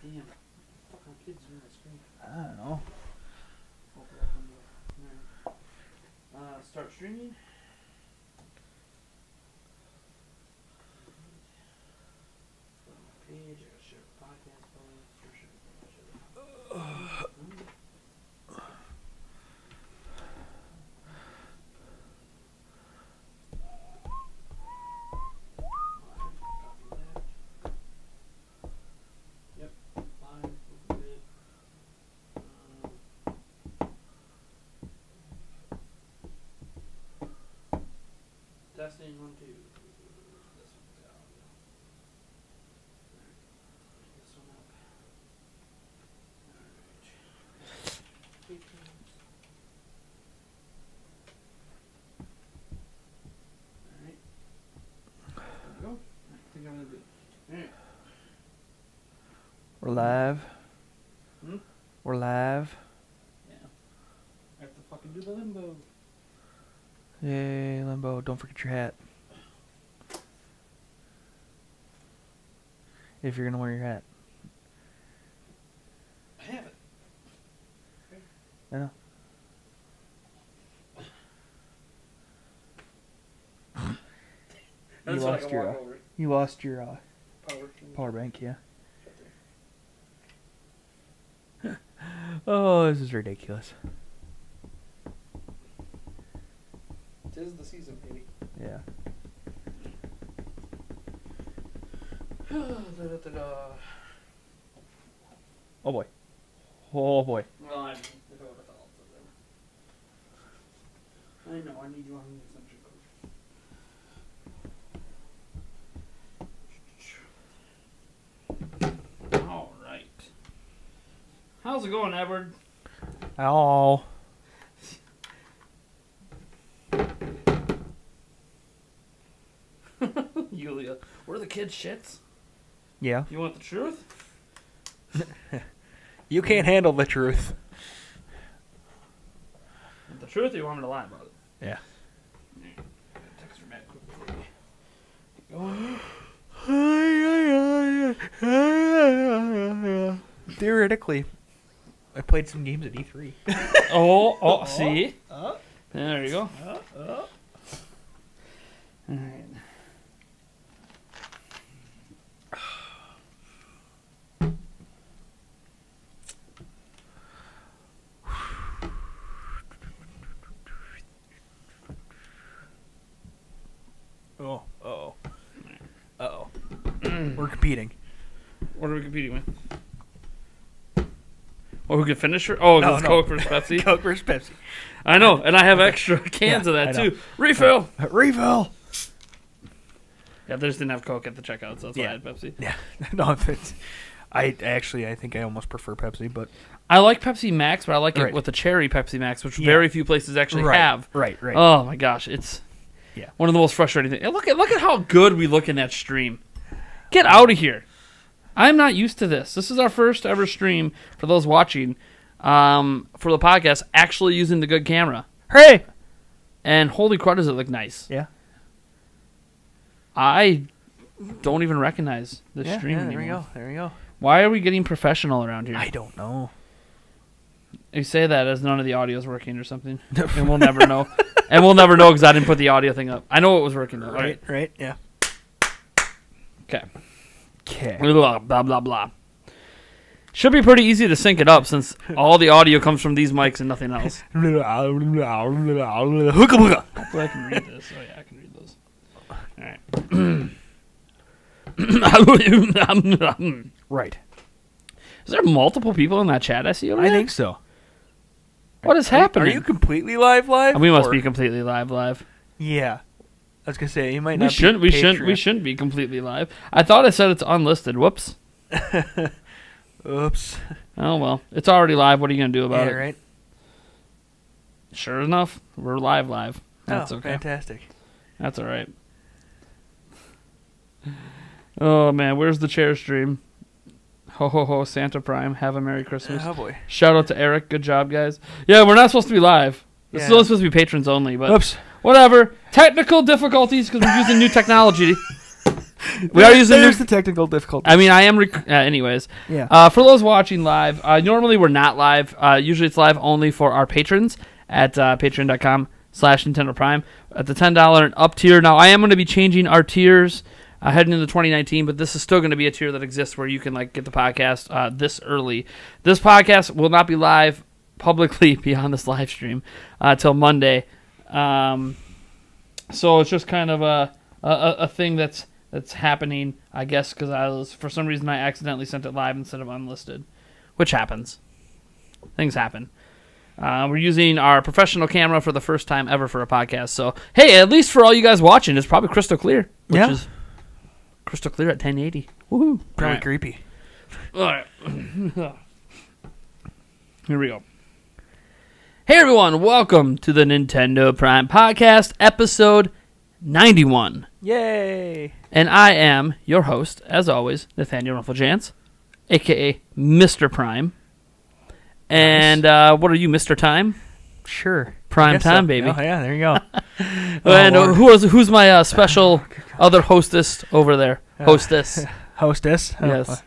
Damn. What fucking kids doing the screen? I don't know. Start streaming. Page, I gotta share the podcast. Yep, live, good. Testing 1, 2. This one's out. This one up. Alright. There we go. I think I'm gonna do it. Alright. We're live. Hmm? We're live. Yeah. I have to fucking do the limbo. Yay, Limbo. Don't forget your hat. If you're going to wear your hat. I have it. I know. That's You what I lost can your, walk over. You lost your Power. power bank, yeah. Oh, this is ridiculous. Tis the season, baby. Yeah. Oh boy. Oh boy. Well, I mean, if I would have thought so, then. I know, I need you on the assumption code. Alright. How's it going, Edward? Oh. Yulia. Where are the kids' shits? Yeah. You want the truth? You can't handle the truth. Want the truth, or you want me to lie about it? Yeah. Text her back quick before you go. Theoretically, I played some games at E3. Oh, see? There you go. Alright. Oh, uh-oh. Uh-oh. We're competing. What are we competing with? Oh, who can finish her? Oh, No, it's no. Coke versus Pepsi? Coke versus Pepsi. I know, and I have extra cans Yeah, of that I know. too. Refill! Refill! Yeah, they just didn't have Coke at the checkout, so that's why I Yeah. had Pepsi. Yeah. No, if it's... I think I almost prefer Pepsi, but... I like Pepsi Max, but I like it Right. with the cherry Pepsi Max, which Yeah. very few places actually Right, have. right. Oh my gosh, it's Yeah. one of the most frustrating things. And look at how good we look in that stream. Get out of here. I'm not used to this. This is our first ever stream for those watching for the podcast actually using the good camera. Hey! And holy crud, does it look nice. Yeah. I don't even recognize this stream there anymore. There we go. Why are we getting professional around here? I don't know. You say that as none of the audio is working or something, and we'll never know. And we'll never know because I didn't put the audio thing up. I know it was working though. Right, yeah. Okay. Okay. Blah, blah, blah, blah. Should be pretty easy to sync it up since all the audio comes from these mics and nothing else. Hooka Hopefully I can read this. Oh yeah, I can read those. Alright. Right. Is there multiple people in that chat I see over I there? think so. What is happening? Are you completely live? We must or- be completely live. Yeah. I was gonna say you might We not. shouldn't. be We shouldn't be completely live. I thought I said it's unlisted. Whoops. Oops. Oh well, it's already live. What are you gonna do about Yeah, it? right. Sure enough, we're live. That's Oh, okay. fantastic. That's all right. Oh man, where's the chair stream? Ho ho ho, Santa Prime. Have a Merry Christmas. Oh boy. Shout out to Eric. Good job, guys. Yeah, we're not supposed to be live. This is Yeah. only supposed to be patrons only, but Oops. whatever. Technical difficulties because we're using new technology. We are using There's the technical difficulty. I mean, I am. Anyways, Yeah. for those watching live, normally we're not live. Usually it's live only for our patrons at patreon.com/Nintendo Prime at the $10 and up tier. Now, I am going to be changing our tiers heading into 2019, but this is still going to be a tier that exists where you can get the podcast this early. This podcast will not be live publicly beyond this live stream till Monday. So it's just kind of a thing that's happening, I guess, because for some reason I accidentally sent it live instead of unlisted, which happens. Things happen. We're using our professional camera for the first time ever for a podcast. So, hey, at least for all you guys watching, it's probably crystal clear. Which is crystal clear at 1080. Woohoo. Probably creepy. All right. Here we go. Hey, everyone. Welcome to the Nintendo Prime Podcast, episode 91. Yay. And I am your host, as always, Nathaniel Rufflejans, a.k.a. Mr. Prime. And what are you, Mr. Time? Sure. Prime time, baby. Oh, yeah, there you go. And who's my special other hostess over there? Hostess. Hostess. Yes.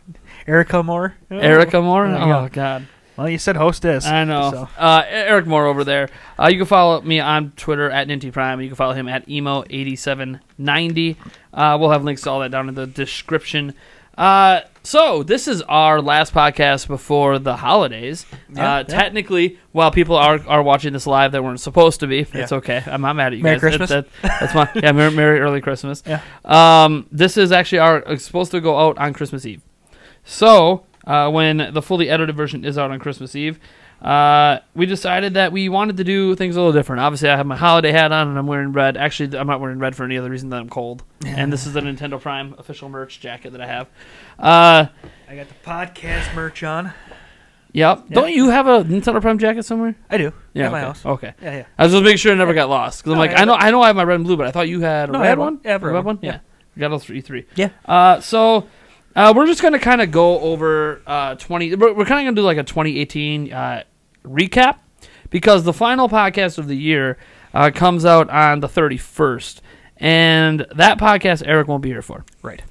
Erica Moore. Erica Moore? There you Oh, go. God. Well, you said hostess. I know. So. Eric Moore over there. You can follow me on Twitter at Ninty Prime. You can follow him at emo8790. We'll have links to all that down in the description. So this is our last podcast before the holidays. Technically, while people are watching this live that weren't supposed to be, it's okay. I'm not mad at you Merry guys. Christmas. That's fine. Yeah, Merry early Christmas. Yeah. This is actually it's supposed to go out on Christmas Eve. So when the fully edited version is out on Christmas Eve, we decided that we wanted to do things a little different. Obviously, I have my holiday hat on and I'm wearing red. Actually, I'm not wearing red for any other reason than I'm cold. And this is the Nintendo Prime official merch jacket that I have. I got the podcast merch on. Yep. Yeah. Don't you have a Nintendo Prime jacket somewhere? I do. Yeah. At my Okay. house. Okay. Yeah. I was just making sure it never got lost because I'm like, yeah, I know I have my red and blue, but I thought you had a No, I red had one. one. Yeah, I have a red red one. one. Yeah. We got all E3. Yeah. So we're just gonna kind of go over 20. We're kind of gonna do like a 2018 recap because the final podcast of the year comes out on the 31st, and that podcast Eric won't be here for. Right.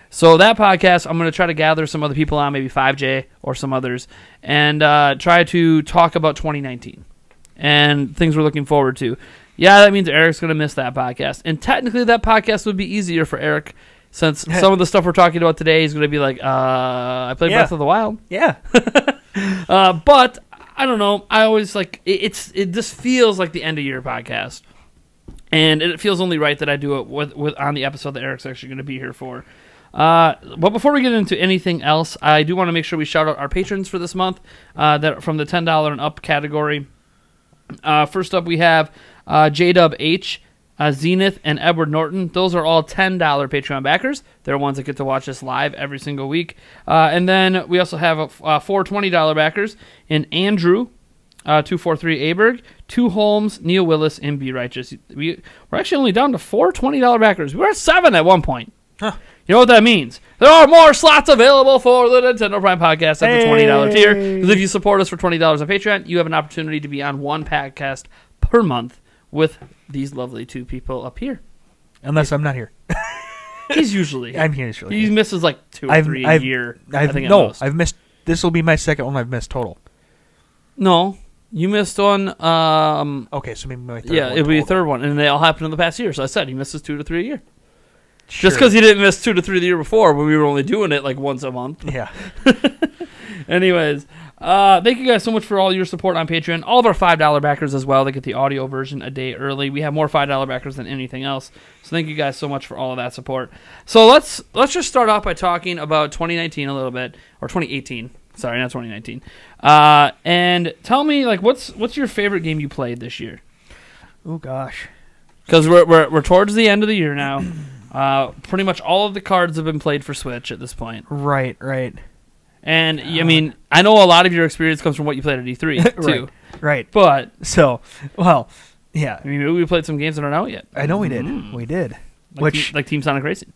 So that podcast, I'm going to try to gather some other people on, maybe 5J or some others, and try to talk about 2019 and things we're looking forward to. Yeah, that means Eric's going to miss that podcast. And technically that podcast would be easier for Eric since some of the stuff we're talking about today is going to be like, I played Breath of the Wild. Yeah. But I don't know. I always it just feels like the end of year podcast. And it feels only right that I do it with on the episode that Eric's actually going to be here for. But before we get into anything else, I do want to make sure we shout out our patrons for this month that from the $10 and up category. First up, we have JW H, Zenith, and Edward Norton. Those are all $10 Patreon backers. They're ones that get to watch us live every single week. And then we also have four $20 backers in Andrew, 243 Aberg, 2 Holmes, Neil Willis, and B Righteous. We're actually only down to 4 $20 backers. We were at 7 at one point. Huh. You know what that means? There are more slots available for the Nintendo Prime Podcast at the $20 tier. Because if you support us for $20 on Patreon, you have an opportunity to be on one podcast per month with these lovely 2 people up here. Unless I'm not here. He's usually. I'm here usually. He misses like 2 or 3 a year. I think at most. I've missed. This will be my second one I've missed total. No, you missed one. Okay, so maybe my third yeah, one it'll be a total. third one, and they all happened in the past year. So I said he misses 2 to 3 a year. Sure. Just because he didn't miss 2 to 3 the year before when we were only doing it like once a month. Yeah. Anyways, thank you guys so much for all your support on Patreon. All of our $5 backers as well. They get the audio version a day early. We have more $5 backers than anything else. So thank you guys so much for all of that support. So let's just start off by talking about 2019 a little bit, or 2018. Sorry, not 2019. And tell me, like, what's your favorite game you played this year? Oh gosh. Because we're towards the end of the year now. Pretty much all of the cards have been played for Switch at this point. Right. And, I mean, I know a lot of your experience comes from what you played at E3, too. Right. But, So, well, yeah. I mean, maybe we played some games that aren't out yet. I know we did. We did. Like Team Sonic Racing.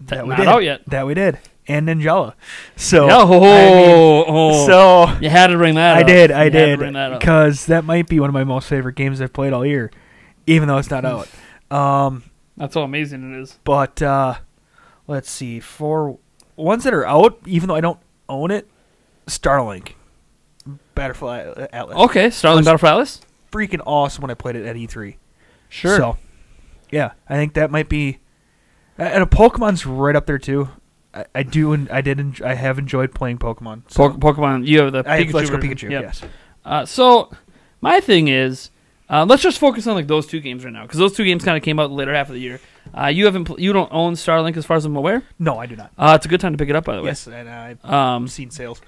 That we not did. out yet. That we did. And Ninjala. So, You had to bring that up. I did. You had to bring that up. Because that might be one of my most favorite games I've played all year, even though it's not out. That's how amazing it is. But let's see, for ones that are out, even though I don't own it, Starlink, Battlefield Atlas. Okay, Starlink Battlefield Atlas. Freaking awesome when I played it at E3. Sure. So, yeah, I think that might be, and a Pokemon's right up there too. I have enjoyed playing Pokemon. So. Pokemon, you have the Pikachu. Let's go version. Pikachu. Yep. Yes. So my thing is, let's just focus on like those two games right now because those two games kind of came out the later half of the year. You don't own Starlink as far as I'm aware. No, I do not. It's a good time to pick it up, by the way. Yes, and I've seen sales.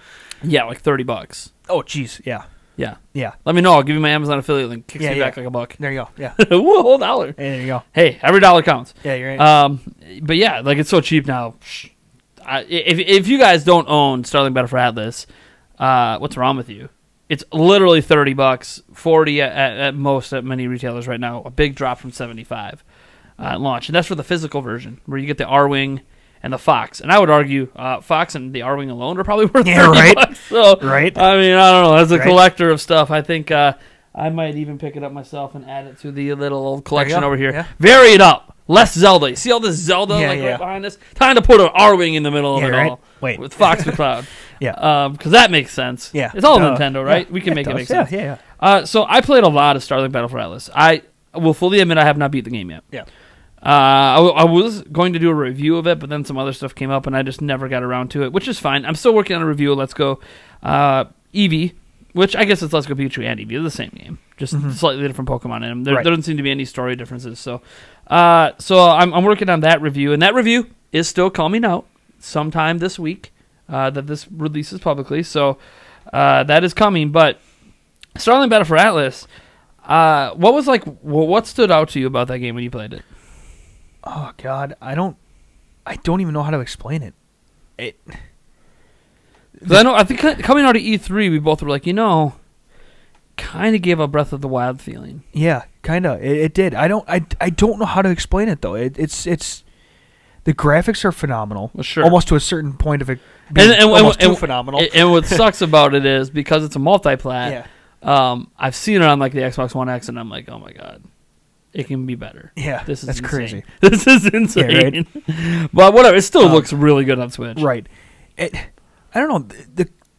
Yeah, like $30. Oh, jeez, yeah. Yeah. Yeah. Let me know. I'll give you my Amazon affiliate link. Kicks me back like a buck. There you go. Yeah. Whoa, whole dollar. Hey, there you go. Hey, every dollar counts. Yeah, you're right. But yeah, like it's so cheap now. If you guys don't own Starlink Battlefield Atlas, what's wrong with you? It's literally $30, $40 at most at many retailers right now. A big drop from $75 at launch, and that's for the physical version where you get the R-Wing and the Fox. And I would argue Fox and the R-Wing alone are probably worth $30. So, right. I mean, I don't know. As a collector of stuff, I think I might even pick it up myself and add it to the little collection over here. Yeah. Vary it up. Less Zelda. You see all this Zelda right behind us? Time to put an R-Wing in the middle of it all. Wait. With Fox McCloud. Yeah. Because that makes sense. Yeah. It's all Nintendo, right? We can make it make sense. Yeah. So I played a lot of Starlink Battlefield Atlas. I will fully admit I have not beat the game yet. Yeah. I was going to do a review of it, but then some other stuff came up, and I just never got around to it, which is fine. I'm still working on a review of Let's Go Eevee, which I guess it's Let's Go Pikachu and Eevee. They're the same game, just slightly different Pokemon in them. There doesn't seem to be any story differences. So I'm working on that review, and that review is still coming out sometime this week that this releases publicly. So that is coming. But Starlink Battlefield Atlas, what stood out to you about that game when you played it? Oh God, I don't even know how to explain it. I think coming out of E3, we both were like, kind of gave a Breath of the Wild feeling. Yeah, kind of. It did. I don't know how to explain it though. It's the graphics are phenomenal. Well, sure. Almost to a certain point of it being almost too phenomenal. And what sucks about it is because it's a multi-plat. Yeah. I've seen it on like the Xbox One X, and I'm like, oh my God. It can be better. Yeah, that's insane. Crazy. This is insane. Yeah, right? But whatever, it still looks really good on Switch. Right. I don't know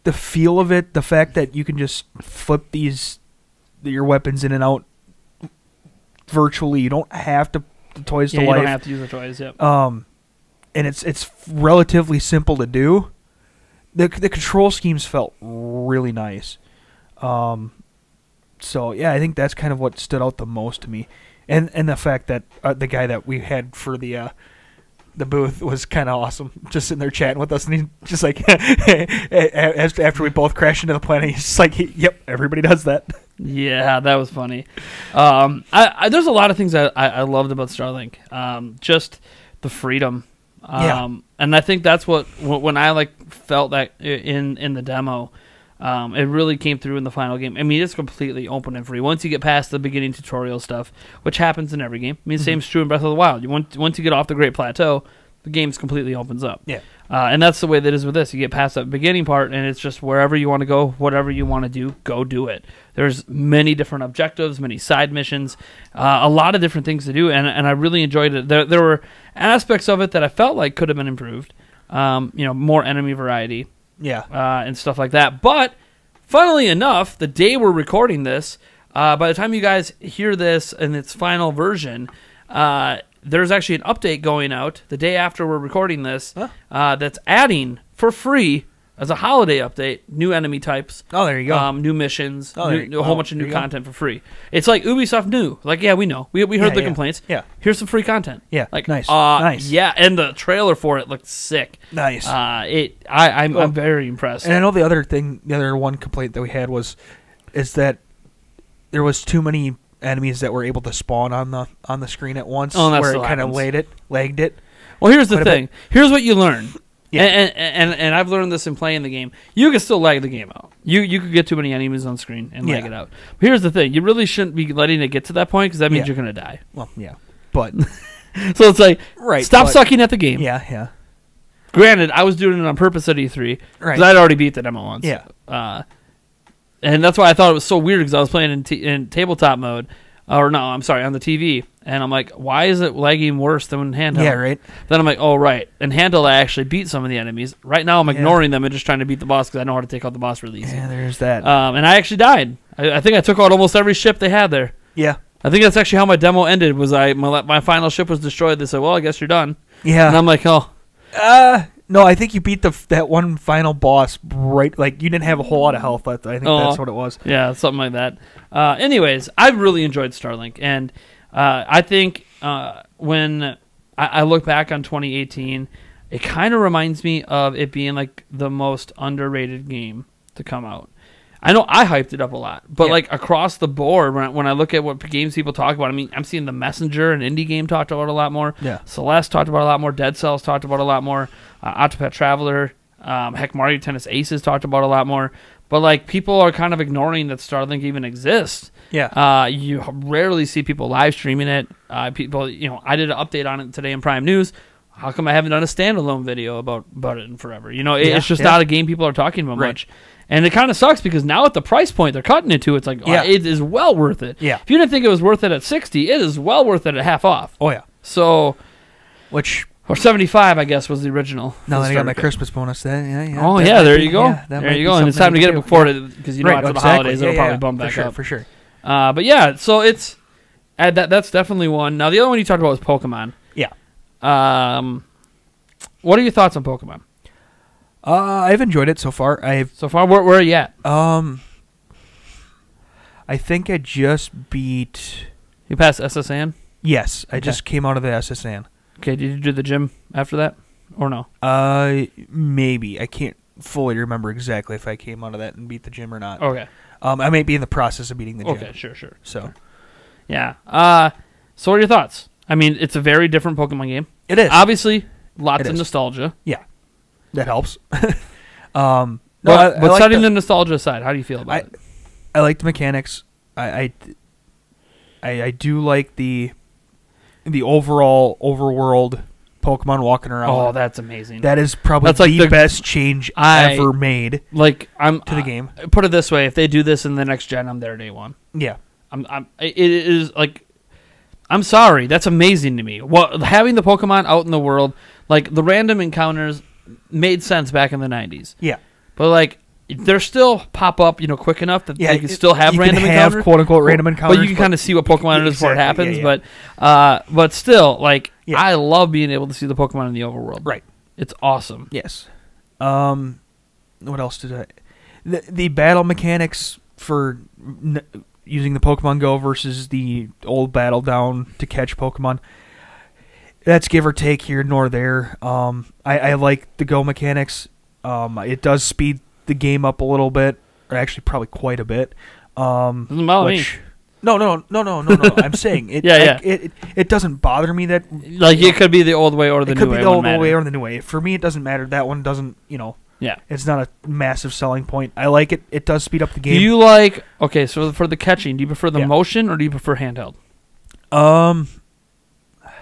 the feel of it, the fact that you can just flip your weapons in and out virtually. You don't have to the toys to life. You don't have to use the toys. Yep. And it's relatively simple to do. The control schemes felt really nice. So yeah, I think that's kind of what stood out the most to me. And the fact that the guy that we had for the booth was kind of awesome, just sitting there chatting with us, and he just like after we both crashed into the planet, he's just like, "Yep, everybody does that." Yeah, that was funny. There's a lot of things that I loved about Starlink. Just the freedom. And I think that's what when I felt that in the demo. It really came through in the final game. I mean, it's completely open and free. Once you get past the beginning tutorial stuff, which happens in every game. I mean, the same's true in Breath of the Wild. Once you get off the Great Plateau, the game completely opens up. Yeah. And that's the way that is with this. You get past that beginning part, and it's just wherever you want to go, whatever you want to do, go do it. There's many different objectives, many side missions, a lot of different things to do, and I really enjoyed it. There were aspects of it that I felt like could have been improved. More enemy variety. Yeah. And stuff like that. But, funnily enough, the day we're recording this, by the time you guys hear this in its final version, there's actually an update going out the day after we're recording this that's adding, for free, as a holiday update, new enemy types. Oh, there you go. New missions, a whole bunch of new content for free. It's like Ubisoft new. Like, yeah, we know. We heard the complaints. Yeah. Here's some free content. Yeah. Like, nice. Nice. Yeah, and the trailer for it looked sick. Nice. I'm very impressed. And I know the other one complaint that we had is that there was too many enemies that were able to spawn on the screen at once, where it kind of lagged it. Well, here's the thing. Here's what you learn. Yeah. And I've learned this in playing the game. You can still lag the game out. You could get too many enemies on screen and lag it out. But here's the thing. You really shouldn't be letting it get to that point because that means you're going to die. Well, yeah. But so it's like, stop sucking at the game. Yeah, yeah. Granted, I was doing it on purpose at E3 because I'd already beat the demo once. Yeah. And that's why I thought it was so weird because I was playing in tabletop mode Or no, I'm sorry, on the TV. And I'm like, why is it lagging worse than handheld? Yeah, right. Then I'm like, oh, right. In handheld, I actually beat some of the enemies. Right now, I'm ignoring them and just trying to beat the boss because I know how to take out the boss really easy. Yeah, there's that. And I actually died. I think I took out almost every ship they had there. Yeah. I think that's actually how my demo ended. Was my final ship was destroyed. They said, well, I guess you're done. Yeah. And I'm like, oh. No, I think you beat that one final boss right. Like, you didn't have a whole lot of health left. I think that's what it was. Yeah, something like that. Anyways, I've really enjoyed Starlink. And I think when I look back on 2018, it kind of reminds me of it being like the most underrated game to come out. I know I hyped it up a lot, but like across the board, when I look at what games people talk about, I mean, I'm seeing The Messenger, an indie game, talked about a lot more. Yeah. Celeste talked about a lot more. Dead Cells talked about a lot more. Octopath Traveler, heck, Mario Tennis Aces talked about a lot more. But like people are kind of ignoring that Starlink even exists. Yeah. You rarely see people live streaming it. People, I did an update on it today in Prime News. How come I haven't done a standalone video about it in forever? It's just not a game people are talking about much. And it kind of sucks because now at the price point they're cutting it to, it's like, it is well worth it. Yeah. If you didn't think it was worth it at 60, it is well worth it at half off. Oh, yeah. So, or 75, I guess, was the original. No, then I got my Christmas bonus. There you go. Yeah, there you go. And it's time to get it before because after the holidays it'll probably bump back up. For sure. But yeah, so it's that's definitely one. Now the other one you talked about was Pokemon. Yeah. What are your thoughts on Pokemon? I've enjoyed it so far. Where are you at? I think I just beat. You passed SSN? Yes, I just came out of the SSN. Okay, did you do the gym after that, or no? Maybe. I can't fully remember exactly if I came out of that and beat the gym or not. Okay. I might be in the process of beating the gym. Okay, sure. So, yeah. So what are your thoughts? I mean, it's a very different Pokemon game. It is. Obviously, lots of nostalgia. Yeah. That helps. But like setting the nostalgia aside, how do you feel about it? I like the mechanics. I do like the overall overworld Pokemon walking around. Oh, that's amazing. That is probably the best change ever made. Like to the game. Put it this way: if they do this in the next gen, I'm there day one. Yeah. It is like. I'm sorry, that's amazing to me. Having the Pokemon out in the world, like the random encounters, made sense back in the 90s. Yeah. But like they're still pop up, quick enough that they can still have random encounters. Quote unquote random encounters. But you can kind of see what Pokemon it is before it happens. Yeah. But still, like I love being able to see the Pokemon in the overworld. Right. It's awesome. Yes. What else did I? The battle mechanics for using the Pokemon Go versus the old Battle Down to catch Pokemon. That's give or take here nor there. I like the Go mechanics. It does speed the game up a little bit, or actually probably quite a bit. Doesn't bother me. No. I'm saying it. It doesn't bother me that. Like it could be the old way or the new way. It could be the old way or the new way. For me, it doesn't matter. That one doesn't. Yeah. It's not a massive selling point. I like it. It does speed up the game. Do you like? Okay, so for the catching, do you prefer the motion or do you prefer handheld?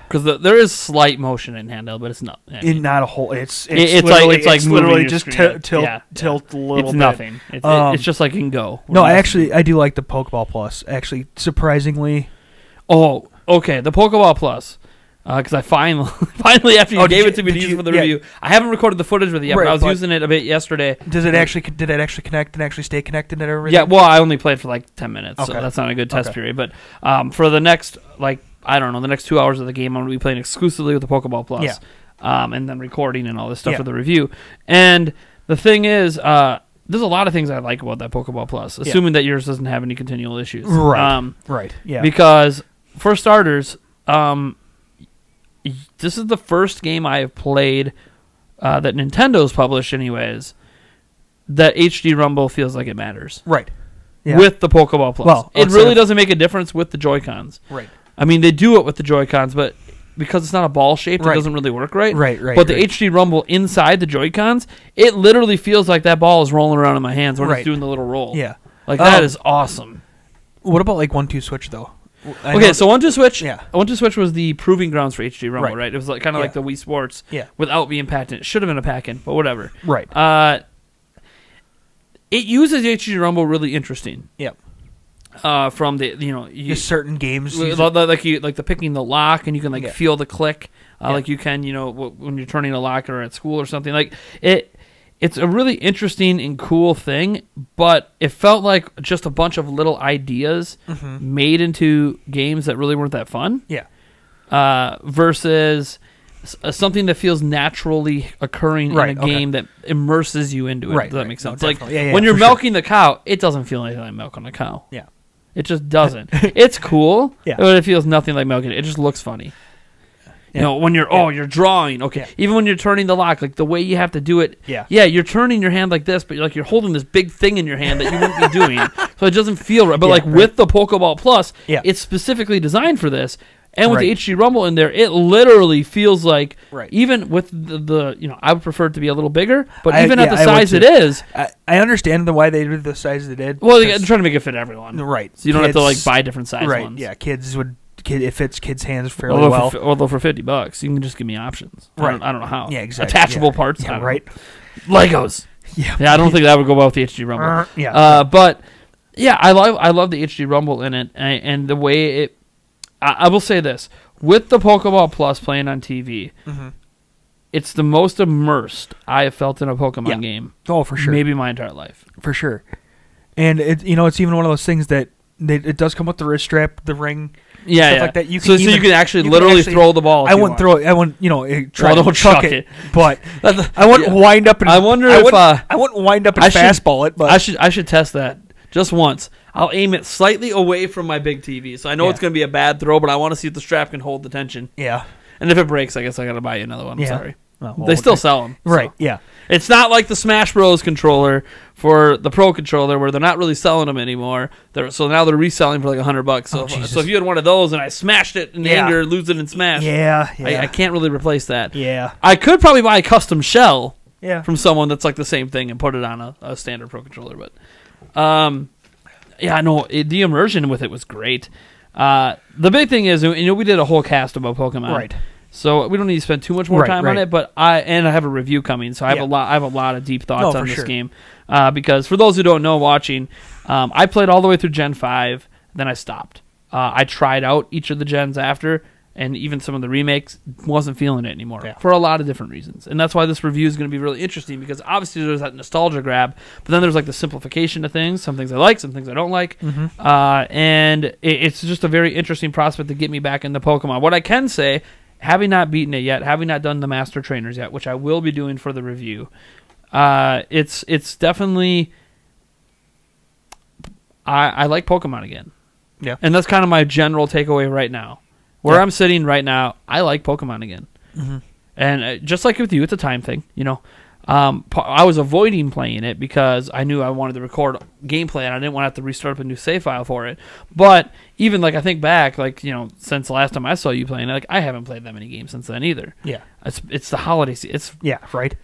Because there is slight motion in handheld, but it's not. Not a whole. It's like literally just tilt a little bit. It's nothing. It's just like in Go. No, I do like the Pokeball Plus. Actually, surprisingly. Oh, okay. The Pokeball Plus. Because I finally after you gave it to me to use for the review, I haven't recorded the footage with it yet, but I was using it a bit yesterday. Did it actually connect and actually stay connected and everything? Yeah, well, I only played for like 10 minutes, so that's not a good test period. But for the next, the next 2 hours of the game, I'm going to be playing exclusively with the Pokeball Plus. Yeah. And then recording and all this stuff for the review. And the thing is, there's a lot of things I like about that Pokeball Plus, assuming that yours doesn't have any continual issues. Right. Right. Yeah. Because, for starters, this is the first game I have played that Nintendo's published anyways that HD Rumble feels like it matters. Right. Yeah. With the Pokeball Plus. Well, it really doesn't make a difference with the Joy-Cons. Right. I mean, they do it with the Joy-Cons, but because it's not a ball shaped, it doesn't really work right. Right. But the HD Rumble inside the Joy-Cons, it literally feels like that ball is rolling around in my hands when it's doing the little roll. Yeah. Like, that is awesome. What about, 1-2 Switch, though? Okay, so 1-2 Switch. Yeah. 1-2 Switch was the proving grounds for HD Rumble, right? It was kind of like the Wii Sports, without being packed in. It should have been a pack in, but whatever. Right. It uses HD Rumble really interesting. Yep. from the Just certain games. like the picking the lock, and you can feel the click, Yeah. like you can when you're turning a lock or at school or something like it. It's a really interesting and cool thing, but it felt like just a bunch of little ideas made into games that really weren't that fun. Yeah. Versus something that feels naturally occurring in a game that immerses you into it. Right, Does that make sense? No, like definitely. when you're milking the cow, it doesn't feel anything like milking a cow. Yeah. It just doesn't. It's cool, Yeah. but it feels nothing like milking it. It just looks funny. Yeah. When you're drawing, okay. Yeah. Even when you're turning the lock, like the way you have to do it. Yeah. Yeah, you're turning your hand like this, but you're holding this big thing in your hand that you wouldn't be doing. So it doesn't feel right. But with the Pokeball Plus, it's specifically designed for this. And with the HD Rumble in there, it literally feels like, even with the I would prefer it to be a little bigger, but even at the size it is. I understand why they did the size they did. Well, they're trying to make it fit everyone. Right. So you don't have to buy different size ones. Yeah, it fits kids' hands fairly well. Although for $50, you can just give me options. Right. I don't know how. Yeah, exactly. Attachable parts. Yeah, right. Legos. Yeah. Yeah, I don't think that would go well with the HD Rumble. But yeah, I love the HD Rumble in it, and the way it. I will say this: with the Pokeball Plus playing on TV, it's the most immersed I have felt in a Pokemon game. Oh, for sure. Maybe my entire life. For sure. And it's even one of those things that it does come with the wrist strap, the ring. Yeah, like that. You can so you can actually literally throw the ball. I wouldn't throw it. I wouldn't, try to chuck it. But I wouldn't wind up. I wonder if I wouldn't wind up and fastball it. But I should test that just once. I'll aim it slightly away from my big TV, so I know it's going to be a bad throw, but I want to see if the strap can hold the tension. Yeah. And if it breaks, I guess I got to buy you another one. I'm sorry. Well, they still sell them. Right. So. Yeah. It's not like the Smash Bros. Controller for the Pro Controller where they're not really selling them anymore. So now they're reselling for like $100. So if you had one of those and I smashed it in anger, lose it in Smash, I can't really replace that. Yeah. I could probably buy a custom shell from someone that's like the same thing and put it on a standard Pro Controller. But the immersion with it was great. The big thing is, we did a whole cast about Pokemon. Right. So we don't need to spend too much more time on it, but I have a review coming, so I have a lot of deep thoughts on this game. Because for those who don't know, watching, I played all the way through Gen 5, then I stopped. I tried out each of the gens after, and even some of the remakes, wasn't feeling it anymore for a lot of different reasons. And that's why this review is going to be really interesting, because obviously there's that nostalgia grab, but then there's like the simplification of things. Some things I like, some things I don't like. And it's just a very interesting prospect to get me back into Pokemon. What I can say, having not beaten it yet, having not done the Master Trainers yet, which I will be doing for the review, it's definitely... I like Pokemon again. Yeah. And that's kind of my general takeaway right now. Where I'm sitting right now, I like Pokemon again. And just like with you, it's a time thing, I was avoiding playing it because I knew I wanted to record gameplay and I didn't want to have to restart up a new save file for it. But even I think back, since the last time I saw you playing it, I haven't played that many games since then either. Yeah. It's the holiday season. Right.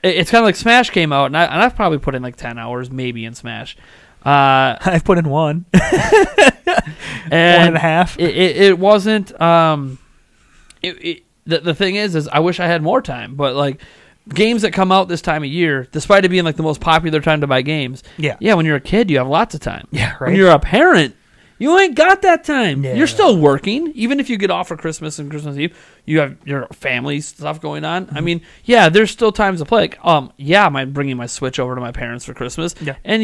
It's kind of like Smash came out, and I've probably put in 10 hours maybe in Smash. I've put in 1. And 1.5. It wasn't. The thing is I wish I had more time, but games that come out this time of year, despite it being the most popular time to buy games. Yeah. When you're a kid, you have lots of time. Yeah. Right. When you're a parent, you ain't got that time. Yeah. You're still working, even if you get off for Christmas and Christmas Eve. You have your family stuff going on. I mean, there's still times to play. I'm bringing my Switch over to my parents for Christmas. Yeah. And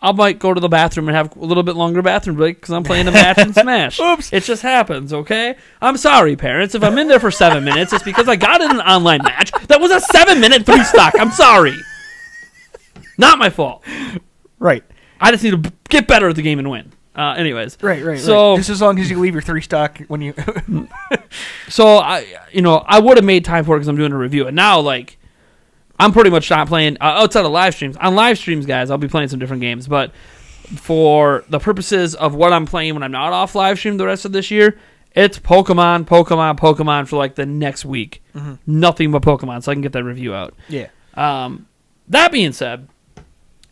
I might go to the bathroom and have a little bit longer bathroom break because I'm playing a match in Smash. Oops. It just happens, okay? I'm sorry, parents. If I'm in there for 7 minutes, it's because I got in an online match that was a 7-minute 3-stock. I'm sorry. Not my fault. Right. I just need to get better at the game and win. Anyways. Right. So, just as long as you leave your 3-stock when you... So, I would have made time for it because I'm doing a review. And now, I'm pretty much not playing outside of live streams. On live streams, guys, I'll be playing some different games. But for the purposes of what I'm playing when I'm not off live stream the rest of this year, it's Pokemon for the next week. Nothing but Pokemon, so I can get that review out. Yeah. That being said,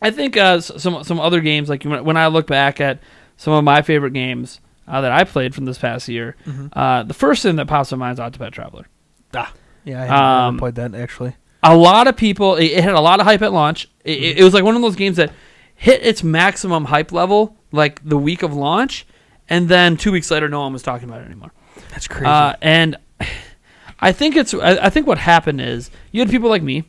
I think some other games, when I look back at some of my favorite games that I played from this past year, the first thing that pops in mind is Octopath Traveler. Yeah, I haven't played that, actually. A lot of people, it had a lot of hype at launch. It was one of those games that hit its maximum hype level like the week of launch, and then 2 weeks later, no one was talking about it anymore. That's crazy. And I think I think what happened is you had people like me,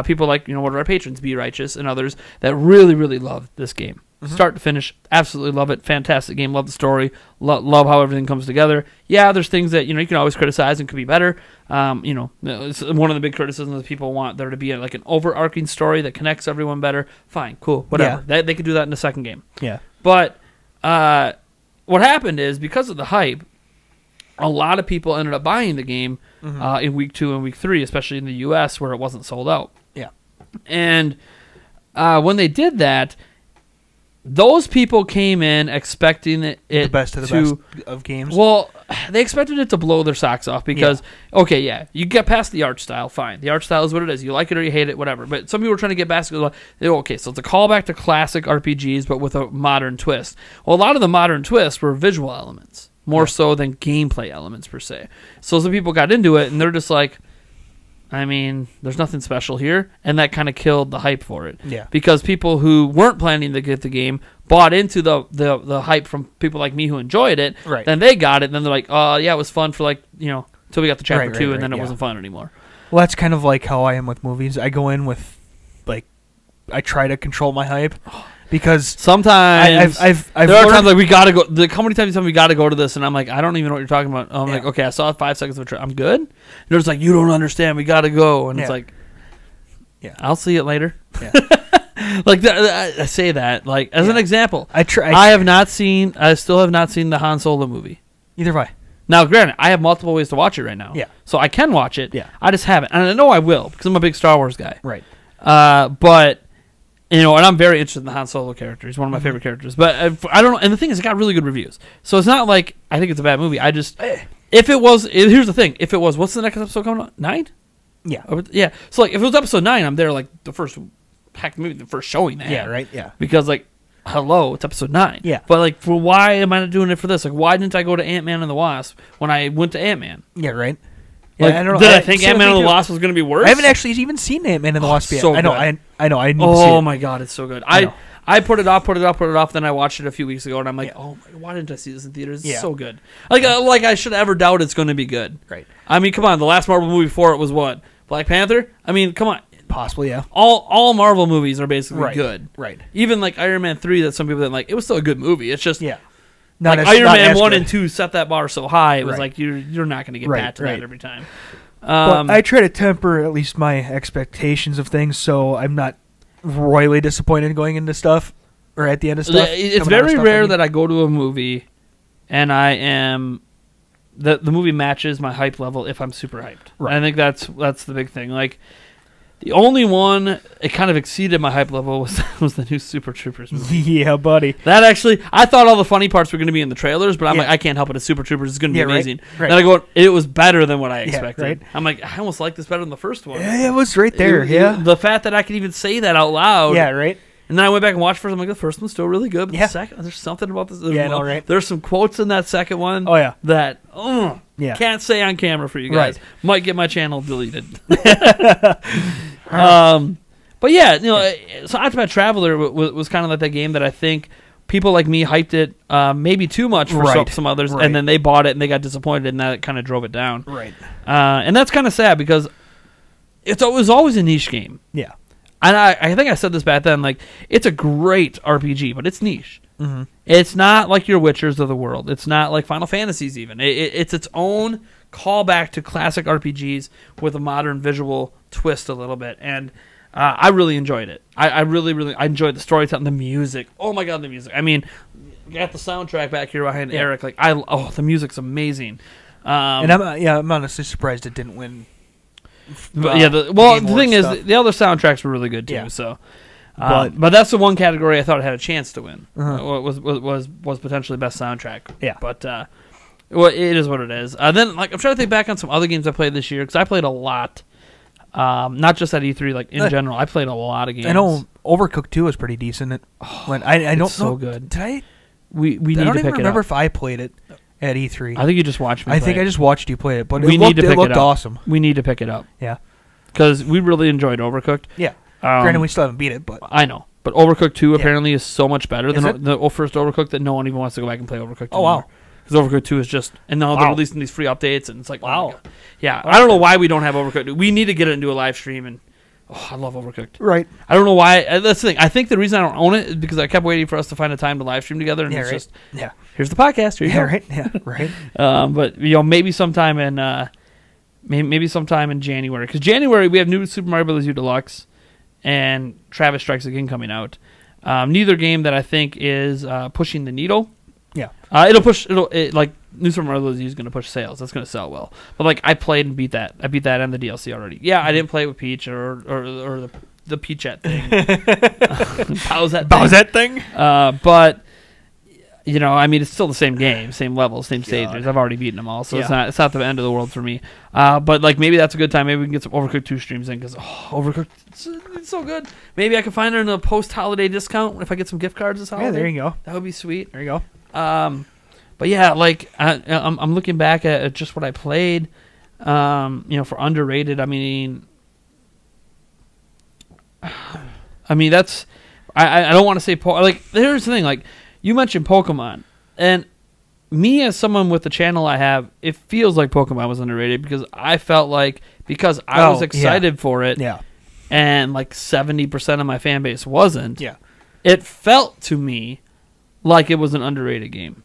people like one of our patrons, Be Righteous, and others that really, really loved this game, start to finish. Absolutely love it. Fantastic game. Love the story. Love how everything comes together. Yeah, there's things that you can always criticize and could be better. It's one of the big criticisms that people want there to be like an overarching story that connects everyone better. Fine, cool, whatever. They could do that in the second game. Yeah. But what happened is because of the hype, a lot of people ended up buying the game in week 2 and week 3, especially in the U.S. where it wasn't sold out. Yeah. And when they did that, those people came in expecting it the best of the best of games. Well, they expected it to blow their socks off because, you get past the art style, fine. The art style is what it is. You like it or you hate it, whatever. But some people were trying to get past it. Okay, so it's a callback to classic RPGs, but with a modern twist. Well, a lot of the modern twists were visual elements, more so than gameplay elements per se. So some people got into it, and they're just like, there's nothing special here, and that kind of killed the hype for it. Yeah. Because people who weren't planning to get the game bought into the hype from people like me who enjoyed it. Right. Then they got it, and then they're like, oh, yeah, it was fun for until we got to chapter 2, and then it wasn't fun anymore. Well, that's kind of like how I am with movies. I go in with, I try to control my hype. Because sometimes I've there are times like we gotta go. How many times we gotta go to this, and I'm like, I don't even know what you're talking about. I'm like, okay, I saw 5 seconds of a trailer. I'm good. And they're just like, you don't understand. We gotta go, and it's like, I'll see it later. Yeah. I say that as an example. I still have not seen the Han Solo movie. Either have I. Now, granted, I have multiple ways to watch it right now. Yeah. So I can watch it. Yeah. I just haven't, and I know I will because I'm a big Star Wars guy. Right. But. And I'm very interested in the Han Solo character. He's one of my favorite characters. But I don't know. And the thing is, it got really good reviews. So it's not like I think it's a bad movie. Here's the thing. If it was, what's the next episode coming on? 9? Yeah. Yeah. So, if it was episode 9, I'm there, the first packed movie, the first showing that. Yeah, right? Yeah. Because, hello, it's episode 9. Yeah. But, for why am I not doing it for this? Why didn't I go to Ant-Man and the Wasp when I went to Ant-Man? Yeah, right. I don't know. Did I think Ant-Man and the Wasp was going to be worse? I haven't actually even seen Ant-Man and the Wasp yet. So I know. good. I know. I need to see it. Oh my god, it's so good. I put it off. Then I watched it a few weeks ago, and I'm like, oh, why didn't I see this in theaters? It's so good. Like I should ever doubt it's going to be good. Right. Come on. The last Marvel movie before it was what? Black Panther. Come on. Possibly, yeah. All Marvel movies are basically good. Right. Even Iron Man 3 that some people didn't like. It was still a good movie. It's just Iron Man 1 and 2 set that bar so high. It was you're not going to get back to that every time. But I try to temper at least my expectations of things, so I'm not royally disappointed going into stuff or at the end of stuff. It's very rare that I go to a movie and I am the movie matches my hype level if I'm super hyped. Right. I think that's the big thing. The only one it kind of exceeded my hype level was the new Super Troopers movie. Yeah, buddy. That actually, I thought all the funny parts were going to be in the trailers, but I'm like, I can't help it. It's Super Troopers. It's going to be amazing. Right. Then I go, it was better than what I expected. Right. I'm like, I almost like this better than the first one. Yeah, it was right there. The fact that I could even say that out loud. Yeah, right. And then I went back and watched first. I'm like, the first one's still really good. But the second, there's something about this. Right. There's some quotes in that second one. Oh, yeah. That, can't say on camera for you guys. Right. Might get my channel deleted. But yeah, so Octopath Traveler was kind of like that game that I think people like me hyped it maybe too much for some others, and then they bought it and they got disappointed, and that kind of drove it down. Right. And that's kind of sad because it was always a niche game. Yeah. And I think I said this back then, it's a great RPG, but it's niche. Mm-hmm. It's not like your Witchers of the world. It's not like Final Fantasies even. It's its own callback to classic RPGs with a modern visual twist a little bit. And I really enjoyed it. I really enjoyed the storytelling, the music. Oh my god, the music. Got the soundtrack back here behind Eric. The music's amazing. And I'm honestly surprised it didn't win. The thing is, the other soundtracks were really good too. Yeah. So, but that's the one category I thought it had a chance to win. Was potentially best soundtrack. Yeah. But it is what it is. Then I'm trying to think back on some other games I played this year because I played a lot. Not just at E3, in general. I played a lot of games. I know Overcooked 2 was pretty decent. I don't know. So good. Did I? We need to pick it up. I don't even remember if I played it at E3. I think you just watched me play I think it. I just watched you play it, but it looked awesome. We need to pick it up. Yeah. Because we really enjoyed Overcooked. Yeah. Granted, we still haven't beat it, but... I know. But Overcooked 2 apparently is so much better Is than the first Overcooked that no one even wants to go back and play Overcooked 2 Oh, wow. Because Overcooked 2 is just... And now they're Wow. releasing these free updates, and it's like, Wow. oh my God. Yeah, I don't know why we don't have Overcooked. We need to get it into a live stream, and... Oh, I love Overcooked. Right. I don't know why. That's the thing. I think the reason I don't own it is because I kept waiting for us to find a time to live stream together, and it's just... Yeah. Here's the podcast. Here you Yeah, go. right. Yeah, right. But maybe sometime in maybe sometime in January, because January we have new Super Mario Bros. U Deluxe and Travis Strikes Again coming out. Neither game that I think is pushing the needle. Yeah. Like new Super Mario Bros. U is going to push sales. That's going to sell well. But like I played and beat that. I beat that and the DLC already. Yeah, I didn't play it with Peach or the Peachette thing. Bowsette thing. But. I mean, it's still the same game, same level, same stages. I've already beaten them all, so it's not the end of the world for me. But like maybe that's a good time. Maybe we can get some Overcooked 2 streams in because Overcooked it's so good. Maybe I can find it in a post-holiday discount if I get some gift cards this holiday. Yeah, there you go. That would be sweet. There you go. But yeah, like I'm looking back at just what I played. For underrated, I mean that's I don't want to say like there's the thing like. You mentioned Pokemon, and me as someone with the channel I have, it feels like Pokemon was underrated because I felt like I was excited for it, and like 70% of my fan base wasn't. Yeah, it felt to me like it was an underrated game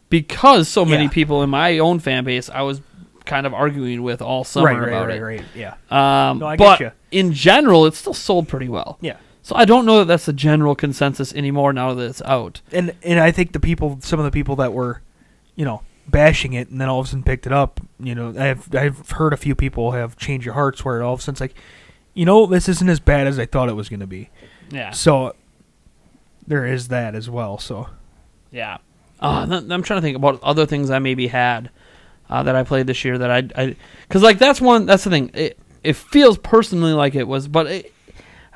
because so many people in my own fan base I was kind of arguing with all summer about it. Right. Yeah. I get you. In general, it still sold pretty well. Yeah. So I don't know that that's the general consensus anymore now that it's out. And I think some of the people that were, bashing it and then all of a sudden picked it up, I've heard a few people have changed your hearts where all of a sudden it's like, this isn't as bad as I thought it was going to be. Yeah. So there is that as well. So. Yeah. I'm trying to think about other things I maybe had that I played this year that I because like that's the thing. It feels personally like it was, but it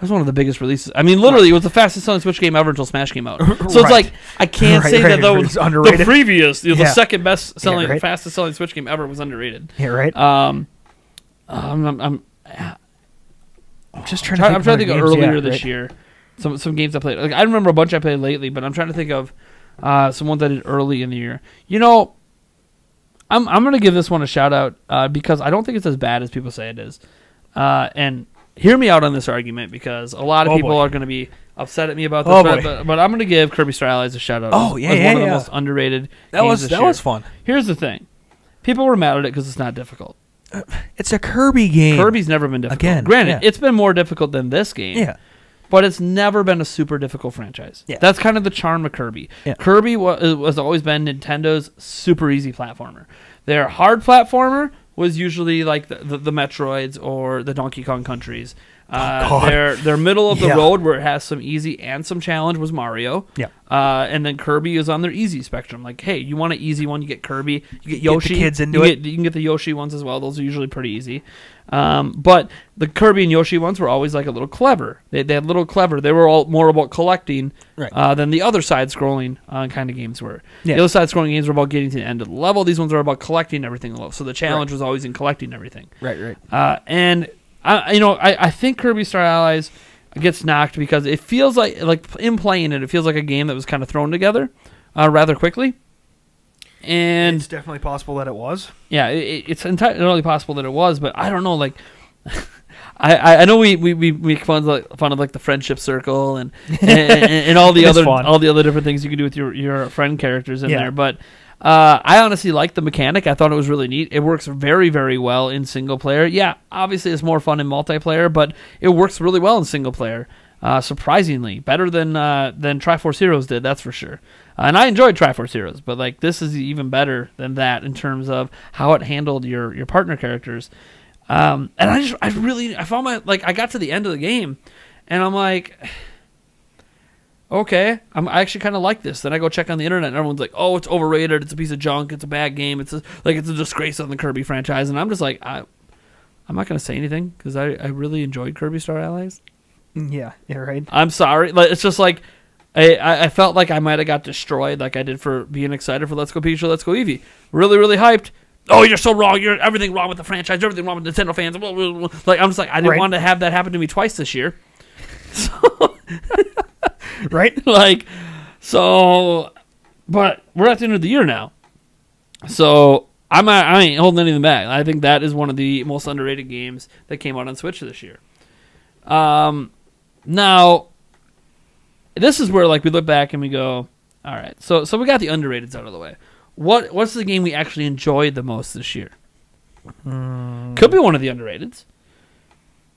was one of the biggest releases. I mean, literally, it was the fastest selling Switch game ever until Smash came out. So it's like I can't say that though the previous, the second best selling, fastest selling Switch game ever was underrated. Yeah, right. I'm just trying to think of earlier this year. Some games I played. Like I remember a bunch I played lately, but I'm trying to think of some ones I did early in the year. I'm gonna give this one a shout out because I don't think it's as bad as people say it is. And hear me out on this argument because a lot of people are going to be upset at me about this, but I'm going to give Kirby Star Allies a shout out. Oh, yeah, as one of the most underrated games this year. That was fun. Here's the thing. People were mad at it because it's not difficult. It's a Kirby game. Kirby's never been difficult. Again, granted, it's been more difficult than this game. Yeah. But it's never been a super difficult franchise. Yeah. That's kind of the charm of Kirby. Yeah. Kirby has always been Nintendo's super easy platformer. Their hard platformer was usually like the Metroids or the Donkey Kong countries. Their middle of the road where it has some easy and some challenge was Mario. Yeah. And then Kirby is on their easy spectrum. Like, hey, you want an easy one, you get Kirby. You get Yoshi. Get the kids into it. You can get the Yoshi ones as well. Those are usually pretty easy. But the Kirby and Yoshi ones were always like a little clever. They had little clever. They were all more about collecting than the other side-scrolling kind of games were. Yeah. The other side-scrolling games were about getting to the end of the level. These ones are about collecting everything. So the challenge was always in collecting everything. Right. And I think Kirby Star Allies gets knocked because it feels like in playing it feels like a game that was kind of thrown together rather quickly. And it's definitely possible that it was. Yeah, it's entirely possible that it was, but I don't know. Like, I know we make fun of like the friendship circle and all the other different things you can do with your friend characters in there, but. I honestly like the mechanic. I thought it was really neat. It works very, very well in single player. Yeah, obviously it's more fun in multiplayer, but it works really well in single player. Surprisingly, better than Triforce Heroes did. That's for sure. And I enjoyed Triforce Heroes, but like this is even better than that in terms of how it handled your partner characters. And I found I got to the end of the game, and I'm like. Okay, I actually kind of like this. Then I go check on the internet, and everyone's like, "Oh, it's overrated. It's a piece of junk. It's a bad game. It's a disgrace on the Kirby franchise." And I'm just like, I'm not going to say anything because I really enjoyed Kirby Star Allies. Yeah, right. I'm sorry. Like it's just like I felt like I might have got destroyed, like I did for being excited for Let's Go Pikachu, Let's Go Eevee. Really, really hyped. Oh, you're so wrong. You're everything wrong with the franchise. Everything wrong with Nintendo fans. Like I'm just like I didn't want to have that happen to me twice this year. So, Right? like, so, but we're at the end of the year now. So I ain't holding anything back. I think that is one of the most underrated games that came out on Switch this year. Now, this is where like we look back and we go, all right. So we got the underrateds out of the way. What's the game we actually enjoyed the most this year? Could be one of the underrateds,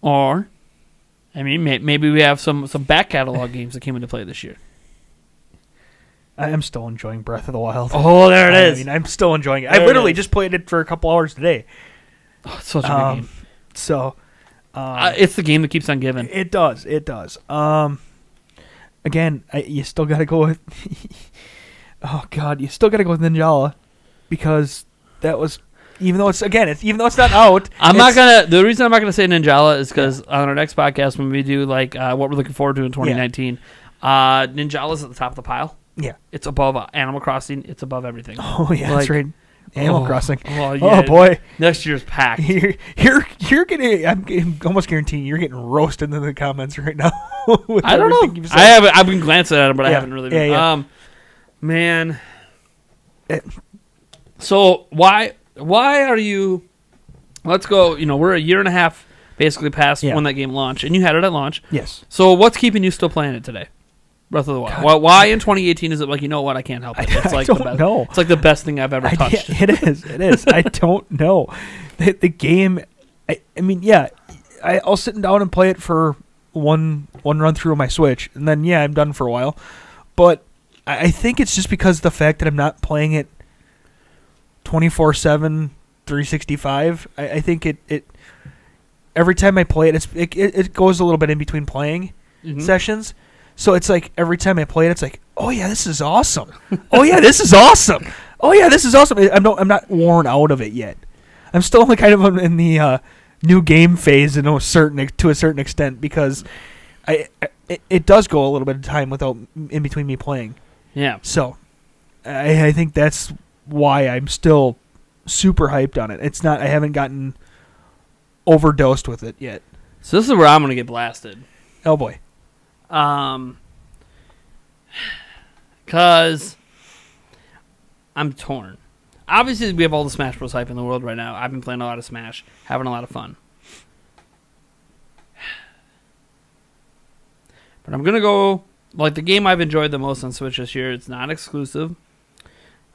or I mean maybe we have some back catalog games that came into play this year. I am still enjoying Breath of the Wild. Oh, there it is. I mean, I'm still enjoying it. There I it literally is. just played it for a couple hours today. Oh, it's such a good game. So, It's the game that keeps on giving. it does. It does. Again, you still got to go with. Oh God, you still got to go with Ninjala, because that was, even though it's not out. The reason I'm not gonna say Ninjala is because on our next podcast when we do like what we're looking forward to in 2019, Ninjala's at the top of the pile. Yeah. It's above Animal Crossing. It's above everything. Oh yeah, Like, that's right. Animal Crossing. Oh, yeah. Oh boy, Next year's packed. you're getting. I'm almost guaranteeing you're getting roasted in the comments right now. With I don't everything know. you've said. I've been glancing at it, but I Yeah. haven't really. Yeah. Man. So why are you? Let's go. We're a year and a half basically past when that game launched, and you had it at launch. Yes. So what's keeping you still playing it today? Breath of the Wild. Why in 2018 is it like, you know what, I can't help it? It's like I don't the best. know. It's like the best thing I've ever touched. It is. It is. I don't know. The game. I mean, yeah. I'll sit down and play it for one run through of my Switch, and then I'm done for a while. But I think it's just because of the fact that I'm not playing it 24/7, 365. I think it every time I play it, it goes a little bit in between playing sessions. So it's like every time I play it, it's like, oh yeah, this is awesome. Oh yeah, this is awesome. Oh yeah, this is awesome. I'm not worn out of it yet. I'm still kind of in the new game phase to a certain extent, because it does go a little bit of time without in between me playing. Yeah. So I think that's why I'm still super hyped on it. It's not. I haven't gotten overdosed with it yet. So this is where I'm gonna get blasted. Oh boy. Cause I'm torn. Obviously, we have all the Smash Bros. Hype in the world right now. I've been playing a lot of Smash, having a lot of fun. But I'm gonna go like the game I've enjoyed the most on Switch this year. It's not exclusive.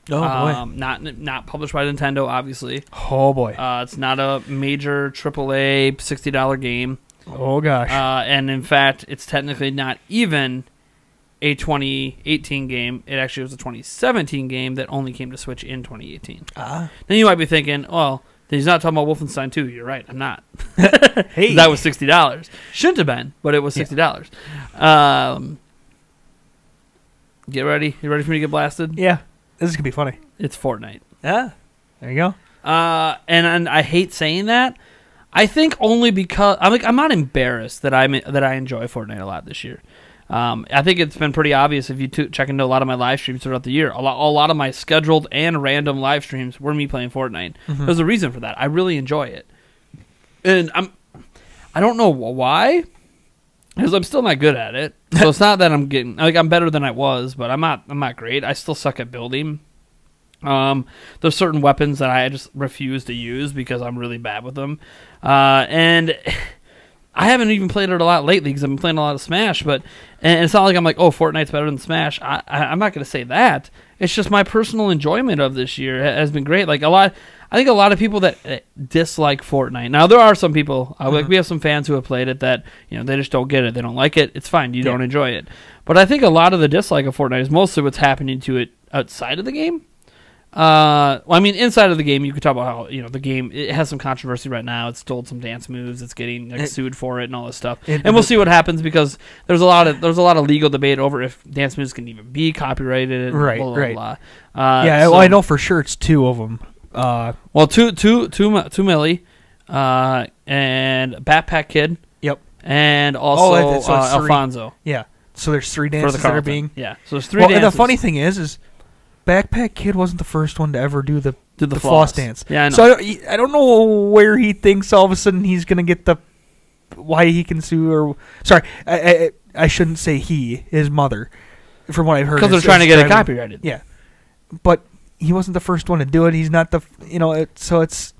Oh boy. Not published by Nintendo, obviously. Oh boy. It's not a major AAA $60 game. Oh gosh. And in fact, it's technically not even a 2018 game. It actually was a 2017 game that only came to Switch in 2018. Then you might be thinking, well, he's not talking about Wolfenstein 2. You're right. I'm not. Hey. That was $60. Shouldn't have been, but it was $60. Get ready. You ready for me to get blasted? Yeah. This is gonna be funny. It's Fortnite. Yeah. There you go. And I hate saying that. I think only because I'm not embarrassed that I enjoy Fortnite a lot this year. I think it's been pretty obvious if you check into a lot of my live streams throughout the year. A lot of my scheduled and random live streams were me playing Fortnite. Mm-hmm. There's a reason for that. I really enjoy it, and I don't know why, because I'm still not good at it. So it's not that I'm better than I was, but I'm not great. I still suck at building. There's certain weapons that I just refuse to use because I'm really bad with them. And I haven't even played it a lot lately because I've been playing a lot of Smash, and it's not like I'm like, oh, Fortnite's better than Smash. I'm not going to say that. It's just my personal enjoyment of this year has been great. Like I think a lot of people that dislike Fortnite. Now there are some people, like we have some fans who have played it that, they just don't get it. They don't like it. It's fine. You don't enjoy it. But I think a lot of the dislike of Fortnite is mostly what's happening to it outside of the game. Inside of the game, you could talk about how the game it has some controversy right now. It stole some dance moves. It's getting sued for it and all this stuff. And we'll see what happens because there's a lot of legal debate over if dance moves can even be copyrighted. Right, blah, blah, right. Blah. Well, I know for sure it's two of them. Two Millie, and Backpack Kid. Yep. And also so it's three. Alfonso. Yeah. So there's three dances that are being. Yeah. So there's three dances. And the funny thing is Backpack Kid wasn't the first one to ever do the floss dance. Yeah, I know. So I don't know where he thinks all of a sudden he's gonna get the why he can sue, or sorry, I shouldn't say he, his mother, from what I've heard. Because they're trying to get it copyrighted. Yeah, but he wasn't the first one to do it. He's not the, so it's.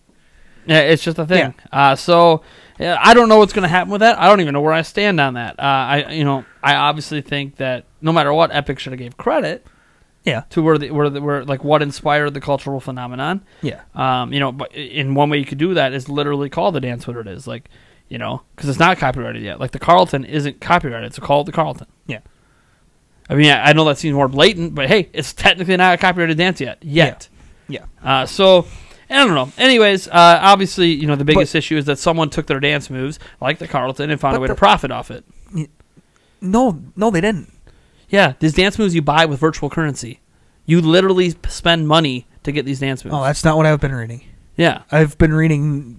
Yeah, it's just a thing. Yeah. I don't know what's going to happen with that. I don't even know where I stand on that. I obviously think that no matter what, Epic should have gave credit. Yeah. To where like what inspired the cultural phenomenon. Yeah. But in one way you could do that is literally call the dance what it is, like, because it's not copyrighted yet. Like the Carlton isn't copyrighted. It's called the Carlton. Yeah. I mean, I know that seems more blatant, but hey, it's technically not a copyrighted dance yet. Yeah. So. I don't know. Anyways, obviously, the biggest issue is that someone took their dance moves, like the Carlton, and found a way to profit off it. No, they didn't. Yeah, these dance moves you buy with virtual currency. You literally spend money to get these dance moves. Oh, that's not what I've been reading. Yeah. I've been reading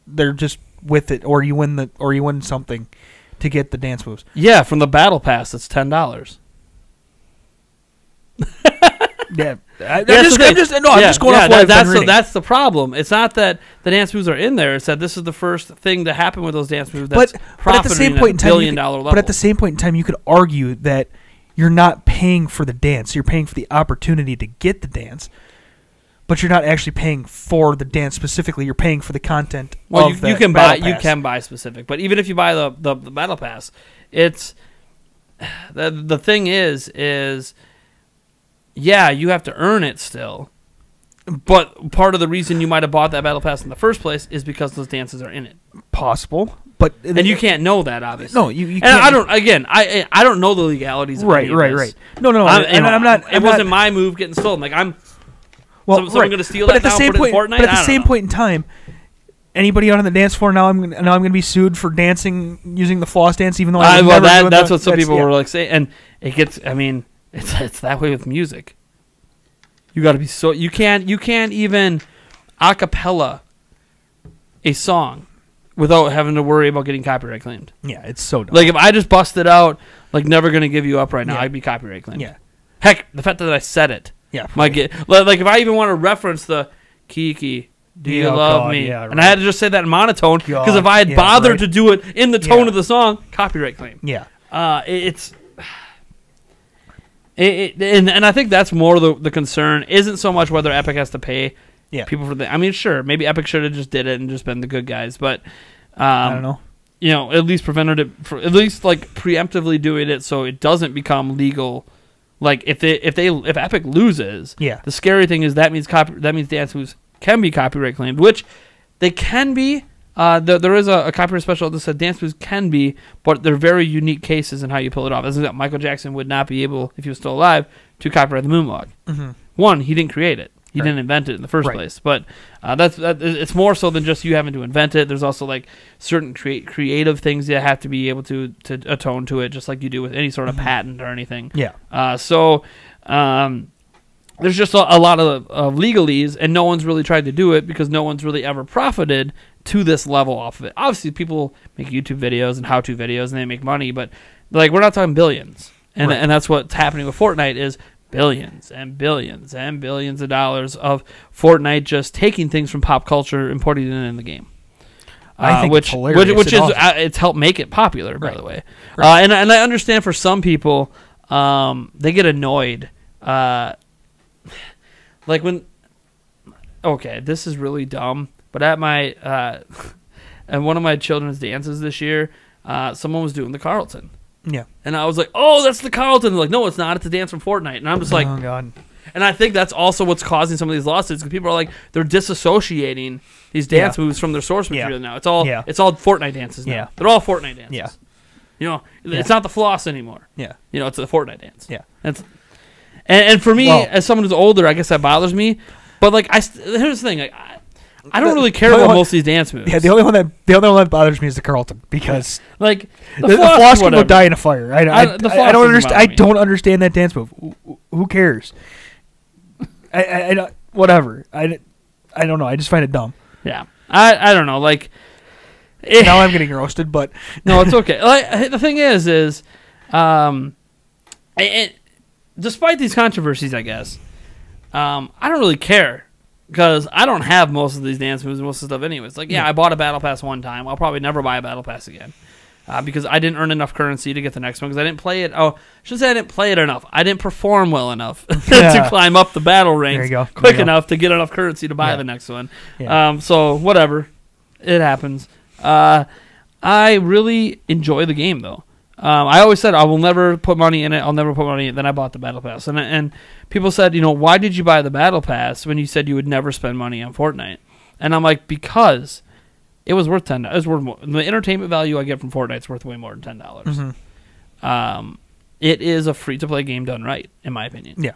they're just with it, or you win something to get the dance moves. Yeah, from the Battle Pass, it's $10. Yeah, I'm just going off what I've been reading. That's the problem. It's not that the dance moves are in there. It's that this is the first thing to happen with those dance moves. That's but at the same point in time, $1 billion level. But at the same point in time, you could argue that you're not paying for the dance. You're paying for the opportunity to get the dance, but you're not actually paying for the dance specifically. You're paying for the content. Well, of you can buy specific, but even if you buy the Battle Pass, it's the thing is. Yeah, you have to earn it still. But part of the reason you might have bought that Battle Pass in the first place is because those dances are in it. Possible, but and you can't know that, obviously. No, you can't. And I don't. Again, I don't know the legalities. Of Right. No. I'm not. It wasn't my move getting stolen. Like I'm. Well, someone going to steal that now and put it in Fortnite. But at the same point in time, anybody out on the dance floor now, I'm going to be sued for dancing using the floss dance, even though that's what some people were like saying, and it gets. I mean. It's that way with music. You got to be you can't even a cappella a song without having to worry about getting copyright claimed. Yeah, it's so dumb. Like if I just busted out like Never Gonna Give You Up right now, I'd be copyright claimed. Yeah. Heck, the fact that I said it. Yeah. Might get like if I even want to reference the Kiki, do you love me? Yeah, right. And I had to just say that in monotone because if I had bothered to do it in the tone of the song, copyright claim. Yeah. And I think that's more the concern. Isn't so much whether Epic has to pay people for the. I mean, sure, maybe Epic should have just did it and just been the good guys, but I don't know. At least prevented it, at least like preemptively doing it so it doesn't become legal. Like if Epic loses, the scary thing is that means dance moves can be copyright claimed, which they can be. There is a copyright special that said dance moves can be, but they're very unique cases in how you pull it off. As in, Michael Jackson would not be able, if he was still alive, to copyright the moonwalk. Mm-hmm. One, he didn't create it. He didn't invent it in the first place. But it's more so than just you having to invent it. There's also like certain creative things that have to be able to atone to it, just like you do with any sort of patent or anything. Yeah. So there's just a lot of legalese, and no one's really tried to do it because no one's really ever profited to this level off of it. Obviously, people make YouTube videos and how-to videos, and they make money, but like we're not talking billions. And that's what's happening with Fortnite is billions and billions and billions of dollars of Fortnite just taking things from pop culture, importing it in the game. I think it's hilarious. Which is it's helped make it popular, by the way. And I understand for some people, they get annoyed. Like when, okay, this is really dumb, but at my at one of my children's dances this year, someone was doing the Carlton. Yeah. And I was like, oh, that's the Carlton. They're like, no, it's not. It's a dance from Fortnite. And I'm just like, oh, God. And I think that's also what's causing some of these lawsuits because people are like, they're disassociating these dance moves from their source material now. It's all Fortnite dances now. They're all Fortnite dances. Yeah. It's not the floss anymore. Yeah. It's the Fortnite dance. Yeah. And for me, as someone who's older, I guess that bothers me. But like, here's the thing: like, I don't really care about most of these dance moves. Yeah, the only one that bothers me is the Carlton because like the floss can go die in a fire. I don't understand. I don't understand that dance move. Who cares? I don't. Whatever. I don't know. I just find it dumb. Yeah. I don't know. Like now I'm getting roasted, but no, it's okay. Like the thing is despite these controversies, I guess, I don't really care Because I don't have most of these dance moves and most of the stuff anyways. Like, I bought a battle pass one time. I'll probably never buy a battle pass again. Because I didn't earn enough currency to get the next one. Because I didn't play it. Oh, I should say I didn't play it enough. I didn't perform well enough to climb up the battle ranks quick enough to get enough currency to buy the next one. Yeah. So, whatever. It happens. I really enjoy the game, though. I always said I will never put money in it. I'll never put money in it. Then I bought the Battle Pass. And people said, why did you buy the Battle Pass when you said you would never spend money on Fortnite? And I'm like, because it was worth $10. It was worth more. The entertainment value I get from Fortnite is worth way more than $10. Mm-hmm. It is a free-to-play game done right, in my opinion. Yeah.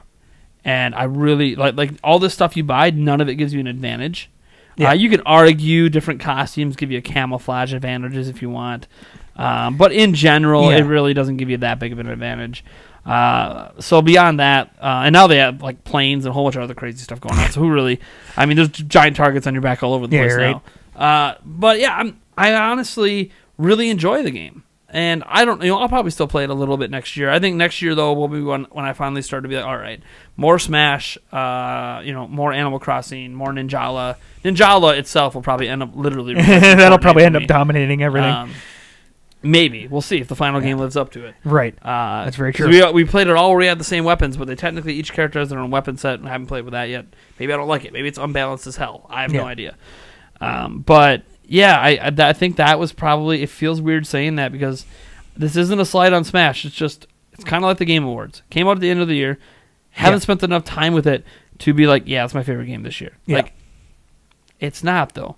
And I really, like all this stuff you buy, none of it gives you an advantage. Yeah. You can argue different costumes give you camouflage advantages if you want. But in general, it really doesn't give you that big of an advantage. So beyond that, and now they have like planes and a whole bunch of other crazy stuff going on. So who really? I mean, there's giant targets on your back all over the place now. But yeah, I honestly really enjoy the game, and I don't. I'll probably still play it a little bit next year. I think next year though will be when I finally start to be like, all right, more Smash, more Animal Crossing, more Ninjala. Ninjala itself will probably end up literally. That'll probably end up dominating everything. Maybe. We'll see if the final game lives up to it. Right. That's very true. We played it all where we had the same weapons, but they technically each character has their own weapon set, and I haven't played with that yet. Maybe I don't like it. Maybe it's unbalanced as hell. I have no idea. But, yeah, I think that was probably... It feels weird saying that because this isn't a slight on Smash. It's kind of like the Game Awards. Came out at the end of the year. Haven't spent enough time with it to be like, yeah, it's my favorite game this year. Yeah. Like, it's not, though.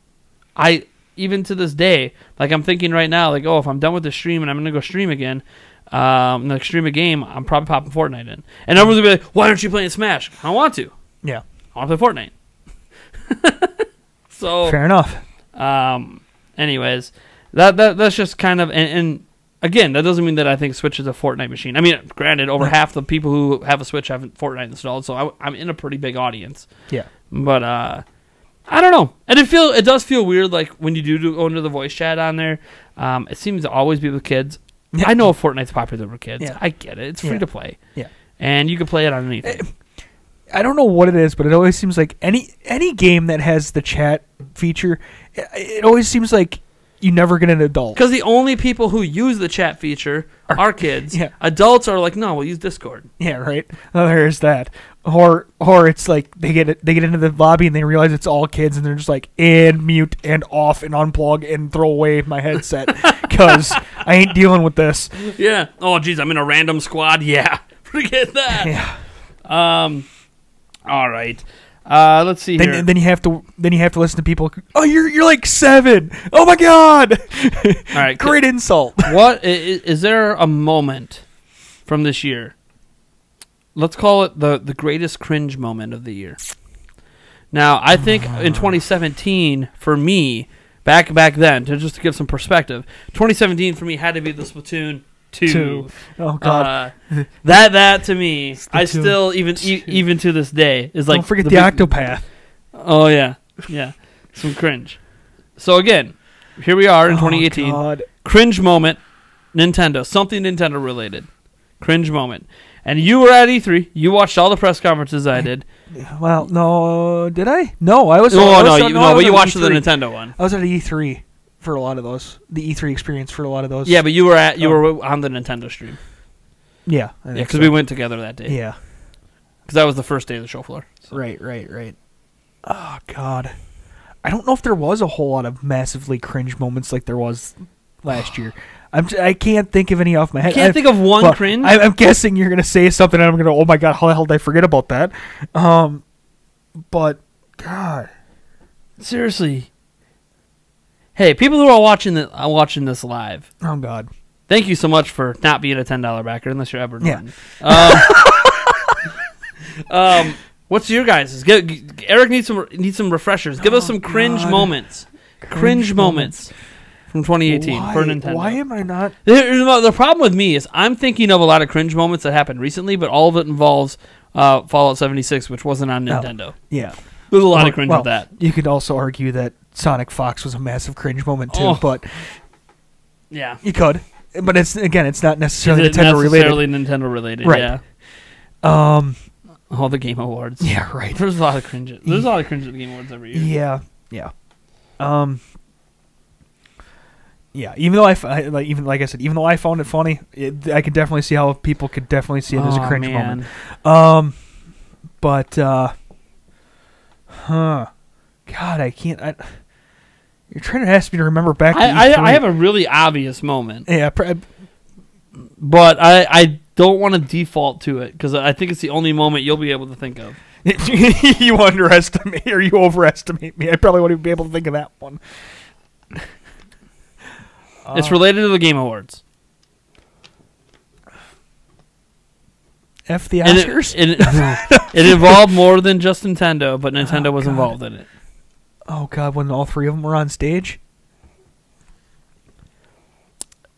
Even to this day, like I'm thinking right now, like, if I'm done with the stream and I'm going to go stream again, like stream a game, I'm probably popping Fortnite in. And everyone's going to be like, why aren't you playing Smash? I don't want to. Yeah. I want to play Fortnite. So fair enough. Anyways, that's just kind of, and again, that doesn't mean that I think Switch is a Fortnite machine. I mean, granted, over half the people who have a Switch have Fortnite installed, so I'm in a pretty big audience. Yeah. But, I don't know, and it does feel weird. Like when you do go into the voice chat on there, it seems to always be with kids. Yeah. I know Fortnite's popular with kids. Yeah. I get it. It's free to play. Yeah, and you can play it on anything. I don't know what it is, but it always seems like any game that has the chat feature, it always seems like you never get an adult. Because the only people who use the chat feature are kids. Yeah. Adults are like, no, we'll use Discord. Yeah, right. Oh, there's that. Or it's like they get into the lobby and they realize it's all kids and they're just like, and mute and off and unplug and throw away my headset because I ain't dealing with this. Yeah. Oh, geez, I'm in a random squad. Yeah. Forget that. Yeah. All right. Let's see here. Then you have to listen to people. Oh, you're like 7. Oh my God! All right, great insult. What is there a moment from this year? Let's call it the greatest cringe moment of the year. Now, I think in 2017 for me, back then, just to give some perspective, 2017 for me had to be the Splatoon 2. Oh God, that to me, I still even to this day is like. Don't forget the Octopath. Oh yeah, some cringe. So again, here we are in 2018. God. Cringe moment, Nintendo, something Nintendo related. Cringe moment, and you were at E3. You watched all the press conferences I did. Well, no, did I? No, I was. But you watched the Nintendo one. I was at E3. For a lot of those, the E3 experience for a lot of those. Yeah, but you were on the Nintendo stream. Yeah, because we went together that day. Yeah, because that was the first day of the show floor. So. Right. Oh God, I don't know if there was a whole lot of massively cringe moments like there was last year. I can't think of any off my head. Can't think of one cringe. I'm guessing you're gonna say something, and I'm gonna. Oh my God, how the hell did I forget about that? But God, seriously. Hey, people who are watching this live. Oh God! Thank you so much for not being a $10 backer, unless you're Edward Norton. What's your guys'? Eric needs some refreshers. Give us some cringe moments. Cringe moments from 2018 for Nintendo. Why am I not? The problem with me is I'm thinking of a lot of cringe moments that happened recently, but all of it involves Fallout 76, which wasn't on Nintendo. Yeah. There's a lot of cringe with that. You could also argue that Sonic Fox was a massive cringe moment too, but yeah, you could. But it's not necessarily Nintendo related. Nintendo related, right? Yeah. Oh, the Game Awards. Yeah, right. There's a lot of cringe. There's a lot of cringe at the Game Awards every year. Yeah. Yeah, even though like I said, even though I found it funny, I could definitely see how people could definitely see it as a cringe moment. But God, I can't. You're trying to ask me to remember back. I have a really obvious moment. Yeah, but I don't want to default to it because I think it's the only moment you'll be able to think of. You underestimate or you overestimate me. I probably wouldn't be able to think of that one. It's related to the Game Awards. F the Oscars? It involved more than just Nintendo, but Nintendo was involved in it. Oh, God, when all three of them were on stage?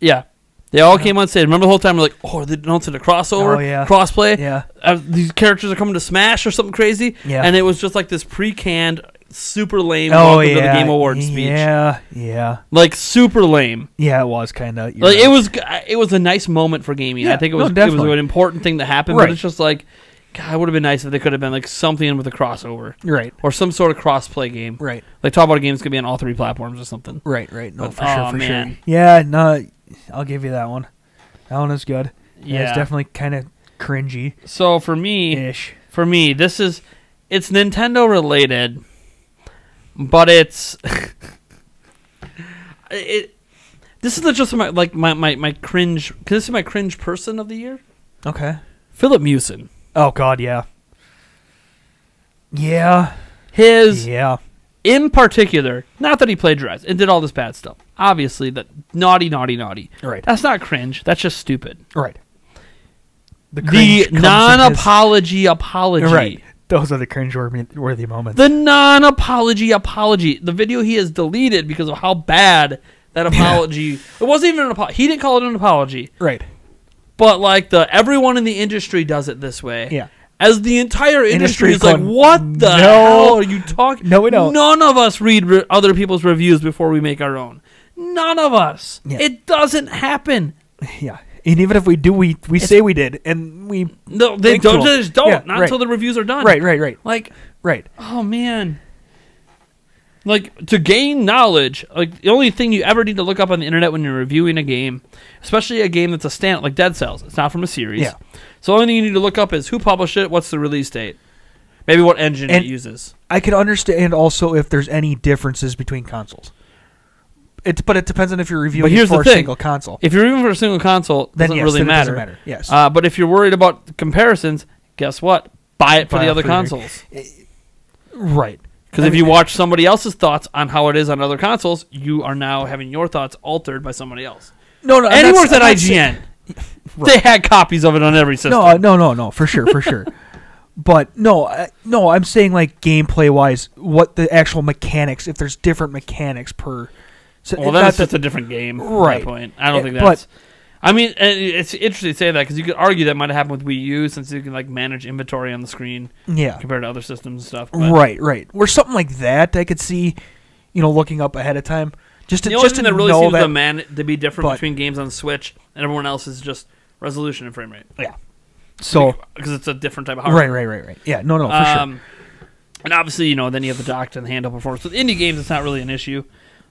Yeah. They all came on stage. Remember the whole time we're like, oh, they announced a crossover? Oh, yeah. Crossplay? Yeah. These characters are coming to Smash or something crazy? Yeah. And it was just like this pre-canned, super lame welcome to the Game Awards speech. Yeah. Like, super lame. Yeah, it was kind of. Like, it was a nice moment for gaming. Yeah, I think it was an important thing to happen, right. but it's just like, God, it would have been nice if they could have been like something with a crossover. Right. Or some sort of cross-play game. Right. Like, talk about a game that's going to be on all three platforms or something. Right. No, But, for man. sure. Yeah, no, I'll give you that one. That one is good. Yeah. It's definitely kind of cringy. So, for me, Ish. it's Nintendo related, but it's... This is just my cringe... Because this is my cringe person of the year. Okay. Philip Mewson. Oh, God, yeah. Yeah. Yeah. In particular, not that he plagiarized and did all this bad stuff. Obviously, that naughty. Right. That's not cringe. That's just stupid. Right. The non-apology apology. Right. Those are the cringe-worthy moments. The non-apology apology. The video he has deleted because of how bad that apology... It wasn't even an apology. He didn't call it an apology. Right. But like everyone in the industry does it this way. Yeah. As the entire industry is going, like, what the hell are you talking? No, we don't. None of us read other people's reviews before we make our own. None of us. Yeah. It doesn't happen. Yeah. And even if we do, we say we did, and we... No, they don't. They just don't. Yeah, not right. until the reviews are done. Right. Like, right. Oh, man. Like, to gain knowledge, like, the only thing you ever need to look up on the internet when you're reviewing a game, especially a game that's a stand, like Dead Cells, it's not from a series. Yeah. So the only thing you need to look up is who published it, what's the release date, maybe what engine it uses. I can understand also if there's any differences between consoles. But it depends on if you're reviewing for a single console. If you're reviewing for a single console, it doesn't really matter. It doesn't matter. Yes. But if you're worried about comparisons, guess what? Buy it for the other consoles. Right. Because if you watch somebody else's thoughts on how it is on other consoles, you are now having your thoughts altered by somebody else. No. And he works at IGN. Right. They had copies of it on every system. No, for sure. But no, I'm saying like gameplay wise, what the actual mechanics, if there's different mechanics per. So well, then it's just a different game. Right. At that point. I don't think that's. I mean, it's interesting to say that because you could argue that might have happened with Wii U since you can like manage inventory on the screen. Yeah. Compared to other systems and stuff. But right. Where something like that, I could see, looking up ahead of time. Just to the only thing that really seems to be different but, between games on the Switch and everyone else is just resolution and frame rate. Yeah. So because it's a different type of hardware. Right. Yeah. No, for sure. And obviously, then you have the docked and handle performance. With indie games, it's not really an issue.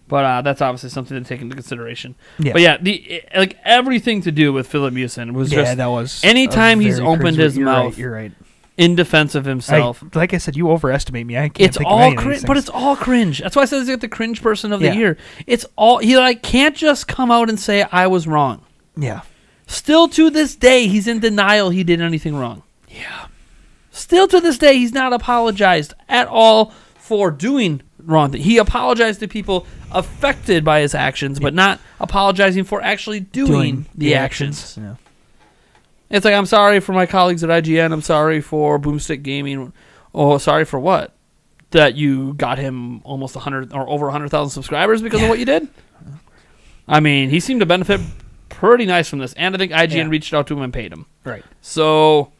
But that's obviously something to take into consideration. Yeah. But yeah, everything to do with Philip Mewson was just that was anytime he's opened his mouth, you're right. In defense of himself. Like I said, you overestimate me. I can't it's think all of any cringe, of these but it's all cringe. That's why I said he's like the cringe person of the year. It's all he can't just come out and say I was wrong. Yeah. Still to this day, he's in denial he did anything wrong. Yeah. Still to this day, he's not apologized at all for doing wrong thing. He apologized to people affected by his actions, but not apologizing for actually doing the actions. Yeah. It's like, I'm sorry for my colleagues at IGN. I'm sorry for Boomstick Gaming. Oh, sorry for what? That you got him almost 100 or over 100,000 subscribers because of what you did? I mean, he seemed to benefit pretty nice from this. And I think IGN reached out to him and paid him. Right. So,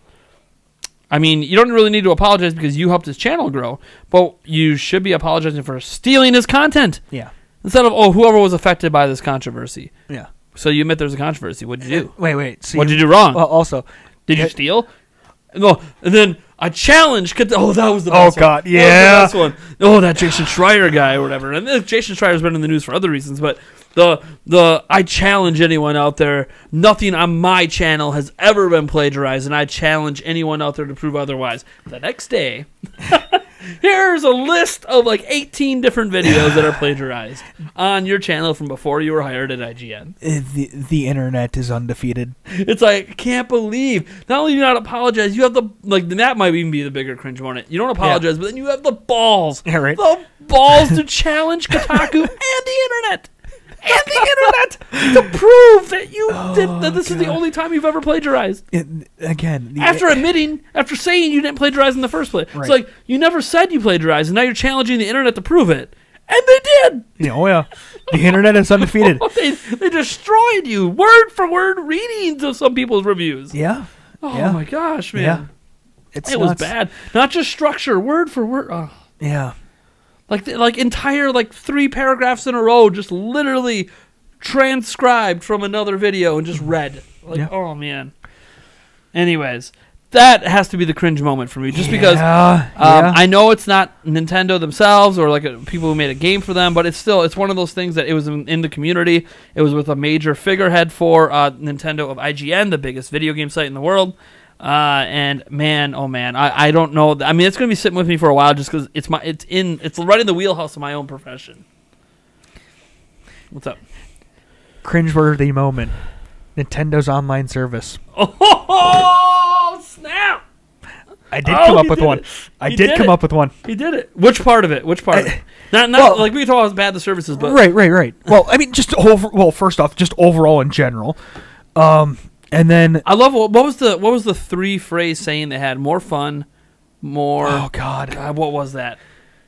I mean, you don't really need to apologize because you helped his channel grow, but you should be apologizing for stealing his content. Yeah. Instead of, whoever was affected by this controversy. Yeah. So you admit there's a controversy. What'd you do? Wait. What'd you do wrong? Also, did you steal? No. And then challenge. Oh, that was the best one. God, yeah. That was the best one. Oh, that Jason Schreier guy or whatever. And Jason Schreier's been in the news for other reasons, but I challenge anyone out there. Nothing on my channel has ever been plagiarized, and I challenge anyone out there to prove otherwise. The next day, here's a list of like 18 different videos that are plagiarized on your channel from before you were hired at IGN. The internet is undefeated. It's like, I can't believe. Not only do you not apologize, you have that might even be the bigger cringe moment. You don't apologize, but then you have the balls. Yeah, right. The balls to challenge Kotaku and the internet. And the internet to prove that you that this is the only time you've ever plagiarized. After saying you didn't plagiarize in the first place. Right. It's like, you never said you plagiarized, and now you're challenging the internet to prove it. And they did. Yeah, oh yeah. The internet is undefeated. They destroyed you. Word for word readings of some people's reviews. Yeah. Oh yeah. my gosh, man. Yeah. It was bad. Not just structure, word for word. Oh. Yeah. Like entire 3 paragraphs in a row, just literally transcribed from another video and just read. Oh man. Anyways, that has to be the cringe moment for me, just because I know it's not Nintendo themselves or people who made a game for them, but it's one of those things that it was in the community. It was with a major figurehead for Nintendo of IGN, the biggest video game site in the world. And man, oh man, I don't know. I mean, it's gonna be sitting with me for a while, just because it's right in the wheelhouse of my own profession. What's up? Cringeworthy moment. Nintendo's online service. Oh snap! I did come up with one. I did come up with one. He did it. Which part of it? Which part of it? Not we can talk about how bad the service is, but right. Well, I mean, first off, just overall in general. And then I love what was the 3-phrase saying they had? More fun, more. Oh God, what was that?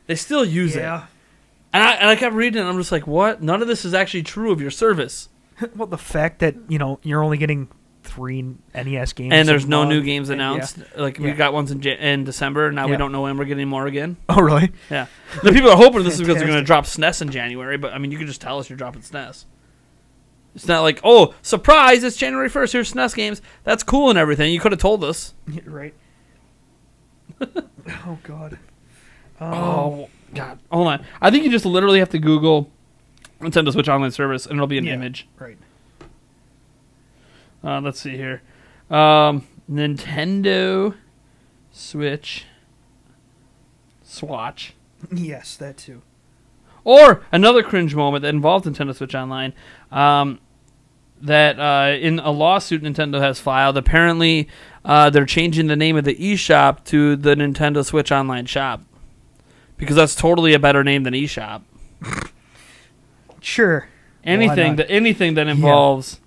They still use it. And I kept reading it, and I'm just like, what? None of this is actually true of your service. Well, the fact that you're only getting 3 NES games, and there's no new games announced. We got ones in December. Now we don't know when we're getting more again. Oh really? Yeah. The people are hoping this is because they're going to drop SNES in January, but I mean, you can just tell us you're dropping SNES. It's not like, oh, surprise, it's January 1st, here's SNES games. That's cool and everything. You could have told us. Yeah, right. Oh, God. Oh, God. Hold on. I think you just literally have to Google Nintendo Switch Online Service, and it'll be an image. Right. Let's see here. Nintendo Switch Swatch. Yes, that too. Or another cringe moment that involved Nintendo Switch Online, that in a lawsuit Nintendo has filed, apparently they're changing the name of the eShop to the Nintendo Switch Online Shop, because that's totally a better name than eShop. Sure. Anything that involves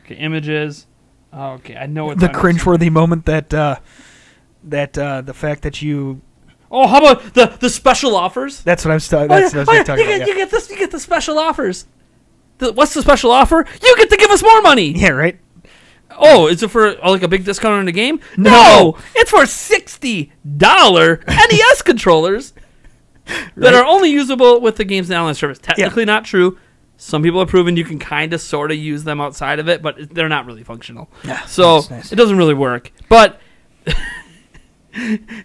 images. Oh, okay, I know what the cringeworthy moment that the fact that you. Oh, how about the special offers? That's what I'm talking about. You get this. You get the special offers. What's the special offer? You get to give us more money. Yeah, right. Oh, is it for a big discount on the game? No, it's for $60 NES controllers that are only usable with the game's online service. Technically not true. Some people have proven you can kind of sort of use them outside of it, but they're not really functional. Yeah, so it doesn't really work. But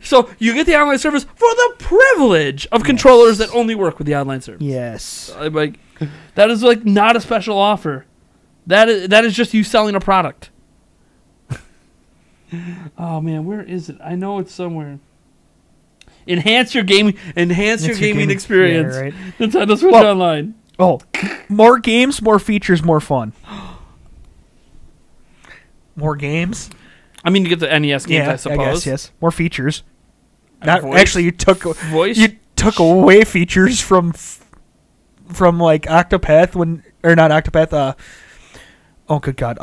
so you get the online service for the privilege of controllers that only work with the online service. Yes. That is not a special offer. That is just you selling a product. Oh man, where is it? I know it's somewhere. Enhance your gaming experience. Yeah, right. Nintendo Switch Online. Oh, more games, more features, more fun. More games. I mean, you get the NES games, I suppose. I guess, yes. More features. You took away features from Octopath not Octopath. Oh, good God.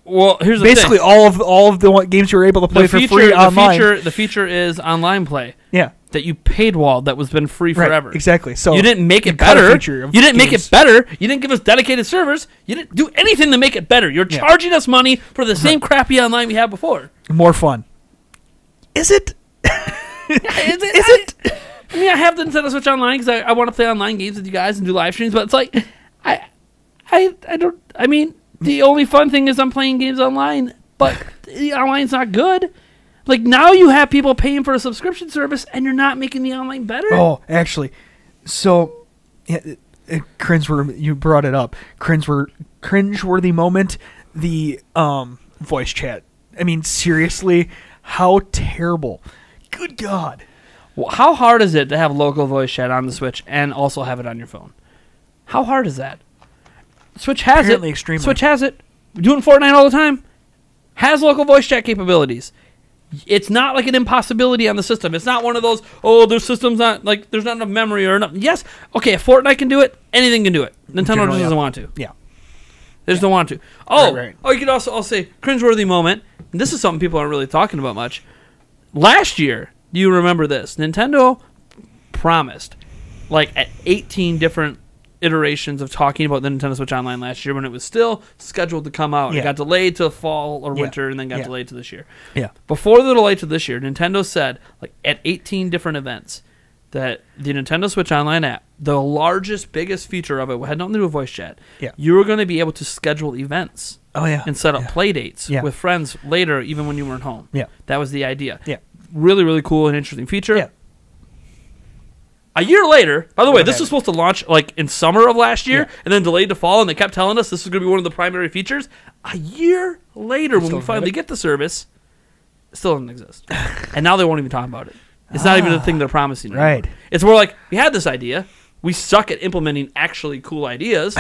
Well, here's the basically thing. all of the games you were able to play for free online. The feature is online play. Yeah. That you paywalled that was been free forever. Right, exactly. So you didn't make it better. You didn't make it better. You didn't give us dedicated servers. You didn't do anything to make it better. You're charging us money for the same crappy online we had before. More fun. Is it? Is it? I mean, I have the Nintendo Switch Online because I want to play online games with you guys and do live streams, but it's like, I don't. I mean, the only fun thing is I'm playing games online, but the online's not good. Like, now you have people paying for a subscription service, and you're not making the online better? Oh, actually, so cringeworthy. You brought it up. Cringeworthy moment. The voice chat. I mean, seriously, how terrible. Good God. Well, how hard is it to have local voice chat on the Switch and also have it on your phone? How hard is that? Switch has Apparently it. extremely. Switch has it. We do it in Fortnite all the time. Has local voice chat capabilities. It's not like an impossibility on the system. It's not one of those, their system's not, like, there's not enough memory or enough. Yes, okay, if Fortnite can do it, anything can do it. Nintendo just doesn't want to. Yeah. They just don't want to. Oh, right. You could also say, cringeworthy moment. And this is something people aren't really talking about much. Last year, do you remember this? Nintendo promised, like, at 18 different iterations of talking about the Nintendo Switch Online last year when it was still scheduled to come out. Yeah. It got delayed to fall or Yeah. winter and then got Yeah. delayed to this year. Yeah. Before the delay to this year, Nintendo said, like, at 18 different events, that the Nintendo Switch Online app, the largest, biggest feature of it, had nothing to do with voice chat. Yeah. You were going to be able to schedule events Oh, yeah. and set up Yeah. play dates Yeah. with friends later, even when you weren't home. Yeah. That was the idea. Yeah. Really, really cool and interesting feature. Yeah. A year later, by the way, What this happened? was supposed to launch like in summer of last year Yeah. and then delayed to fall, and they kept telling us this was going to be one of the primary features. A year later, when Still we don't finally have it? get the service, it still doesn't exist. And now they won't even talk about it. It's not even a thing they're promising anymore. Right. It's more like, we had this idea. We suck at implementing actually cool ideas.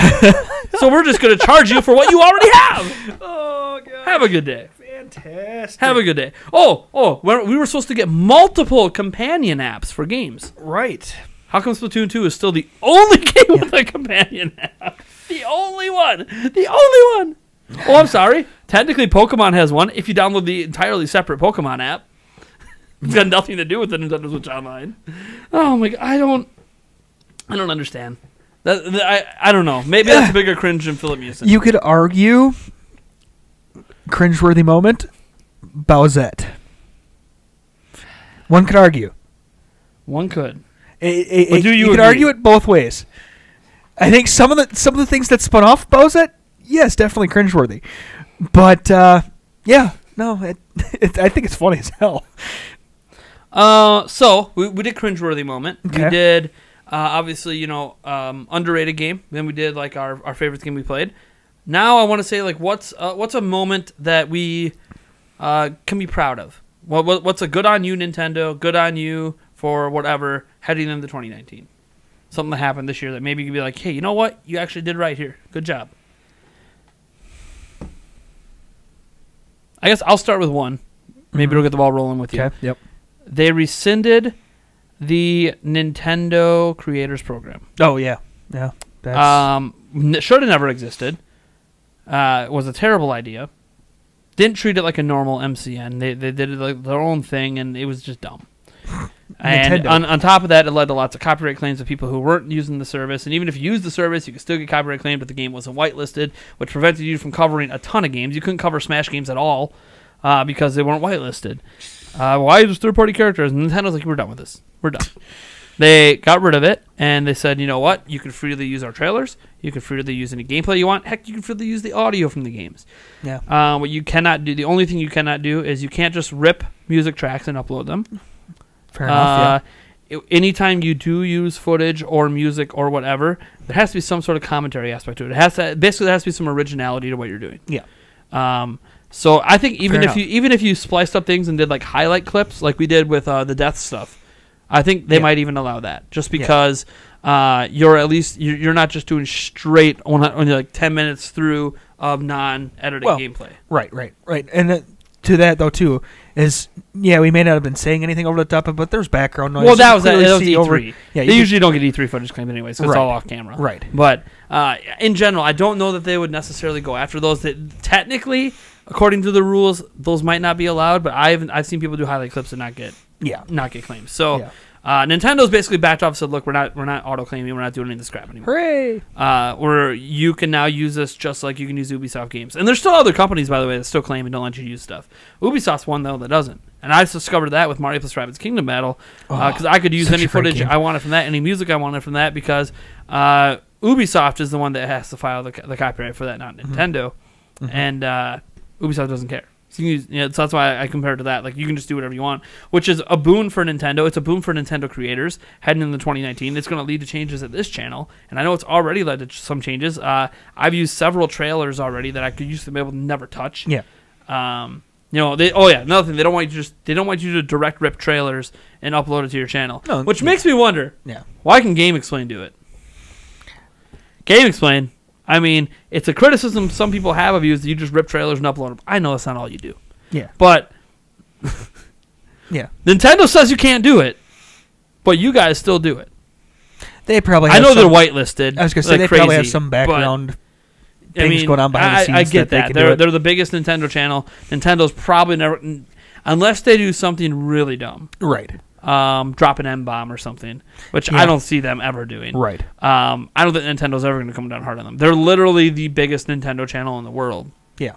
So we're just going to charge you for what you already have. Oh, God. Have a good day. Fantastic. Have a good day. Oh, we were supposed to get multiple companion apps for games. Right. How come Splatoon 2 is still the only game with a companion app? The only one. The only one. Oh, I'm sorry. Technically, Pokemon has one if you download the entirely separate Pokemon app. It's got nothing to do with the Nintendo Switch Online. Oh, my God. I don't understand. I don't know. Maybe that's a bigger cringe than Philip Mewson. You could argue cringeworthy moment, Bowsette. One could argue. One could. Do do you could agree? argue it both ways. I think some of the things that spun off Bowsette, yes, definitely cringeworthy. But yeah, no, I think it's funny as hell. So we did cringeworthy moment. Okay. We did obviously, underrated game. Then we did like our favorite game we played. Now I want to say like what's a moment that we can be proud of. What's a good on you, Nintendo? Good on you for whatever heading into 2019. Something that happened this year that maybe you could be like, hey, you know what? You actually did right here. Good job. I guess I'll start with one. Maybe it'll get the ball rolling with you. Okay. Yep. They rescinded the Nintendo Creators Program. Oh yeah. Yeah. That's Should have never existed. Was a terrible idea. Didn't treat it like a normal MCN. They did it like their own thing, and it was just dumb. And on top of that, it led to lots of copyright claims of people who weren't using the service. And even if you used the service, you could still get copyright claimed, but the game wasn't whitelisted, which prevented you from covering a ton of games. You couldn't cover Smash games at all because they weren't whitelisted. Why use third-party characters? And Nintendo's like, we're done with this. We're done. They got rid of it, and they said, you know what? You can freely use our trailers. You can freely use any gameplay you want. Heck, you can freely use the audio from the games. yeah. What you cannot do, the only thing you cannot do is you can't just rip music tracks and upload them. Fair enough. Anytime you do use footage or music or whatever, there has to be some sort of commentary aspect to it. There has to be some originality to what you're doing. Yeah. So I think even Fair if you spliced up things and did like highlight clips like we did with the death stuff, I think they might even allow that just because you're not just doing straight only like 10 minutes through of non-edited gameplay. Right. And to that though too is we may not have been saying anything over the top of it, but there's background noise. Well, that You was clearly E3. see over- They usually don't get E3 footage claimed anyway, so it's Right. all off camera. Right. But in general, I don't know that they would necessarily go after those. That technically, according to the rules, those might not be allowed. But I've seen people do highlight clips and not get claimed. So Nintendo's basically backed off and said, look, we're not auto claiming, we're not doing any of this crap anymore. Hooray! Where you can now use this just like you can use Ubisoft games. And there's still other companies, by the way, that still claim and don't let you use stuff. Ubisoft's one, though, that doesn't. And I discovered that with Mario plus Rabbids Kingdom Battle because I could use such any a great footage game. I wanted from that, any music I wanted from that, because Ubisoft is the one that has to file the copyright for that, not Nintendo. And Ubisoft doesn't care. So, so that's why I compare it to that. Like, you can just do whatever you want, which is a boon for Nintendo. It's a boon for Nintendo creators heading into 2019. It's going to lead to changes at this channel, and I know it's already led to some changes. I've used several trailers already that I could used to be able to never touch. Yeah. Another thing, they don't want you to direct rip trailers and upload it to your channel, which makes me wonder. Yeah. Why can GameXplain do it? GameXplain. I mean, it's a criticism some people have of you is that you just rip trailers and upload them. I know that's not all you do. Yeah. But yeah, Nintendo says you can't do it, but you guys still do it. They probably. I know they're whitelisted. I was gonna say they probably have some background things going on behind the scenes. I get that. They're the biggest Nintendo channel. Nintendo's probably never, unless they do something really dumb. Right. Drop an M-bomb or something, which I don't see them ever doing. Right. I don't think Nintendo's ever going to come down hard on them. They're literally the biggest Nintendo channel in the world. Yeah.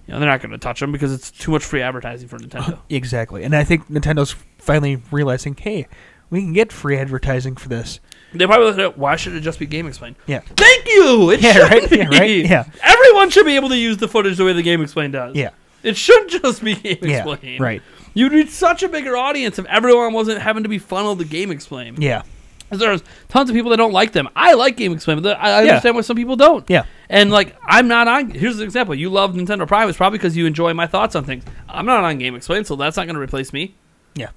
They're not going to touch them because it's too much free advertising for Nintendo. Exactly. And I think Nintendo's finally realizing, hey, we can get free advertising for this. They probably looked at, why should it just be GameXplain? Yeah. Thank you! It should right? be. Yeah, right? Yeah. Everyone should be able to use the footage the way the GameXplain does. Yeah. It should just be GameXplain. Yeah, right. You'd reach such a bigger audience if everyone wasn't having to be funneled to GameXplain. Yeah. There's tons of people that don't like them. I like GameXplain, but I understand why some people don't. Yeah. And, like, I'm not on... Here's an example. You love Nintendo Prime. It's probably because you enjoy my thoughts on things. I'm not on GameXplain, so that's not going to replace me. Yeah.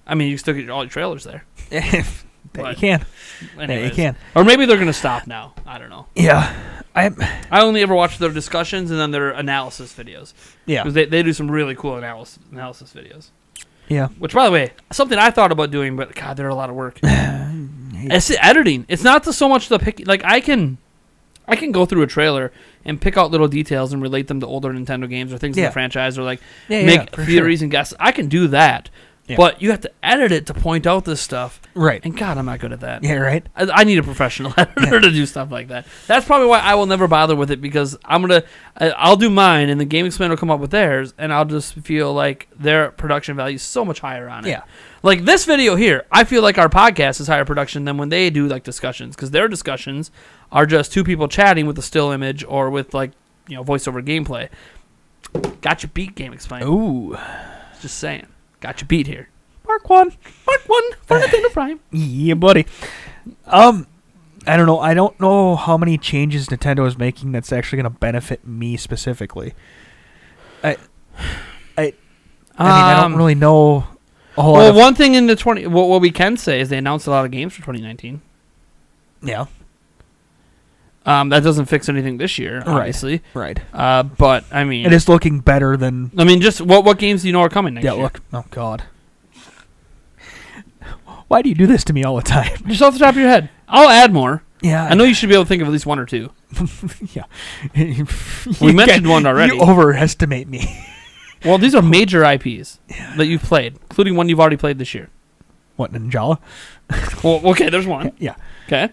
I mean, you can still get all your trailers there. You can. Anyways. You can. Or maybe they're going to stop now. I don't know. Yeah. I only ever watch their discussions and then their analysis videos. Yeah. Because they do some really cool analysis videos. Yeah. Which, by the way, something I thought about doing, but, God, they're a lot of work. It's the editing. It's not so much the pick. Like, I can go through a trailer and pick out little details and relate them to older Nintendo games or things in the franchise or, like, make theories and guesses. I can do that. Yeah. But you have to edit it to point out this stuff. Right. And, God, I'm not good at that. Yeah, right. I need a professional editor to do stuff like that. That's probably why I will never bother with it, because I'll do mine, and the GameXplain will come up with theirs, and I'll just feel like their production value is so much higher on it. Yeah. Like this video here, I feel like our podcast is higher production than when they do, like, discussions, because their discussions are just two people chatting with a still image or with, like, voiceover gameplay. Got you beat, GameXplain. Ooh. Just saying. Got you beat here. Mark 1 for Nintendo Prime. Yeah, buddy. I don't know. I don't know how many changes Nintendo is making that's actually going to benefit me specifically. I mean, I don't really know a whole lot. One thing in the what we can say is they announced a lot of games for 2019. Yeah. That doesn't fix anything this year, obviously. Right. But I mean, it is looking better than. I mean, just what games do you know are coming next year? Yeah. Look. Oh God. Why do you do this to me all the time? Just off the top of your head. I'll add more. Yeah. I know you should be able to think of at least one or two. Yeah. We mentioned one already. You overestimate me. Well, these are major IPs that you've played, including one you've already played this year. What, Ninjala? Well, okay, there's one. Yeah. Okay.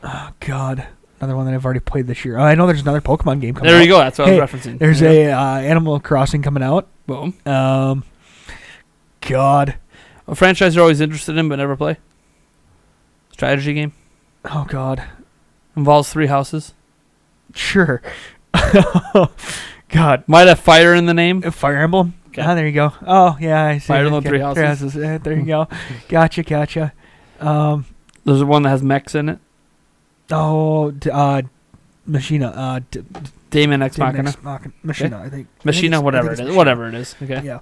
Oh God. Another one that I've already played this year. Oh, I know there's another Pokemon game coming out. There you go. That's what I was referencing. There's a Animal Crossing coming out. Boom. God. A franchise you're always interested in but never play? Strategy game? Oh, God. Involves 3 houses? Sure. God. Might have fire in the name? Fire Emblem? Okay. Ah, there you go. Oh, yeah, I see. Fire Emblem 3 houses. There you go. Gotcha. There's one that has mechs in it? Oh, Machina. Damon X Machina. Machina, okay. I think. Machina, whatever it is. Whatever it is. Okay. Yeah.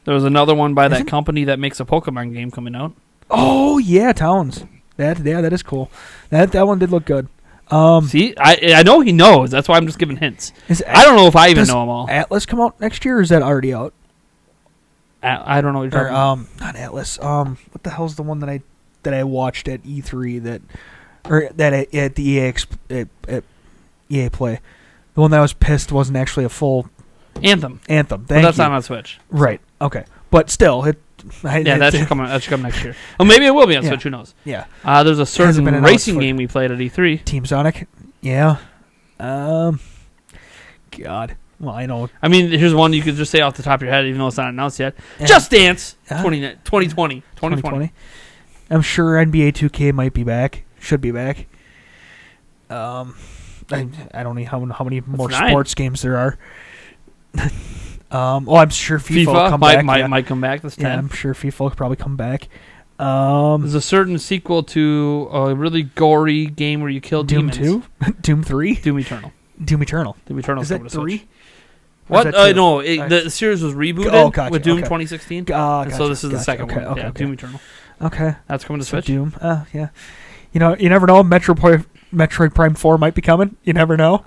There was another one by that company that makes a Pokemon game coming out. Oh yeah, Towns. That is cool. That one did look good. See, I know he knows. That's why I'm just giving hints. I don't know if I even know them all. Atlas come out next year, or is that already out? I don't know what you're talking about. Not Atlas. What the hell's the one that I watched at E3 at the EA Play? The one that I was pissed wasn't actually a full Anthem. Thank but that's you. not on Switch. Right. Okay. But still, that should come next year. Well, maybe it will be on Switch. Who knows? Yeah. There's a certain racing game we played at E3. Team Sonic. Yeah. God. Well, I know. I mean, here's one you could just say off the top of your head, even though it's not announced yet. Just Dance 2020. I'm sure NBA 2K might be back. Should be back. I don't know how many more sports games there are. I'm sure FIFA will come back. might come back this Yeah, time. I'm sure FIFA will probably come back. There's a certain sequel to a really gory game where you kill Doom demons. 2? Doom 3? Doom Eternal. Doom Eternal. Doom Eternal. Is that 3? What? Or is that 2? No, the series was rebooted Oh, gotcha, with Doom okay. 2016. And Gotcha, so this is the gotcha. second Okay, one. okay, Yeah, okay. Doom Eternal. Okay. That's coming to So Switch. Doom. Yeah. You never know. Metroid Prime 4 might be coming. You never know.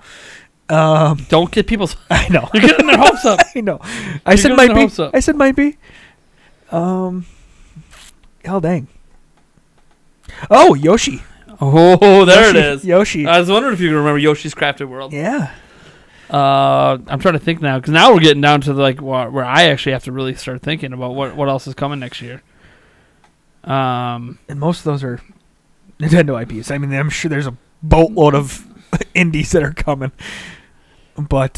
Don't get people's. I know. You're getting their hopes up. I know. I You're said getting might their be. hopes up. I said might be. Hell dang. Oh, Yoshi. Oh, there it Yoshi. is. Yoshi. I was wondering if you can remember Yoshi's Crafted World. Yeah. I'm trying to think now because now we're getting down to where I actually have to really start thinking about what else is coming next year. And most of those are Nintendo IPs. I mean, I'm sure there's a boatload of indies that are coming. But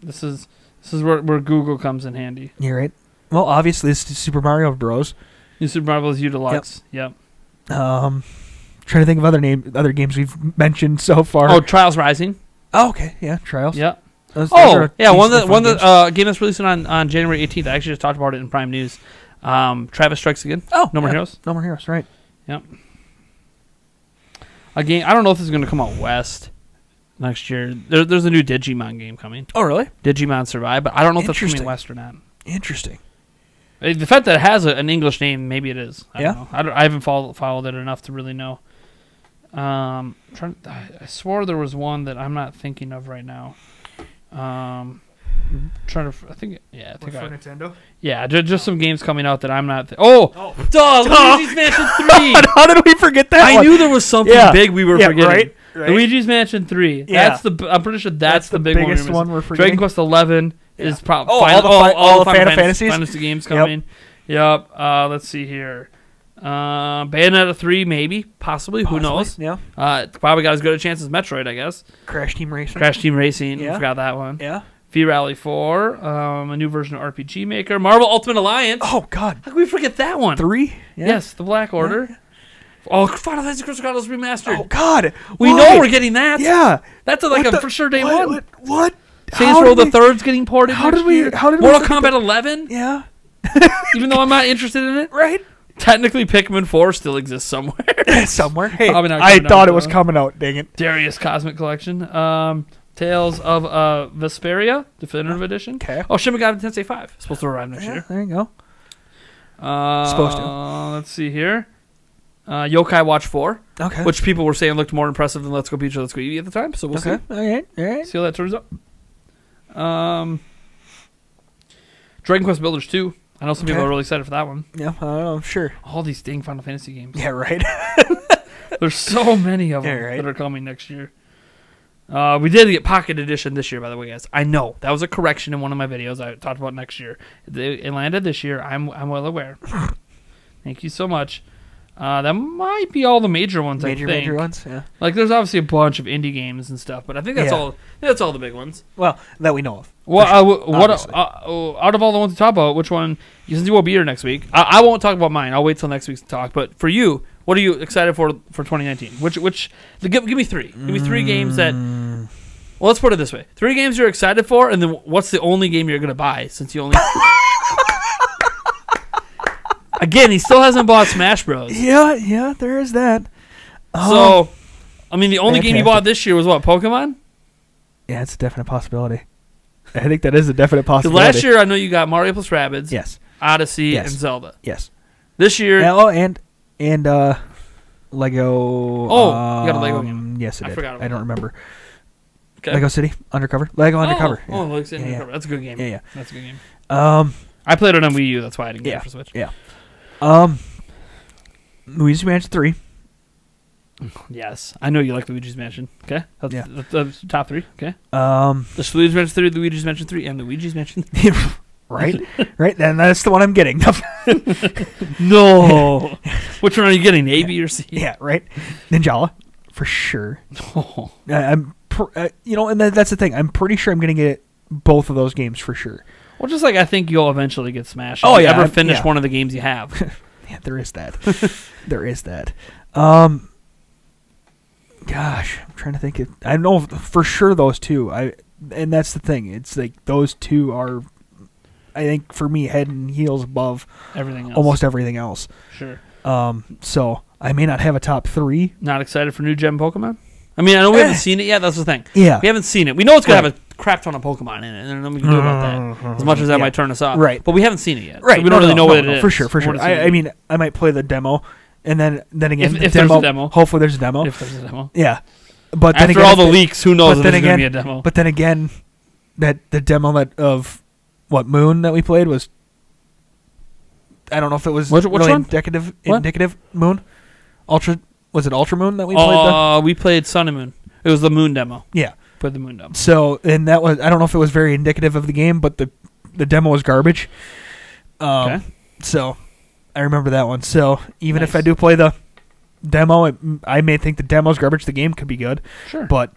this is where Google comes in handy. you're right. Well, obviously, it's Super Mario Bros. New Super Mario Bros. U Deluxe. Yep. Trying to think of other games we've mentioned so far. Oh, Trials Rising. Oh, okay. Yeah, Trials. Yep. Those Oh, are yeah. One decent that game that's releasing on January 18th. I actually just talked about it in Prime News. Travis Strikes Again. Oh, No More Heroes. No More Heroes, right. Yep. A game. I don't know if this is going to come out west next year. There's a new Digimon game coming. Oh, really? Digimon Survive, but I don't know if that's coming Interesting. west or not. Interesting. The fact that it has an English name, maybe it is. I Yeah? don't know. I haven't followed it enough to really know. I swore there was one that I'm not thinking of right now. I think Nintendo? yeah, just some games coming out that I'm not. Duh! Luigi's Mansion 3. How did we forget that I one? knew there was something Yeah. big we were Yeah, forgetting. right. Luigi's Mansion 3. Yeah. I'm pretty sure that's the big one. biggest one we're forgetting. Dragon Quest 11 is probably all the Final Fantasies? Fantasy games coming. Yep. Let's see here. Bayonetta 3, maybe, possibly. Who knows? Yeah. Probably got as good a chance as Metroid, I guess. Crash Team Racing. Crash Team Racing. Yeah. Forgot that one. Yeah. V-Rally 4. A new version of RPG Maker. Marvel Ultimate Alliance. Oh, God. How could we forget that one? 3? Yeah. Yes, the Black Order. Oh, Final Fantasy Crystal Chronicles Remastered. Oh, God. We Why? know we're getting that. Yeah. That's for sure day what, one. What? Saints Row the Third's getting ported. How did next we? year. How did Mortal we? Kombat 11. Yeah. Even though I'm not interested in it, Right. technically Pikmin 4 still exists somewhere. Somewhere. Hey, Probably not I coming thought out, it was though. coming out. Dang it. Darius Cosmic Collection. Tales of Vesperia Definitive Edition. Okay. Oh, Shin Megami Tensei 5 supposed to arrive next Yeah, year. there you go. Supposed to. Let's see here. Yokai Watch 4, Okay. which people were saying looked more impressive than Let's Go Pizza, Let's Go Eevee at the time. So we'll Okay. All right. All right. see how that turns out. Dragon Quest Builders 2. I know some people Okay. are really excited for that one. Yeah. Sure. All these dang Final Fantasy games. Yeah. Right. There's so many of them Yeah, right. that are coming next year. We did get Pocket Edition this year, by the way, guys. I know that was a correction in one of my videos. I talked about next year. It landed this year. I'm well aware. Thank you so much. That might be all the major ones. I think. Major ones. Yeah. Like, there's obviously a bunch of indie games and stuff, but I think that's Yeah. all. That's all the big ones. Well, that we know of. What obviously. out of all the ones to talk about, which one? Since you will be here next week, I won't talk about mine. I'll wait till next week to talk. But for you, what are you excited for 2019? Give me three. Give me 3 games that. Well, let's put it this way: 3 games you're excited for, and then what's the only game you're gonna buy? Since you only. Again, he still hasn't bought Smash Bros. Yeah. There is that. So, I mean, the only game you Fantastic. bought this year was what? Pokemon? Yeah, it's a definite possibility. I think that is a definite 'Cause possibility. last year, I know you got Mario plus Rabbids, Yes. Odyssey, Yes. and Zelda. Yes. This year, And Lego. Oh, you got a Lego game. Yes, I did. forgot about I don't that. remember. okay. Lego City Undercover. Lego Undercover. Oh, Lego City Yeah, yeah. Undercover. That's a good game. Yeah. That's a good game. Yeah. I played it on Wii U. That's why I didn't get Yeah. it for Switch. Yeah. Luigi's Mansion 3. Yes, I know you like Luigi's Mansion. Okay, that's, Yeah. that's top 3. Okay, Um, there's Luigi's Mansion 3, Luigi's Mansion 3, and Luigi's Mansion. right, right. Then that's the one I'm getting. No, which one are you getting? A, B, or C? Yeah, right. Ninjala, for sure. Oh. And that's the thing. I'm pretty sure I'm going to get both of those games for sure. Well, just like I think you'll eventually get Smash. Oh, if you yeah, ever finish yeah. one of the games you have. Yeah, there is that. There is that. Gosh, I'm trying to think. I know for sure those two. and that's the thing. It's like those two are, I think, for me, head and heels above Everything else. almost everything else. Sure. So I may not have a top 3. Not excited for new gen Pokemon? I mean, I know we haven't seen it yet. That's the thing. Yeah. We haven't seen it. We know it's going to have a crap ton of Pokemon in it, and then we can do about that. As much as that might turn us off. Right. But we haven't seen it yet. Right. So we don't really know what it is. For sure. We wanna see it. I mean, I might play the demo, and then again, If there's a demo. Hopefully, there's a demo. If there's a demo. Yeah. But then After again, all the leaks, who knows if there's going to be a demo? But then again, that the demo of what Moon that we played was, I don't know if it was Which really one? indicative Moon, was it Ultra Moon that we played? We played Sun and Moon. It was the Moon demo. Yeah. Played the Moon demo. So, and that was, I don't know if it was very indicative of the game, but the demo was garbage. Okay. So, I remember that one. So, even if Nice. I do play the demo, I may think the demo's garbage. The game could be good. Sure. But,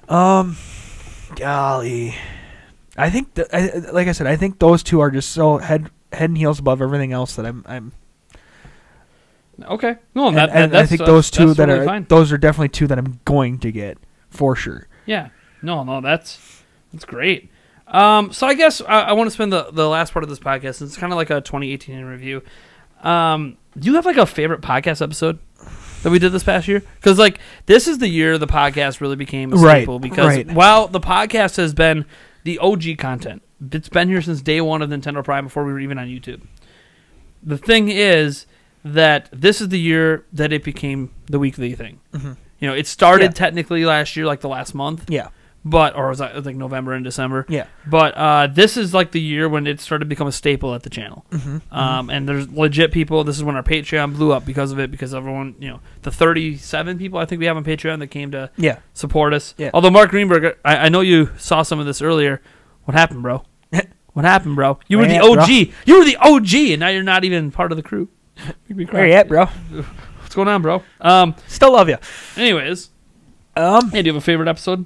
golly, I think like I said, I think those two are just so head and heels above everything else that I'm. Okay. No, And, that's I think those two that's that totally are fine. those are definitely two that I'm going to get for sure. Yeah. No, that's great. So I guess I want to spend the last part of this podcast. It's kind of like a 2018 in review. Do you have like a favorite podcast episode that we did this past year? Because like this is the year the podcast really became a staple. Because while the podcast has been the OG content, it's been here since day one of Nintendo Prime before we were even on YouTube. The thing is that this is the year that it became the weekly thing. Mm-hmm. You know, it started technically last year, like the last month. Yeah. Or was that like November and December? Yeah. But this is like the year when it started to become a staple at the channel. Mm-hmm. And there's legit people. This is when our Patreon blew up because of it, because everyone, you know, the 37 people I think we have on Patreon that came to support us. Yeah. Although Mark Greenberg, I know you saw some of this earlier. What happened, bro? What happened, bro? You were the OG. Bro? You were the OG, and now you're not even part of the crew. Where you at, bro? What's going on, bro? Still love you. Anyways, hey, do you have a favorite episode?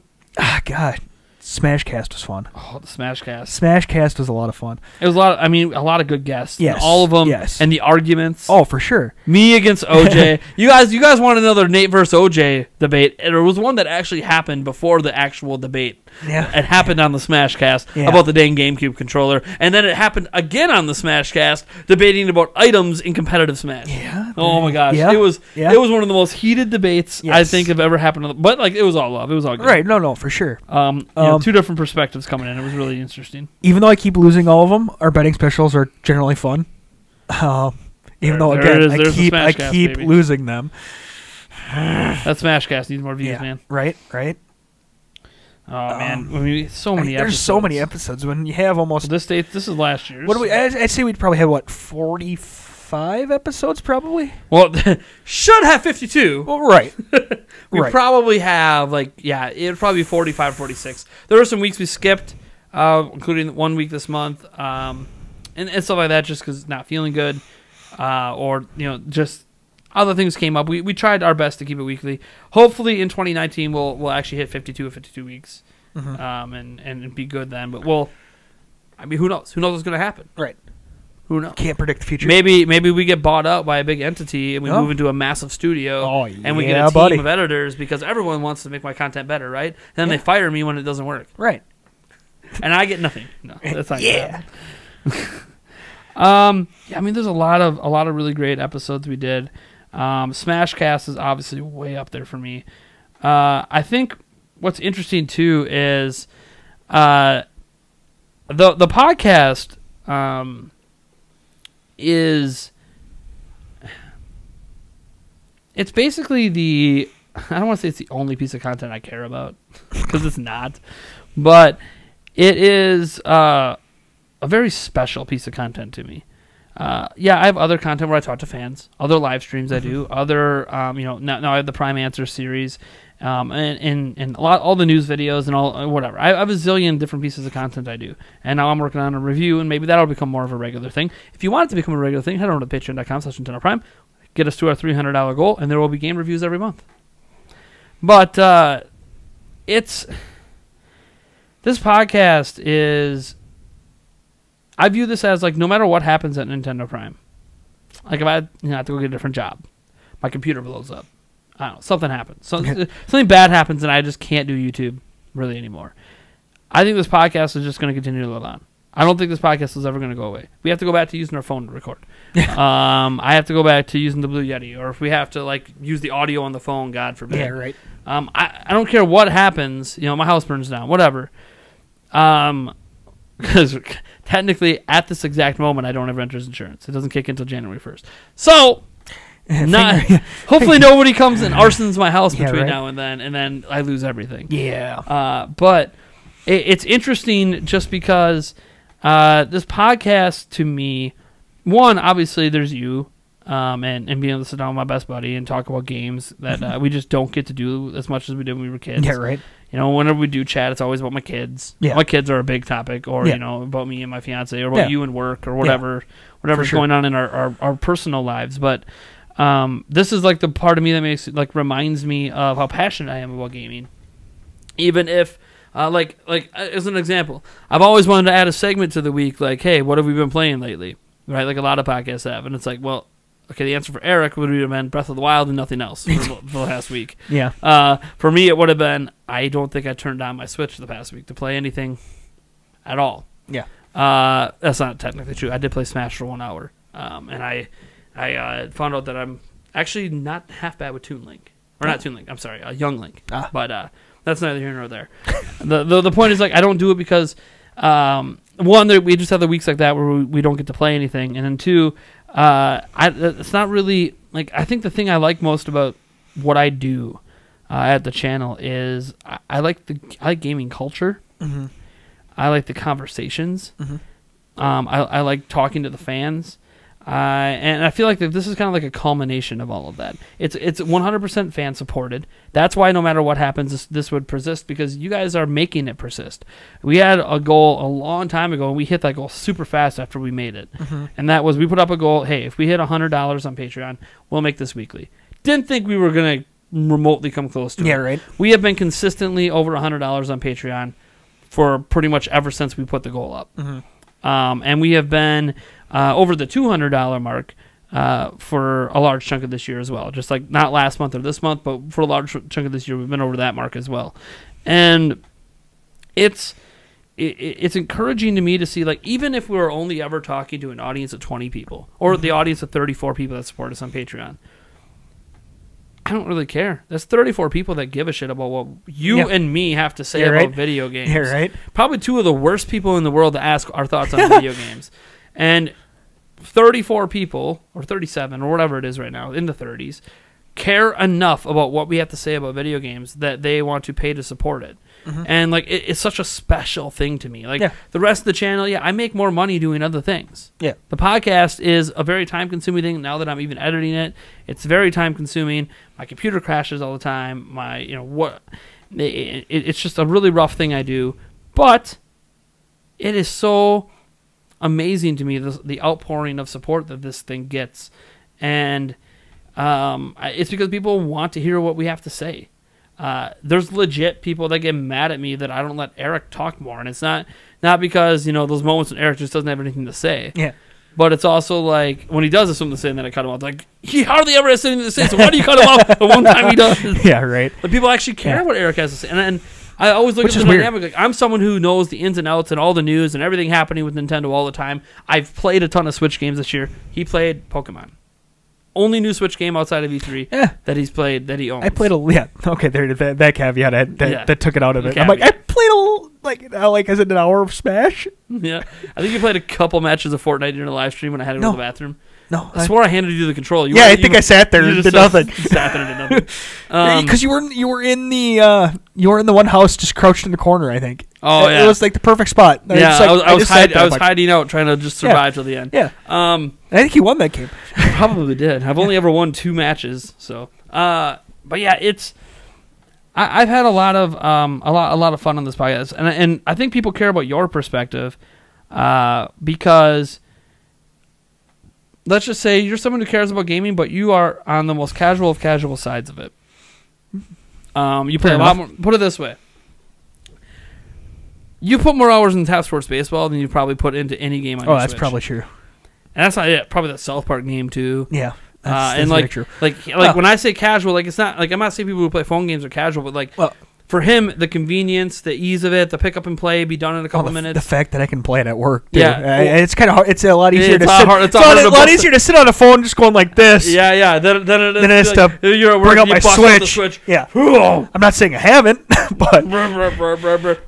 God, Smashcast was fun. Oh, the Smashcast. Smashcast was a lot of fun. It was a lot of good guests. Yes, and all of them. Yes. And the arguments. Oh, for sure. Me against OJ. you guys want another Nate versus OJ debate. And there was one that actually happened before the actual debate. Yeah. It happened on the Smashcast about the dang GameCube controller. And then it happened again on the Smashcast debating about items in competitive Smash. Yeah. Oh my gosh. Yeah. It was one of the most heated debates I think have ever happened. But like it was all love. It was all good. Right. No, for sure. You know, two different perspectives coming in. It was really interesting. Even though I keep losing all of them, our betting specials are generally fun. Even though again I keep losing them. That Smashcast needs more views, man. Right. Oh man, I mean, so many. There's so many episodes when you have almost this is last year's. What do we? I'd say we'd probably have 45 episodes, probably. Well, should have 52. Well, right. We probably have it would probably be 45 or 46. There were some weeks we skipped, including 1 week this month, and stuff like that, just because not feeling good, or just other things came up. We tried our best to keep it weekly. Hopefully in 2019 we'll actually hit 52 or 52 weeks, and be good then. But who knows? Who knows what's going to happen? Right. Who knows? Can't predict the future. Maybe we get bought out by a big entity and we move into a massive studio and we get a team of editors because everyone wants to make my content better, right? And then they fire me when it doesn't work. Right. And I get nothing. No, that's not gonna happen. I mean, there's a lot of really great episodes we did. Smashcast is obviously way up there for me. I think what's interesting too is the podcast it's basically I don't want to say it's the only piece of content I care about because it's not, but it is a very special piece of content to me. I have other content where I talk to fans, other live streams I do, other now I have the Prime Answer series, and all the news videos and all whatever. I have a zillion different pieces of content I do, and now I'm working on a review, and maybe that'll become more of a regular thing. If you want it to become a regular thing, head over to patreon.com/NintendoPrime, get us to our $300 goal, and there will be game reviews every month. But this podcast is. I view this as no matter what happens at Nintendo Prime, if I have to go get a different job, my computer blows up, I don't know, something happens, something bad happens, and I just can't do YouTube really anymore. I think this podcast is just going to continue to live on. I don't think this podcast is ever going to go away. We have to go back to using our phone to record. I have to go back to using the Blue Yeti, or if we have to like use the audio on the phone, God forbid. Yeah, right. I don't care what happens. You know, my house burns down, whatever. Because technically, at this exact moment, I don't have renter's insurance. It doesn't kick in until January 1st. So, hopefully nobody comes and arsons my house between now and then I lose everything. Yeah. But it's interesting just because this podcast, to me, one, obviously there's you, and being able to sit down with my best buddy and talk about games that we just don't get to do as much as we did when we were kids. Yeah, right. You know, whenever we do chat, it's always about my kids. Yeah. My kids are a big topic, or, you know, about me and my fiance, or about you and work, or whatever's going on in our personal lives. But this is like the part of me that reminds me of how passionate I am about gaming. Even if, like as an example, I've always wanted to add a segment to the week, like, hey, what have we been playing lately? Right? Like a lot of podcasts have. And it's like, well, okay, the answer for Eric would have been Breath of the Wild and nothing else for the last week. Yeah. For me, it would have been, I don't think I turned on my Switch the past week to play anything at all. Yeah. That's not technically true. I did play Smash for 1 hour. And I found out that I'm actually not half bad with Toon Link. Or not Toon Link, I'm sorry, Young Link. But that's neither here nor there. The point is, like, I don't do it because, one, we just have the weeks like that where we don't get to play anything. And then two, it's not really, like, I think the thing I like most about what I do at the channel is I like gaming culture. Mm-hmm. I like the conversations. Mm-hmm. I like talking to the fans. And I feel like this is kind of like a culmination of all of that. It's 100% fan supported. That's why no matter what happens, this would persist, because you guys are making it persist. We had a goal a long time ago, and we hit that goal super fast after we made it. Mm-hmm. And that was, we put up a goal, hey, if we hit $100 on Patreon, we'll make this weekly. Didn't think we were going to remotely come close to it. Yeah, right. We have been consistently over $100 on Patreon for pretty much ever since we put the goal up. Mm-hmm. And we have been over the $200 mark for a large chunk of this year as well. Just like not last month or this month, but for a large chunk of this year, we've been over that mark as well. And it's encouraging to me to see, like, even if we were only ever talking to an audience of 20 people or the audience of 34 people that support us on Patreon, I don't really care. There's 34 people that give a shit about what you and me have to say about video games. Yeah, right. Probably two of the worst people in the world to ask our thoughts on video games. And 34 people, or 37, or whatever it is right now, in the 30s, care enough about what we have to say about video games that they want to pay to support it. Mm-hmm. And, like, it's such a special thing to me. Like, the rest of the channel, I make more money doing other things. Yeah. The podcast is a very time-consuming thing. Now that I'm even editing it, it's very time-consuming. My computer crashes all the time. It's just a really rough thing I do. But it is so amazing to me, the outpouring of support that this thing gets. And it's because people want to hear what we have to say. There's legit people that get mad at me that I don't let Eric talk more, and it's not because, those moments when Eric just doesn't have anything to say. Yeah. But it's also like when he does have something to say, and then I cut him off. Like, he hardly ever has anything to say, so why do you cut him off the one time he does? Yeah, right. But people actually care what Eric has to say, and I always look at the dynamic. Like, I'm someone who knows the ins and outs and all the news and everything happening with Nintendo all the time. I've played a ton of Switch games this year. He played Pokemon. Only new Switch game outside of E3 that he's played, that he owns. I played okay, there, that caveat that took it out of it. I'm like, I played is it an hour of Smash? Yeah. I think you played a couple matches of Fortnite during a live stream when I had to go to the bathroom. No. I swore I handed you the controller. I think I sat there and did nothing. Sat there and did nothing. Because you were in the one house just crouched in the corner, I think. Oh, yeah. It was like the perfect spot. Yeah, I was hiding out trying to just survive till the end. Yeah. I think he won that game. I probably did. I've only ever won 2 matches, so. But yeah, it's. I've had a lot of fun on this podcast, and I think people care about your perspective, because. Let's just say you're someone who cares about gaming, but you are on the most casual of casual sides of it. You play a lot more. Put it this way. You put more hours in Tap Sports Baseball than you probably put into any game on your that's Switch. Probably true. And that's not it. Probably the South Park game, too. Yeah. That's very true. Like when I say casual, like, it's not, like, I'm not saying people who play phone games are casual, but, like, for him, the convenience, the ease of it, the pick up and play, be done in a couple minutes. The fact that I can play it at work, too. Yeah. It's kind of hard. It's a lot easier to sit. It's a lot easier to sit on a phone just going like this. Yeah. Then it is to you're at work, bring up you my bust out the Switch. Yeah. I'm not saying I haven't, but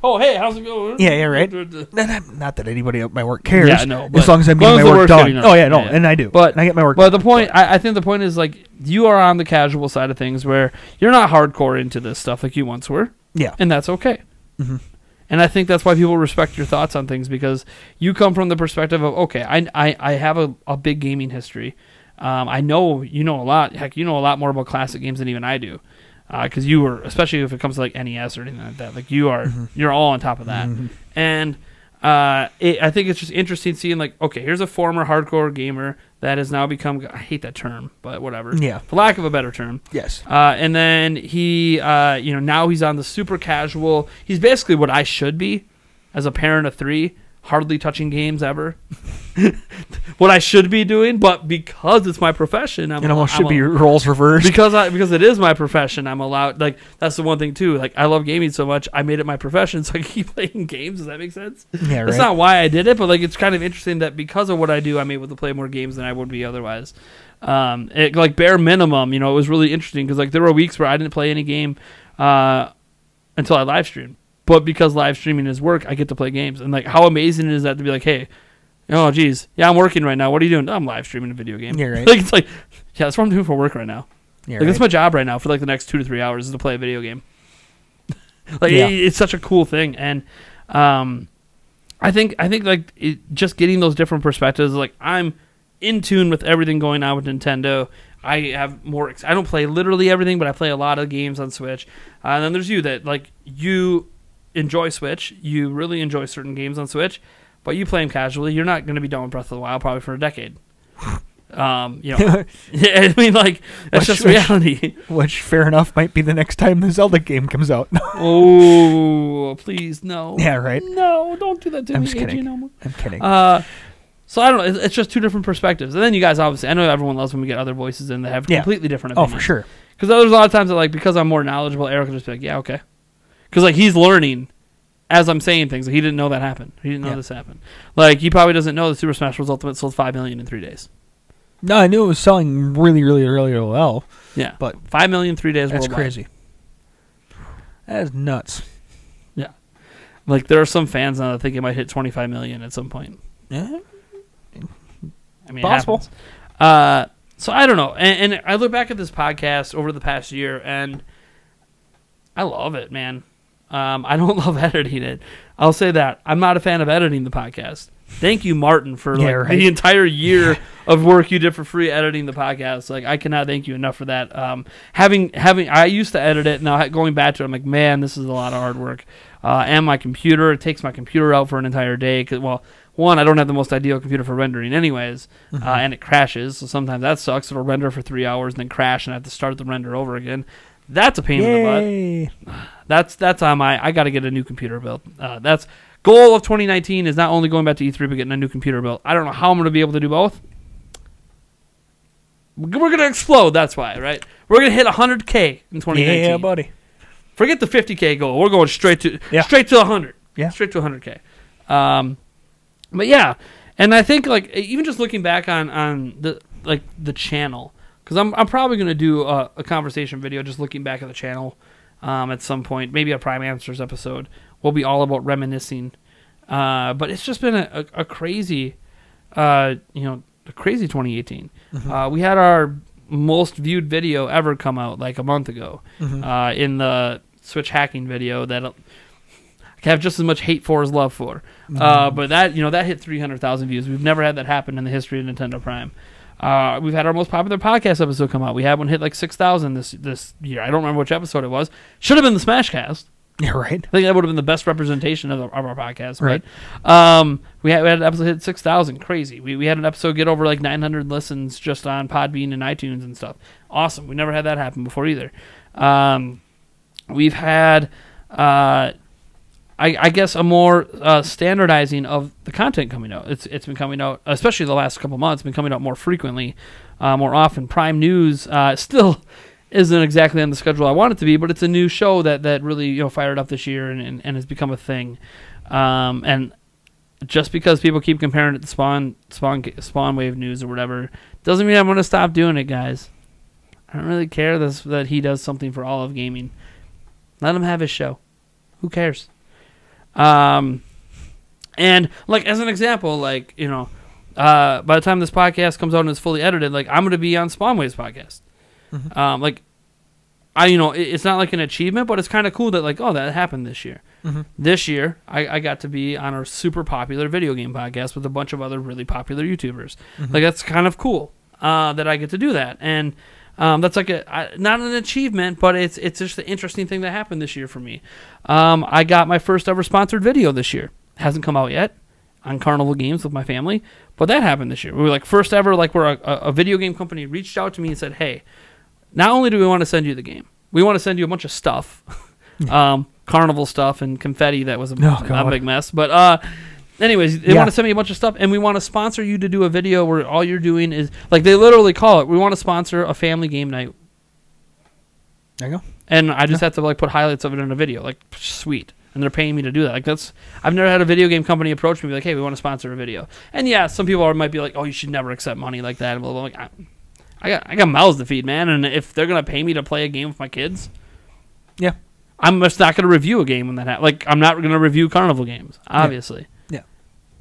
oh, hey, how's it going? Yeah, right. Not that anybody at my work cares. Yeah, no. As long as I'm getting my work done. Oh yeah, no, and I do. But and I get my work. But the point, I think the point is like you are on the casual side of things where you're not hardcore into this stuff like you once were. Yeah, and that's okay. Mm-hmm. And I think that's why people respect your thoughts on things, because you come from the perspective of, okay, I have a big gaming history. I know you know a lot. Heck, you know a lot more about classic games than even I do, because you were, especially if it comes to like NES or anything like that. Like you're all on top of that. Mm-hmm. And I think it's just interesting seeing like, okay, here's a former hardcore gamer that has now become, I hate that term, but whatever. Yeah. For lack of a better term. Yes. And then he, now he's on the super casual. He's basically what I should be as a parent of 3, hardly touching games ever. What I should be doing, but because it's my profession, it almost should be roles reversed. Because it is my profession, I'm allowed. Like that's the one thing too. Like I love gaming so much, I made it my profession, so I can keep playing games. Does that make sense? Yeah, right. That's not why I did it, but like it's kind of interesting that because of what I do, I'm able to play more games than I would be otherwise. Like bare minimum, it was really interesting because like there were weeks where I didn't play any game until I live streamed. But because live streaming is work, I get to play games. And like how amazing is that to be like, hey, oh geez, yeah, I'm working right now. What are you doing? I'm live streaming a video game. Yeah, right. Like it's like, yeah, that's what I'm doing for work right now. Yeah, like that's my job right now for like the next 2 to 3 hours is to play a video game. Like it's such a cool thing, and I think like just getting those different perspectives. Like I'm in tune with everything going on with Nintendo. I have more. I don't play literally everything, but I play a lot of games on Switch. And then there's you that like you enjoy Switch. You really enjoy certain games on Switch, but you play them casually. You're not going to be done with Breath of the Wild probably for a decade. I mean, like that's just reality. Which, fair enough, might be the next time the Zelda game comes out. Oh, please no. Yeah, right. No, don't do that to me. I'm just kidding. I'm kidding. So I don't know. It's just 2 different perspectives, and then you guys obviously. I know everyone loves when we get other voices in that have completely different opinions. Oh, for sure. Because there's a lot of times that like because I'm more knowledgeable, Eric will just be like, yeah, okay. Because like he's learning as I'm saying things. Like, he didn't know that happened. He didn't know this happened. Like he probably doesn't know that Super Smash Bros. Ultimate sold 5 million in 3 days. No, I knew it was selling really, really, really well. Yeah, but 5 million 3 days. That's worldwide. crazy. That is nuts. Yeah, like there are some fans now that think it might hit 25 million at some point. Yeah, I mean, possible. So I don't know, and I look back at this podcast over the past year, and I love it, man. I don't love editing it. I'll say that. I'm not a fan of editing the podcast. Thank you, Martin, for the entire year of work you did for free editing the podcast. Like, I cannot thank you enough for that. I used to edit it. Now going back to it, I'm like, man, this is a lot of hard work. And my computer, it takes my computer out for an entire day. Well, one, I don't have the most ideal computer for rendering anyways, and it crashes. So sometimes that sucks. It'll render for 3 hours and then crash, and I have to start the render over again. That's a pain in the butt. That's on I got to get a new computer built. That's goal of 2019 is not only going back to E3 but getting a new computer built. I don't know how I'm going to be able to do both. We're going to explode. That's why, right? We're going to hit 100K in 2019. Yeah, buddy. Forget the 50K goal. We're going straight to 100. Yeah, straight to 100K. But yeah, and I think like even just looking back on the channel. Because I'm probably going to do a conversation video just looking back at the channel at some point. Maybe a Prime Answers episode will be all about reminiscing. But it's just been a crazy, a crazy 2018. We had our most viewed video ever come out like a month ago in the Switch hacking video that I have just as much hate for as love for. But that that hit 300,000 views. We've never had that happen in the history of Nintendo Prime. We've had our most popular podcast episode come out. We had one hit like 6,000 this year. I don't remember which episode it was. Should have been the Smashcast. Yeah, right. I think that would have been the best representation of our podcast. Right. We had an episode hit 6,000. Crazy. We had an episode get over like 900 listens just on Podbean and iTunes and stuff. Awesome. We never had that happen before either. We've had... I guess a more standardizing of the content coming out. It's been coming out, especially the last couple months, been coming out more frequently, more often. Prime News still isn't exactly on the schedule I want it to be, but it's a new show that really fired up this year and has become a thing. And just because people keep comparing it to Spawn Wave News or whatever, doesn't mean I'm going to stop doing it, guys. I don't really care that he does something for all of gaming. Let him have his show. Who cares? And like as an example, like by the time this podcast comes out and is fully edited, like I'm going to be on Spawn Wave's podcast. Mm-hmm. It's not like an achievement, but it's kind of cool that that happened this year. Mm-hmm. This year, I got to be on a super popular video game podcast with a bunch of other really popular YouTubers. Mm-hmm. Like that's kind of cool that I get to do that, and that's like not an achievement, but it's just an interesting thing that happened this year for me. I got my first ever sponsored video this year. Hasn't come out yet on Carnival Games with my family, but that happened this year. We were like first ever, like where a video game company reached out to me and said, "Hey, not only do we want to send you the game, we want to send you a bunch of stuff, Carnival stuff and confetti that was a big mess. But anyways, they want to send me a bunch of stuff, and we want to sponsor you to do a video where all you're doing is, like they literally call it, we want to sponsor a family game night." There you go. And I just have to like put highlights of it in a video. Like, sweet. And they're paying me to do that. Like I've never had a video game company approach me and be like, "Hey, we want to sponsor a video." And yeah, some people might be like, "Oh, you should never accept money like that." And blah, blah, blah. Like, I got mouths to feed, man, and if they're gonna pay me to play a game with my kids, I'm just not gonna review a game when that happens. Like I'm not gonna review Carnival games, obviously. Yeah.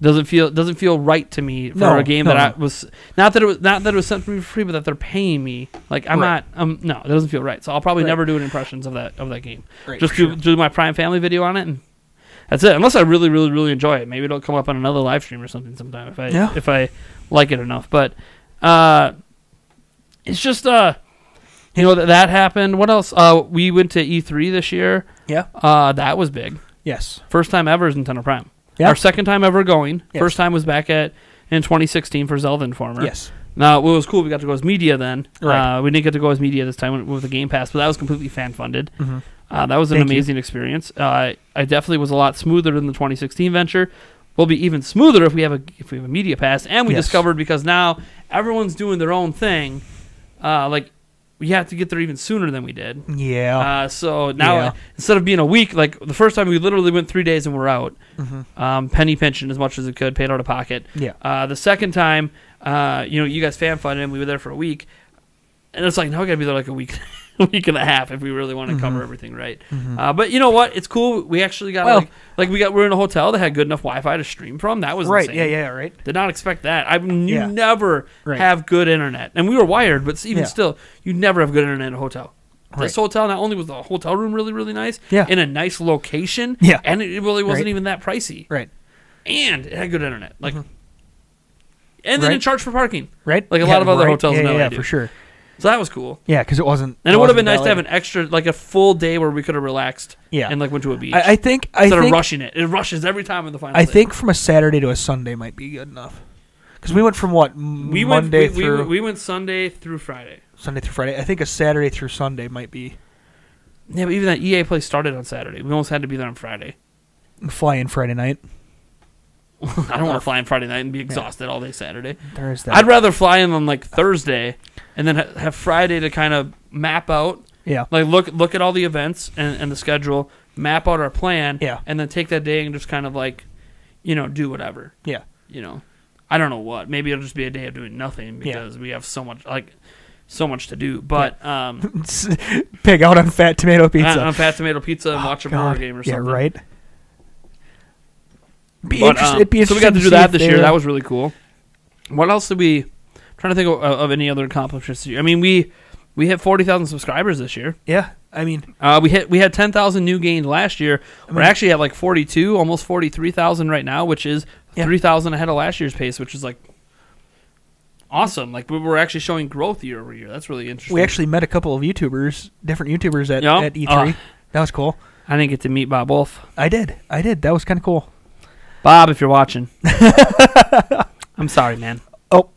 Doesn't feel right to me for a game that I was not that it was sent to me for free, but that they're paying me. Like I'm not. No, it doesn't feel right. So I'll probably never do an impressions of that game. Right, just do my Prime Family video on it, and that's it. Unless I really, really, really enjoy it, maybe it'll come up on another live stream or something sometime if I like it enough. But it's just that happened. What else? We went to E3 this year. Yeah. That was big. Yes. First time ever is Nintendo Prime. Yeah. Our second time ever going. Yes. First time was back in 2016 for Zelda Informer. Yes. Now, what was cool, we got to go as media then. Right. We didn't get to go as media this time with the Game Pass, but that was completely fan-funded. Mm-hmm. That was an amazing experience. I definitely was a lot smoother than the 2016 venture. We'll be even smoother if we have a media pass. And we discovered, because now everyone's doing their own thing, we have to get there even sooner than we did. Yeah. So now instead of being a week, like the first time we literally went 3 days and we're out. Mm-hmm. Penny pinching as much as it could, paid out of pocket. Yeah. The second time, you guys fan funded and we were there for a week. And it's like, now we got to be there like a week and a half if we really want to cover everything right. Mm-hmm. But you know what? It's cool. We actually got we're in a hotel that had good enough Wi-Fi to stream from. That was right. insane. Yeah. Right. Did not expect that. You never have good internet, and we were wired, but even still, you never have good internet in a hotel. Right. This hotel, not only was the hotel room really, really nice, in a nice location, and it really wasn't even that pricey, right? And it had good internet, and they didn't charge for parking, right? Like a lot of other hotels in LA yeah, do. for sure. So that was cool. Yeah, because it wasn't. And it would have been nice to have an extra, like a full day where we could have relaxed. And went to a beach. I think instead of rushing it. It rushes every time in the final. I think from a Saturday to a Sunday might be good enough. Because we went from what Monday through. We went Sunday through Friday. Sunday through Friday. I think a Saturday through Sunday might be. Yeah, but even that EA play started on Saturday. We almost had to be there on Friday. Fly in Friday night. I don't want to fly in Friday night and be exhausted all day Saturday. There is that. I'd rather fly in on like Thursday and then have Friday to kind of map out. Yeah. Like look at all the events and the schedule, map out our plan. Yeah. And then take that day and just kind of like, do whatever. Yeah. I don't know what. Maybe it'll just be a day of doing nothing because we have so much to do. But pig out on fat tomato pizza. On fat tomato pizza and watch a board game or something. Yeah, right. It'd be interesting. So we got to do that this year. That was really cool. What else did we? I'm trying to think of any other accomplishments this year. I mean, we hit 40,000 subscribers this year. Yeah, I mean, we had 10,000 new gained last year. We're actually at like 42, almost 43,000 right now, which is 3,000 ahead of last year's pace, which is like awesome. Like we were actually showing growth year over year. That's really interesting. We actually met a couple of different YouTubers at E3. That was cool. I didn't get to meet Bob Wolf. I did. That was kind of cool. Bob, if you're watching, I'm sorry, man. Oh,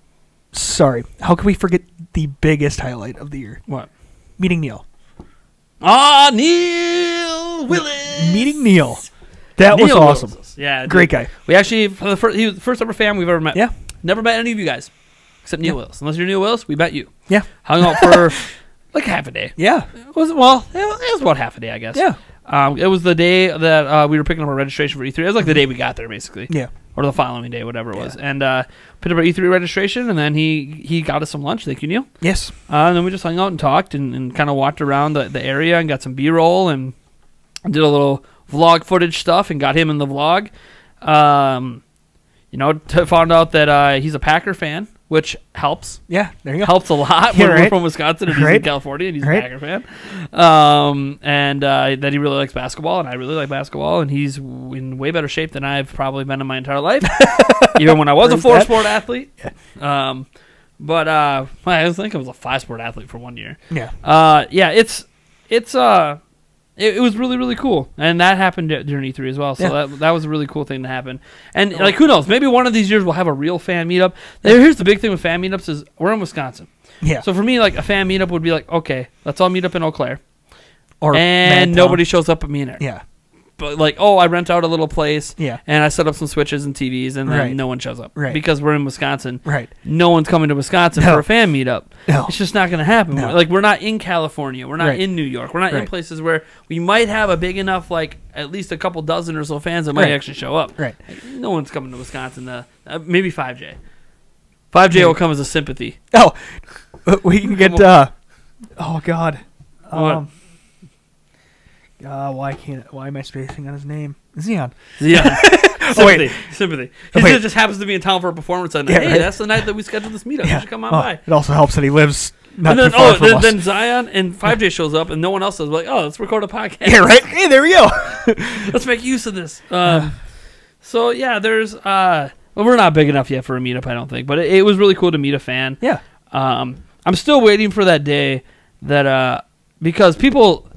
sorry. How could we forget the biggest highlight of the year? What? Meeting Neil. Neil Willis. Meeting Neil. That was awesome. Willis. Yeah, great guy. We actually, he was the first ever fan we've ever met. Yeah. Never met any of you guys except Neil Willis. Unless you're Neil Willis, we met you. Yeah. Hung out for like half a day. Yeah. It was about half a day, I guess. Yeah. It was the day that we were picking up our registration for E3. It was like the day we got there, basically. Yeah. Or the following day, whatever it was. And picked up our E3 registration, and then he got us some lunch. Thank you, Neil. Yes. And then we just hung out and talked and kind of walked around the area and got some B-roll and did a little vlog footage stuff and got him in the vlog. Found out that he's a Packer fan, which helps. Yeah, there you go. Helps a lot when we're from Wisconsin and he's in California and he's a Packer fan. And that he really likes basketball, and I really like basketball, and he's in way better shape than I've probably been in my entire life, even when I was a 4-sport athlete. Yeah. But I think I was a 5-sport athlete for 1 year. Yeah. It was really, really cool. And that happened during E3 as well. So that was a really cool thing to happen. And, who knows? Maybe one of these years we'll have a real fan meetup. Here's the big thing with fan meetups is we're in Wisconsin. Yeah. So for me, a fan meetup would be like, okay, let's all meet up in Eau Claire. And nobody shows up but me and Eric. Yeah. But I rent out a little place. Yeah. And I set up some switches and TVs, and then no one shows up. Right. Because we're in Wisconsin. Right. No one's coming to Wisconsin for a fan meetup. No. It's just not going to happen. No. We're not in California. We're not in New York. We're not in places where we might have a big enough, at least a couple dozen or so fans that might actually show up. Right. No one's coming to Wisconsin. Maybe 5J. 5J will come as a sympathy. Oh, we can get. Oh God. What? Why am I spacing on his name? Xeon. Sympathy. He just happens to be in town for a performance on hey, that's the night that we scheduled this meetup. You should come on by. It also helps that he lives not too far from us. Then Zion and 5J shows up and no one else is like, let's record a podcast. Yeah, right? Hey, there we go. Let's make use of this. So, yeah, there's... we're not big enough yet for a meetup, I don't think. But it was really cool to meet a fan. Yeah. I'm still waiting for that day that... because people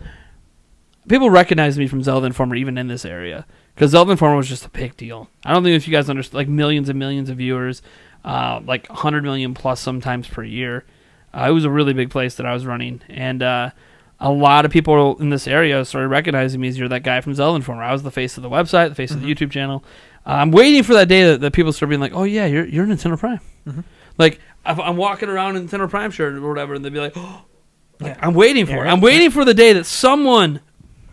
recognize me from Zelda Informer even in this area. Because Zelda Informer was just a big deal. I don't think if you guys understand, millions and millions of viewers, 100 million plus sometimes per year. It was a really big place that I was running. And a lot of people in this area started recognizing me as you're that guy from Zelda Informer. I was the face of the website, the face of the YouTube channel. I'm waiting for that day that people start being like, oh, yeah, you're Nintendo Prime. I'm walking around in Nintendo Prime shirt or whatever, and they'd be like, oh. I'm waiting for it. Right. I'm waiting for the day that someone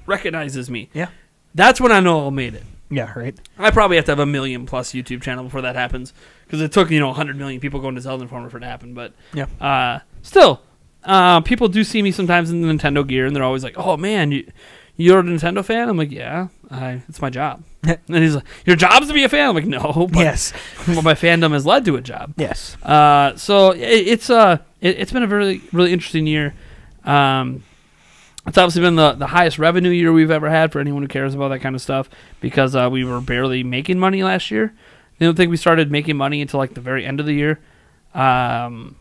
recognizes me. Yeah. That's when I know I made it. Yeah, right. I probably have to have a 1 million plus YouTube channel before that happens because it took 100 million people going to Zelda Informer for it to happen. But still, people do see me sometimes in the Nintendo gear, and they're always like, "Oh man, you're a Nintendo fan?" I'm like, "Yeah, it's my job." And he's like, "Your job's to be a fan?" I'm like, "No, but yes, my fandom has led to a job." Yes. So it's been a really really interesting year. It's obviously been the highest revenue year we've ever had for anyone who cares about that kind of stuff because we were barely making money last year. I don't think we started making money until the very end of the year.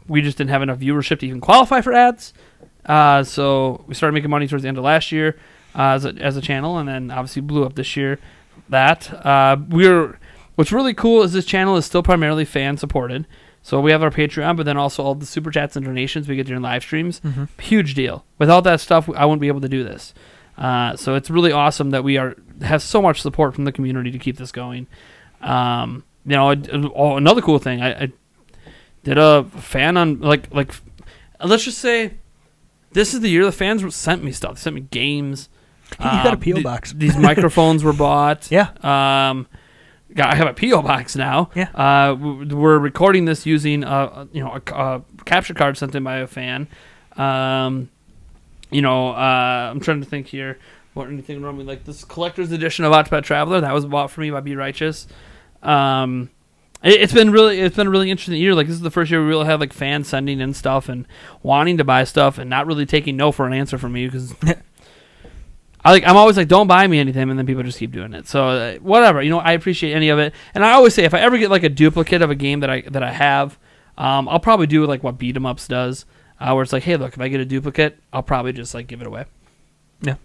We just didn't have enough viewership to even qualify for ads. So we started making money towards the end of last year as a channel, and then obviously blew up this year. What's really cool is this channel is still primarily fan supported. So we have our Patreon, but then also all the super chats and donations we get during live streams. Mm-hmm. Huge deal. Without that stuff, I wouldn't be able to do this. So it's really awesome that we have so much support from the community to keep this going. Another cool thing, I did a fan on let's just say this is the year the fans sent me stuff. They sent me games. You got a P.O. box. These microphones were bought. Yeah. I have a P.O. box now. Yeah. We're recording this using a capture card sent in by a fan. I'm trying to think here. What anything wrong with this collector's edition of Octopath Traveler that was bought for me by Be Righteous. It's been a really interesting year. This is the first year we really have fans sending in stuff and wanting to buy stuff and not really taking no for an answer from me because. I'm always don't buy me anything, and then people just keep doing it. So whatever, I appreciate any of it. And I always say if I ever get a duplicate of a game that I have, I'll probably do what Beat 'em Ups does, where it's hey, look, if I get a duplicate, I'll probably just give it away. Yeah.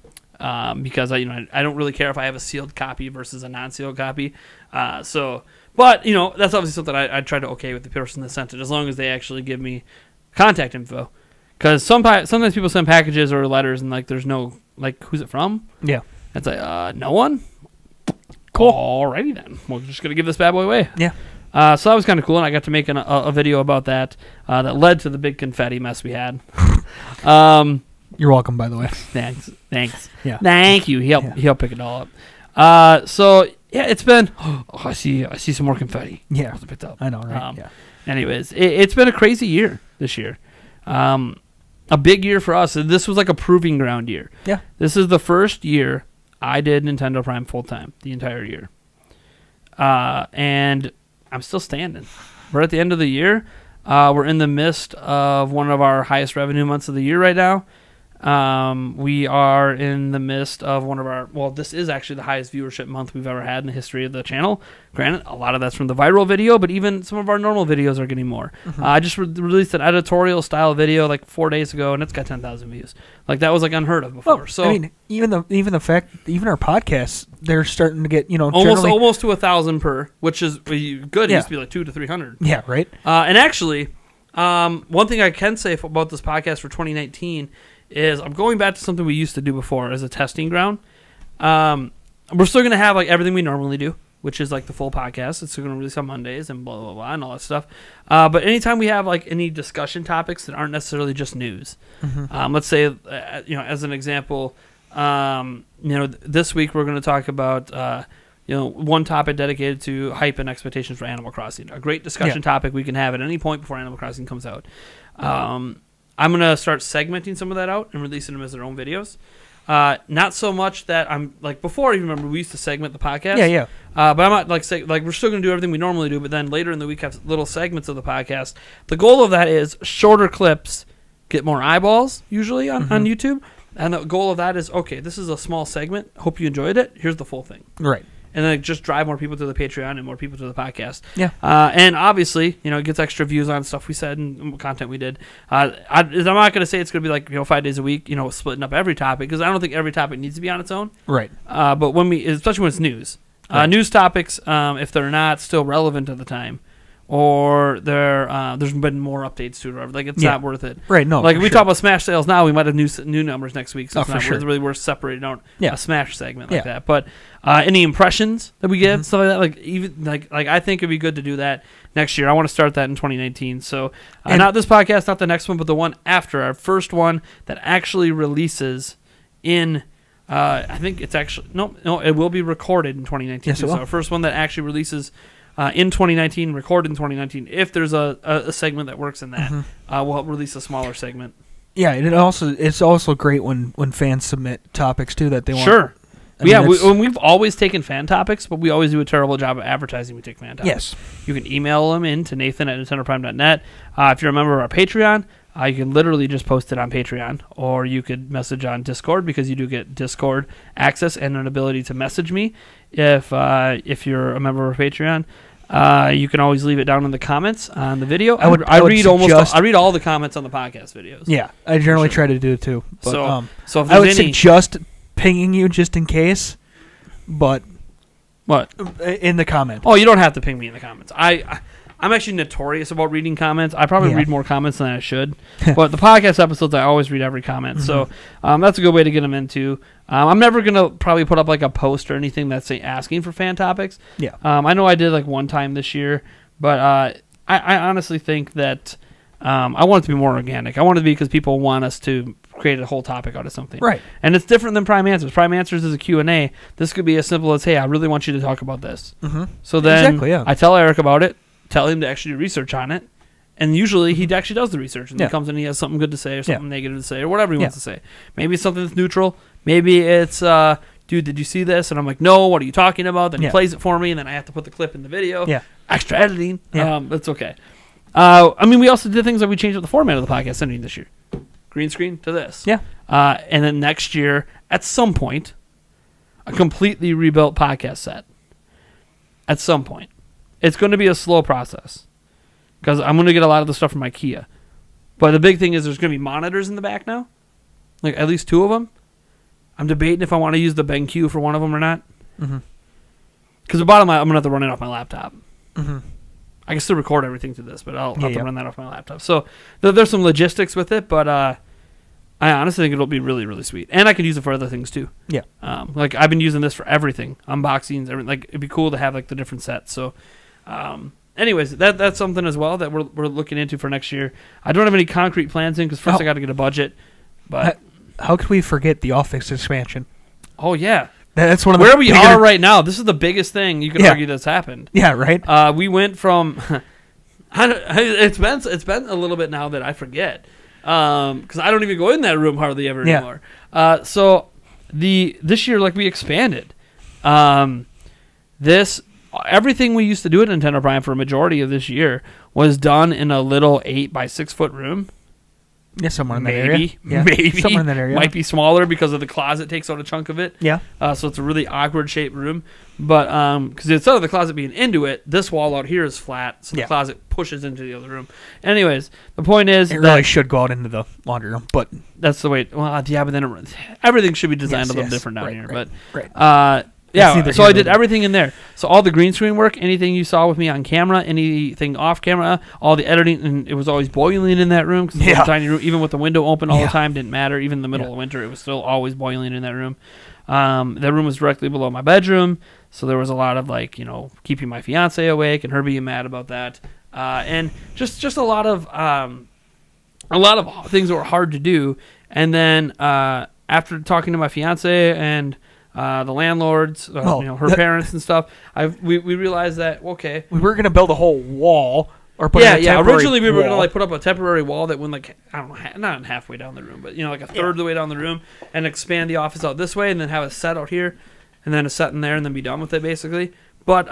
Because I don't really care if I have a sealed copy versus a non-sealed copy. But that's obviously something I try to okay with the person that sent it, as long as they actually give me contact info. Because sometimes people send packages or letters and there's no who's it from? Yeah. It's no one. Cool. Alrighty then. We're just gonna give this bad boy away. Yeah. So that was kind of cool, and I got to make a video about that that led to the big confetti mess we had. You're welcome, by the way. Thanks. Yeah. Thank you. He helped pick it all up. So yeah, it's been. Oh, I see some more confetti. Yeah, picked up. I know, right? Yeah. Anyways, it's been a crazy year this year. A big year for us. This was like a proving ground year. Yeah. This is the first year I did Nintendo Prime full time, the entire year. And I'm still standing. We're at the end of the year. We're in the midst of one of our highest revenue months of the year right now. We are in the midst of one of our, this is actually the highest viewership month we've ever had in the history of the channel. Granted, a lot of that's from the viral video, but even some of our normal videos are getting more. I just released an editorial style video like 4 days ago, and it's got 10,000 views. Like, that was like unheard of before. So I mean, even the fact, even our podcasts, they're starting to get, almost to 1,000 per, which is good. It used to be like 200 to 300. Yeah, right. And actually, one thing I can say about this podcast for 2019 is I'm going back to something we used to do before as a testing ground. We're still going to have like everything we normally do, which is like the full podcast. It's still going to release on Mondays and blah, blah, blah, and all that stuff. But anytime we have like any discussion topics that aren't necessarily just news, let's say, as an example, this week we're going to talk about, one topic dedicated to hype and expectations for Animal Crossing. A great discussion topic we can have at any point before Animal Crossing comes out. I'm going to start segmenting some of that out and releasing them as their own videos. Not so much that I'm like before. You remember we used to segment the podcast. Yeah. But I'm not like we're still going to do everything we normally do. But then later in the week have little segments of the podcast. The goal of that is shorter clips get more eyeballs usually on YouTube. And the goal of that is, okay, this is a small segment. Hope you enjoyed it. Here's the full thing. Right. And then just drive more people to the Patreon and more people to the podcast. Yeah. And obviously, it gets extra views on stuff we said and content we did. I'm not going to say it's going to be like 5 days a week, splitting up every topic, because I don't think every topic needs to be on its own. Right. But especially when it's news, right. News topics, if they're not still relevant at the time, or there's been more updates to it, or whatever, like it's not worth it. Right. No. Like if we talk about Smash sales now, we might have new numbers next week, so it's not really worth separating out a Smash segment like that. But any impressions that we get, stuff like that, like even like I think it'd be good to do that next year. I want to start that in 2019. So not this podcast, not the next one, but the one after, our first one that actually releases in. I think it's actually no, it will be recorded in 2019. Yes, so our first one that actually releases. In 2019, recorded in 2019. If there's a segment that works in that, we'll release a smaller segment. Yeah, and it's also great when fans submit topics too that they want. Sure. We've always taken fan topics, but we always do a terrible job of advertising we take fan topics. Yes. You can email them in to nathan@nintendoprime.net. If you're a member of our Patreon, you can literally just post it on Patreon, or you could message on Discord, because you do get Discord access and an ability to message me if you're a member of Patreon. You can always leave it down in the comments on the video. I read all the comments on the podcast videos. Yeah, I generally try to do it too. But, so if I would suggest pinging you just in case. But what in the comments? Oh, you don't have to ping me in the comments. I'm actually notorious about reading comments. I probably read more comments than I should. But the podcast episodes, I always read every comment. So that's a good way to get them into. I'm never going to probably put up like a post or anything that's asking for fan topics. Yeah. I know I did like one time this year, but I honestly think that I want it to be more organic. I want it to be because people want us to create a whole topic out of something. Right. And it's different than Prime Answers. Prime Answers is a Q&A. This could be as simple as, hey, I really want you to talk about this. So then I tell Eric about it. Tell him to actually do research on it, and usually he actually does the research, and he comes in and he has something good to say or something negative to say or whatever he wants to say. Maybe it's something that's neutral. Maybe it's, dude, did you see this? And I'm like, no, what are you talking about? Then he plays it for me, and then I have to put the clip in the video. Yeah. Extra editing. That's okay. We also did things like we changed up the format of the podcast ending this year. Green screen to this. Yeah. And then next year, at some point, a completely rebuilt podcast set. At some point. It's going to be a slow process because I'm going to get a lot of the stuff from IKEA. But the big thing is there's going to be monitors in the back now, like at least 2 of them. I'm debating if I want to use the BenQ for one of them or not. Because the bottom line, I'm going to have to run it off my laptop. I can still record everything to this, but I'll have to run that off my laptop. So there's some logistics with it, but I honestly think it'll be really, really sweet. And I could use it for other things too. Yeah. Like I've been using this for everything, unboxings, everything. Like it'd be cool to have like the different sets. So. anyways, that's something as well that we're looking into for next year. I don't have any concrete plans in because first I got to get a budget. But how could we forget the office expansion? Oh yeah, that's one of where we are right now. This is the biggest thing you could argue that's happened. Yeah, right. We went from. It's been a little bit now that I forget because I don't even go in that room hardly ever anymore. So this year, like, we expanded. Everything we used to do at Nintendo Prime for a majority of this year was done in a little 8 by 6 foot room. Yeah, somewhere in that area. Yeah, maybe somewhere in that area. Might be smaller because of the closet takes out a chunk of it. Yeah. So it's a really awkward shaped room. But because instead of the closet being into it, this wall out here is flat, so the closet pushes into the other room. Anyways, the point is it really should go out into the laundry room, but that's the way. Well, yeah, but then everything should be designed a little different down here. Right. Yeah, so I did everything in there. So all the green screen work, anything you saw with me on camera, anything off camera, all the editing, and it was always boiling in that room because it was a tiny room. Even with the window open all the time, didn't matter. Even in the middle of winter, it was still always boiling in that room. That room was directly below my bedroom, so there was a lot of, like, keeping my fiance awake and her being mad about that, and just a lot of things that were hard to do. And then after talking to my fiance and the landlords, her parents and stuff, we realized that we were gonna build a whole wall or put originally we were gonna put up a temporary wall that went, like, I don't know, not halfway down the room, but like a third of the way down the room, and expand the office out this way, and then have a set out here, and then a set in there, and then be done with it basically. But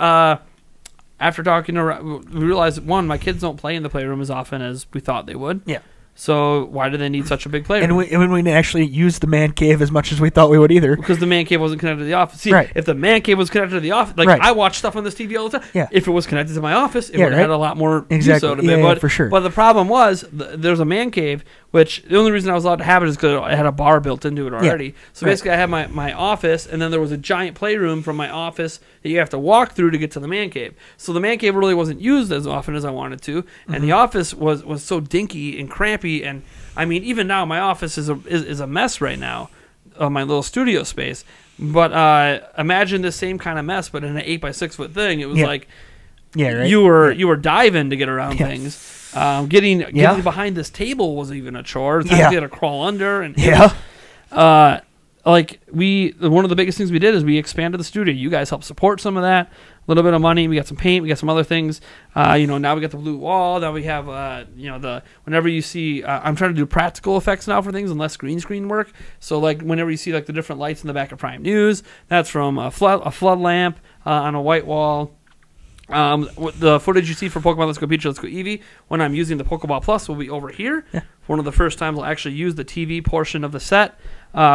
after talking around, we realized, one, my kids don't play in the playroom as often as we thought they would. Yeah. So why do they need such a big playroom? And we didn't actually use the man cave as much as we thought we would either. Because the man cave wasn't connected to the office. See, if the man cave was connected to the office, I watch stuff on this TV all the time. Yeah. If it was connected to my office, it would have had a lot more use out of it. But, for sure. But the problem was, there's a man cave, which the only reason I was allowed to have it is because it had a bar built into it already. So basically I had my office, and then there was a giant playroom from my office that you have to walk through to get to the man cave. So the man cave really wasn't used as often as I wanted to, and the office was so dinky and crampy, and I mean, even now, my office is a mess right now, my little studio space. But imagine this same kind of mess, but in an 8 by 6 foot thing. It was like, you were diving to get around things. Getting behind this table was even a chore. You had to crawl under, and one of the biggest things we did is we expanded the studio. You guys helped support some of that. A little bit of money. We got some paint. We got some other things. Now we got the blue wall. Now we have whenever you see, I'm trying to do practical effects now for things and less green screen work. So like whenever you see like the different lights in the back of Prime News, that's from a flood lamp on a white wall. The footage you see for Pokemon Let's Go Pikachu, Let's Go Eevee, when I'm using the Pokeball Plus, will be over here. Yeah. One of the first times I'll actually use the TV portion of the set,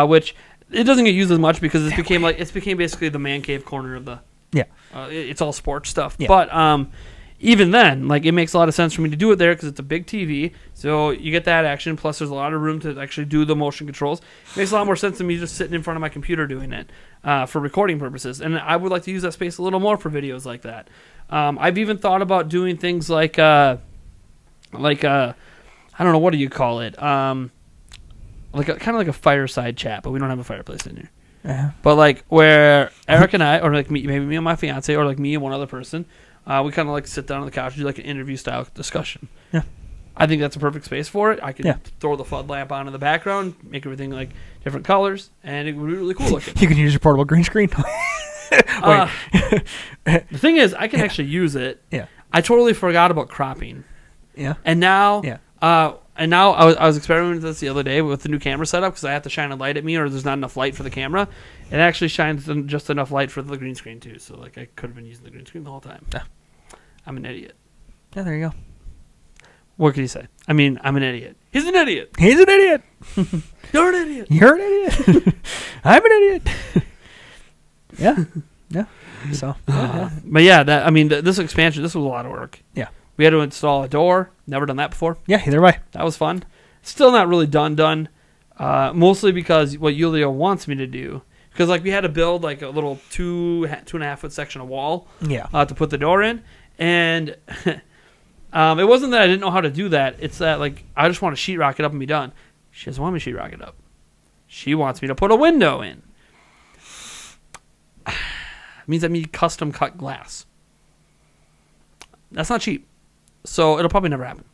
which it doesn't get used as much because it became basically the man cave corner of the. Yeah. It's all sports stuff. Yeah. But even then, like, it makes a lot of sense for me to do it there because it's a big TV, so you get that action. Plus, there's a lot of room to actually do the motion controls. It makes a lot more sense than me just sitting in front of my computer doing it for recording purposes. And I would like to use that space a little more for videos like that. I've even thought about doing things like I don't know, what do you call it? Kind of like a fireside chat, but we don't have a fireplace in here. But like where Eric and I, or like maybe me and my fiance, or like me and one other person, we kind of like sit down on the couch and do like an interview style discussion. Yeah, I think that's a perfect space for it. I could throw the flood lamp on in the background, make everything like different colors, and it would be really cool looking. You can use your portable green screen. The thing is, I can actually use it. Yeah, I totally forgot about cropping. Yeah, and now I was experimenting with this the other day with the new camera setup because I have to shine a light at me or there's not enough light for the camera. It actually shines just enough light for the green screen too. So like I could have been using the green screen the whole time. Yeah. I'm an idiot. Yeah, there you go. What can you say? I mean, I'm an idiot. He's an idiot. He's an idiot. You're an idiot. You're an idiot. I'm an idiot. Yeah. Yeah. So. But yeah, this expansion, this was a lot of work. Yeah. We had to install a door. Never done that before. Yeah, either way. That was fun. Still not really done. Mostly because what Yulia wants me to do. Because like we had to build like a little 2.5 foot section of wall. Yeah. To put the door in, and it wasn't that I didn't know how to do that. It's that like I just want to sheetrock it up and be done. She doesn't want me to sheetrock it up. She wants me to put a window in. It means I need custom cut glass. That's not cheap. So it'll probably never happen.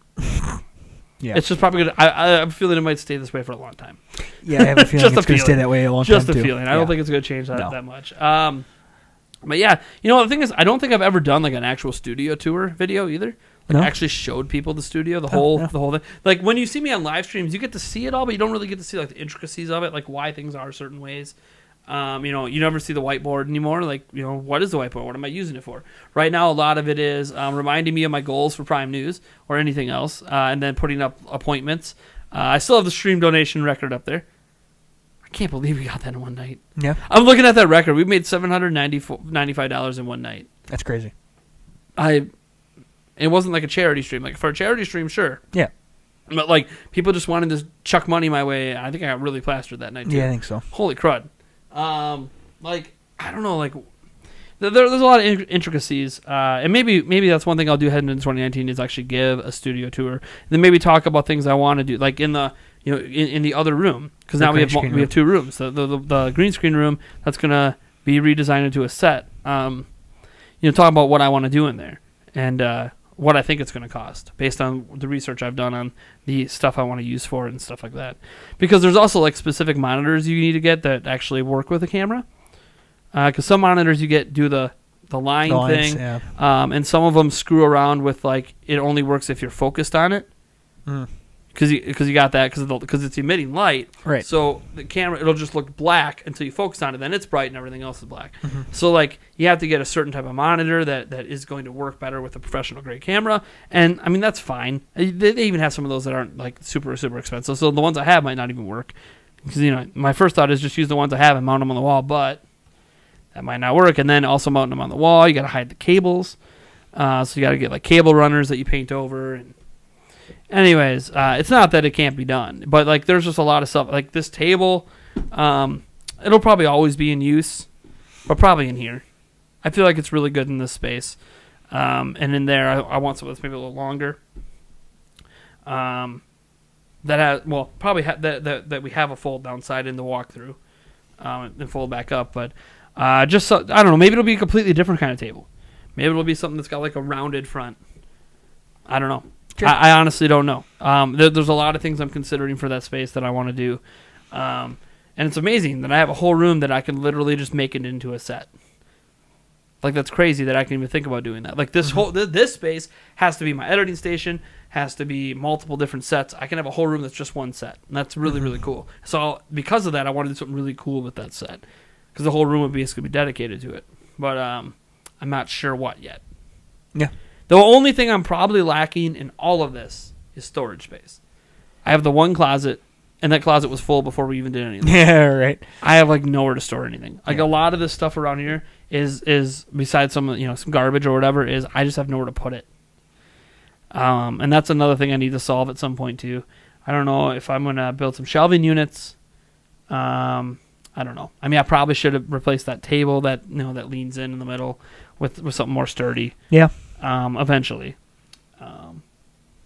Yeah. It's just probably going to... I have a feeling it might stay this way for a long time. Yeah, I have a feeling Just it's a going to stay feeling. that way a long Just time, a too. feeling. I Yeah. don't think it's going to change that, No. that much. But yeah, you know, the thing is, I don't think I've ever done like an actual studio tour video either. Like No? actually showed people the studio, the whole thing. Like when you see me on live streams, you get to see it all, but you don't really get to see like the intricacies of it, like why things are certain ways. You know, you never see the whiteboard anymore. Like, you know, what is the whiteboard? What am I using it for? Right now, a lot of it is reminding me of my goals for Prime News or anything else, and then putting up appointments. I still have the stream donation record up there. I can't believe we got that in one night. Yeah, I'm looking at that record. We made $795 in one night. that's crazy. It wasn't like a charity stream. Like for a charity stream, sure. Yeah. But like people just wanted to chuck money my way. I think I got really plastered that night too. Yeah, I think so. Holy crud. Like I don't know. Like there's a lot of intricacies. And maybe that's one thing I'll do heading into 2019 is actually give a studio tour. And then maybe talk about things I want to do, like in the in the other room, because now we have two rooms. The green screen room that's gonna be redesigned into a set. Talk about what I want to do in there and what I think it's going to cost based on the research I've done on the stuff I want to use for it and stuff like that. Because there's also like specific monitors you need to get that actually work with the camera. Because some monitors you get do the line lines, thing, yeah. And some of them screw around with like it only works if you're focused on it. Because you got that because it's emitting light, Right. So the camera, it'll just look black until you focus on it. Then it's bright and everything else is black. So like you have to get a certain type of monitor that is going to work better with a professional grade camera. And I mean that's fine. They even have some of those that aren't like super expensive. So the ones I have might not even work. Because my first thought is just use the ones I have and mount them on the wall, but that might not work. And then also mounting them on the wall, you got to hide the cables. So you got to get like cable runners that you paint over and. Anyways, it's not that it can't be done, but like there's just a lot of stuff. Like this table, it'll probably always be in use, but probably in here. I feel like it's really good in this space, and in there I want something that's maybe a little longer. That has probably that we have a fold downside in the walkthrough, and fold back up. But just so, I don't know. Maybe it'll be a completely different kind of table. Maybe it'll be something that's got like a rounded front. I don't know. Sure. I honestly don't know. There's a lot of things I'm considering for that space that I want to do. And it's amazing that I have a whole room that I can literally just make it into a set. Like, that's crazy that I can even think about doing that. Like, this whole this space has to be my editing station, has to be multiple different sets. I can have a whole room that's just one set. And that's really, really cool. So, because of that, I want to do something really cool with that set. Because the whole room would basically be dedicated to it. But I'm not sure what yet. Yeah. The only thing I'm probably lacking in all of this is storage space. I have the one closet, and that closet was full before we even did anything. Yeah, right. I have like nowhere to store anything. Like Yeah. a lot of this stuff around here is besides some some garbage or whatever, is I just have nowhere to put it. And that's another thing I need to solve at some point too. I don't know if I'm gonna build some shelving units. I don't know. I mean, I probably should have replaced that table that that leans in the middle with something more sturdy. Yeah. Eventually.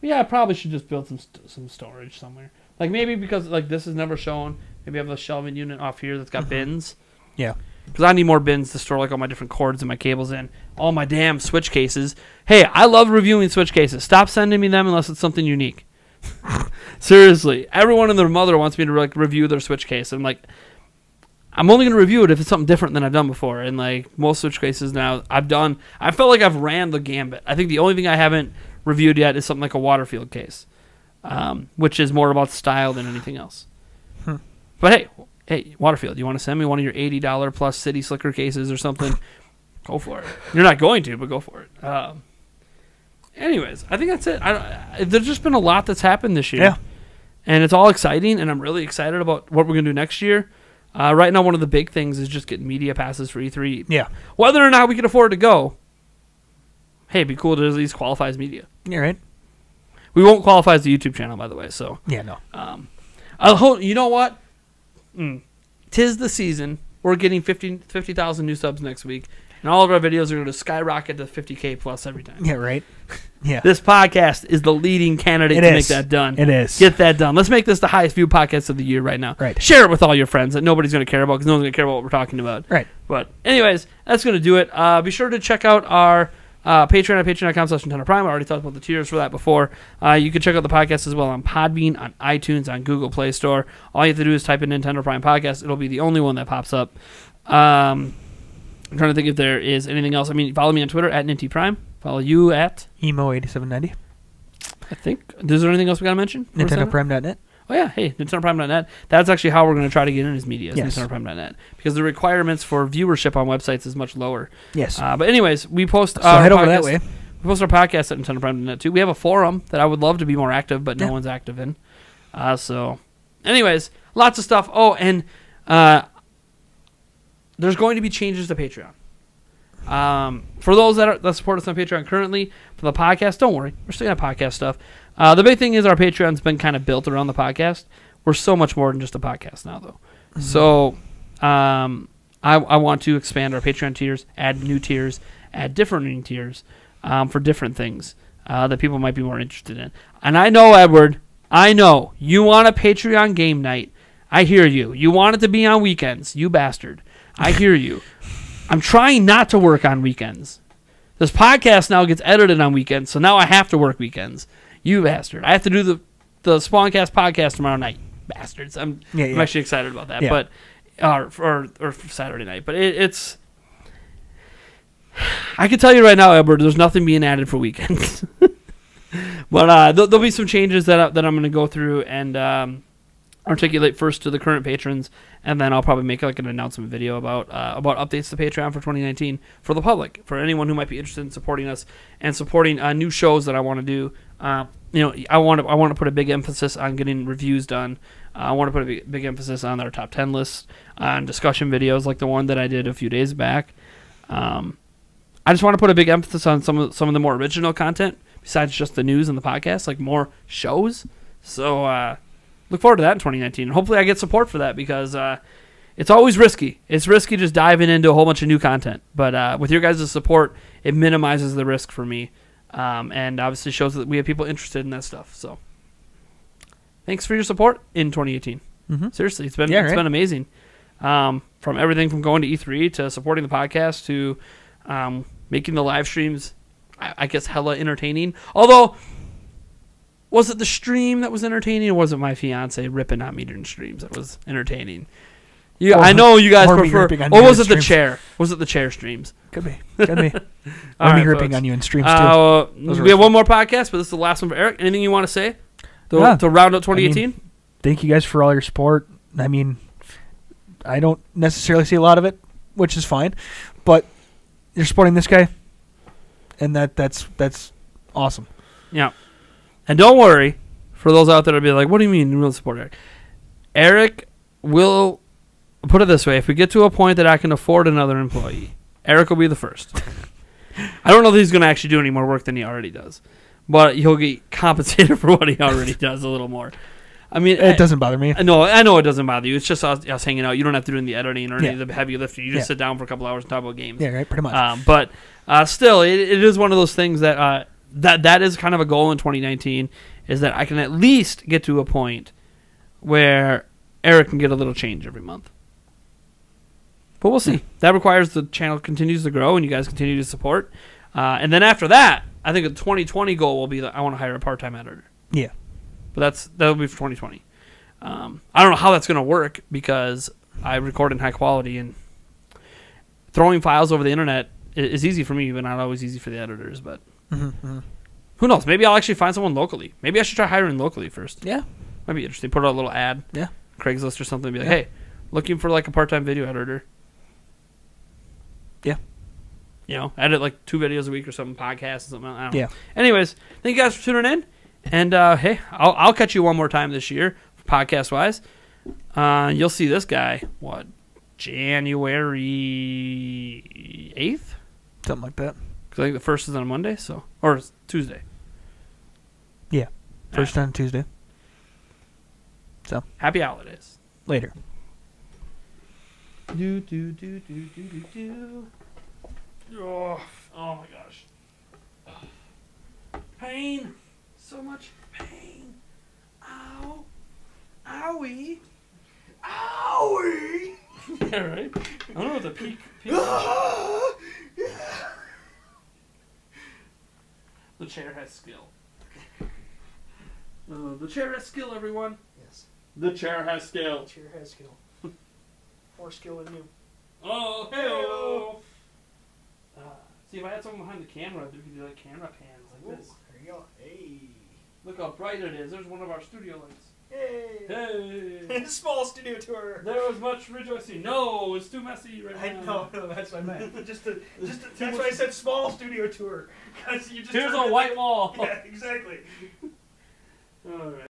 Yeah, I probably should just build some storage somewhere. Like maybe because like this is never shown. Maybe I have a shelving unit off here that's got bins. Yeah. Because I need more bins to store like all my different cords and my cables in. All my damn switch cases. Hey, I love reviewing switch cases. Stop sending me them unless it's something unique. Seriously, everyone and their mother wants me to like review their switch case. I'm like, I'm only going to review it if it's something different than I've done before. And like most switch cases now I felt like I've ran the gambit. I think the only thing I haven't reviewed yet is something like a Waterfield case, which is more about style than anything else. But hey, Waterfield, you want to send me one of your $80 plus City Slicker cases or something? Go for it. You're not going to, but go for it. Anyways, I think that's it. There's just been a lot that's happened this year. Yeah. And it's all exciting, and I'm really excited about what we're going to do next year. Right now, one of the big things is just getting media passes for E3. Yeah. Whether or not we can afford to go, hey, it'd be cool to at least qualify as media. Yeah, right. We won't qualify as the YouTube channel, by the way. So, Yeah, no. you know what? 'Tis the season. We're getting 50,000 new subs next week, and all of our videos are going to skyrocket to 50K plus every time. Yeah, right. Yeah. This podcast is the leading candidate to make that done. It is. Get that done. Let's make this the highest viewed podcast of the year right now. Right. Share it with all your friends that nobody's going to care about because no one's going to care about what we're talking about. Right. But anyways, that's going to do it. Be sure to check out our Patreon at patreon.com/Nintendo Prime. I already talked about the tiers for that before. You can check out the podcast as well on Podbean, on iTunes, on Google Play Store. All you have to do is type in Nintendo Prime Podcast. It'll be the only one that pops up. I'm trying to think if there is anything else. I mean, follow me on Twitter at NintyPrime. Follow you at Emo8790. I think. Is there anything else we got to mention? NintendoPrime.net. Oh, yeah. Hey, NintendoPrime.net. That's actually how we're going to try to get in his media, is Yes. NintendoPrime.net. Because the requirements for viewership on websites is much lower. Yes. But anyways, we post So head over that way. We post our podcast at NintendoPrime.net too. We have a forum that I would love to be more active, but no Yeah. one's active in. So, anyways, lots of stuff. Oh, and there's going to be changes to Patreon. For those that support us on Patreon currently, for the podcast, don't worry. We're still going to have podcast stuff. The big thing is our Patreon's been kind of built around the podcast. We're so much more than just a podcast now, though. Mm-hmm. So I want to expand our Patreon tiers, add new tiers, add different tiers for different things that people might be more interested in. And I know, Edward, I know you want a Patreon game night. I hear you. You want it to be on weekends, you bastard. I hear you. I'm trying not to work on weekends. This podcast now gets edited on weekends, so now I have to work weekends. You bastard. I have to do the Spawncast podcast tomorrow night. Bastards. I'm actually excited about that. Yeah. But or Saturday night. But it's I can tell you right now, Edward, there's nothing being added for weekends. But there'll be some changes that I'm going to go through and articulate first to the current patrons, and then I'll probably make like an announcement video about updates to Patreon for 2019 for the public, for anyone who might be interested in supporting us and supporting new shows that I want to do. I want to put a big emphasis on getting reviews done. I want to put a big emphasis on our top 10 lists, on discussion videos like the one that I did a few days back. I just want to put a big emphasis on some of the more original content besides just the news and the podcast, like more shows. So look forward to that in 2019. And hopefully I get support for that because it's always risky. It's risky just diving into a whole bunch of new content. But with your guys' support, it minimizes the risk for me. And obviously shows that we have people interested in that stuff. So thanks for your support in 2018. Mm-hmm. Seriously, it's been amazing. From everything from going to E3 to supporting the podcast to making the live streams, I guess, hella entertaining. Although, was it the stream that was entertaining, or was it my fiance ripping on me during streams that was entertaining? Yeah, I know you guys prefer. Or was it the chair? Was it the chair streams? Could be. Or me ripping on you in streams too. We have one more podcast, but this is the last one for Eric. Anything you want to say to round up 2018? Thank you guys for all your support. I mean, I don't necessarily see a lot of it, which is fine, but you're supporting this guy, and that's awesome. Yeah. And don't worry, for those out there to be like, what do you mean you will support Eric? Eric will, put it this way, if we get to a point that I can afford another employee, Eric will be the first. I don't know that he's going to actually do any more work than he already does, but he'll get compensated for what he already does a little more. I mean, it doesn't bother me. No, I know it doesn't bother you. It's just us hanging out. You don't have to do the editing or any of the heavy lifting. You just sit down for a couple hours and talk about games. Yeah, right, pretty much. But still, it is one of those things that that is kind of a goal in 2019, is that I can at least get to a point where Eric can get a little change every month. But we'll see. That requires the channel continues to grow and you guys continue to support. And then after that, I think the 2020 goal will be that I want to hire a part-time editor. Yeah. But that'll be for 2020. I don't know how that's going to work because I record in high quality, and throwing files over the internet is easy for me, but not always easy for the editors. But who knows? Maybe I'll actually find someone locally. Maybe I should try hiring locally first. Yeah. Might be interesting. Put out a little ad. Yeah. Craigslist or something. Be like, hey, looking for like a part-time video editor. Yeah. You know, edit like 2 videos a week or something, podcasts or something. I don't know. Yeah. Anyways, thank you guys for tuning in. And, hey, I'll catch you one more time this year, podcast-wise. You'll see this guy, January 8th? Something like that. Because I think the first is on Monday, or it's Tuesday. Yeah, first on Tuesday. So happy holidays. Later. Oh my gosh. Pain. So much pain. Ow. Owie. Owie. Yeah, right? I don't know what the peak The chair has skill. The chair has skill, everyone. Yes. The chair has skill. The chair has skill. More skill than you. Oh, hey-o. See, if I had someone behind the camera, we could do like camera pans like this. There you go. Hey. Look how bright it is. There's one of our studio lights. Hey. Hey. Small studio tour. There was much rejoicing. No, it's too messy right I now. know, that's what I meant. That's why I said small studio tour. Because you just Here's a white wall. Yeah, exactly. All right.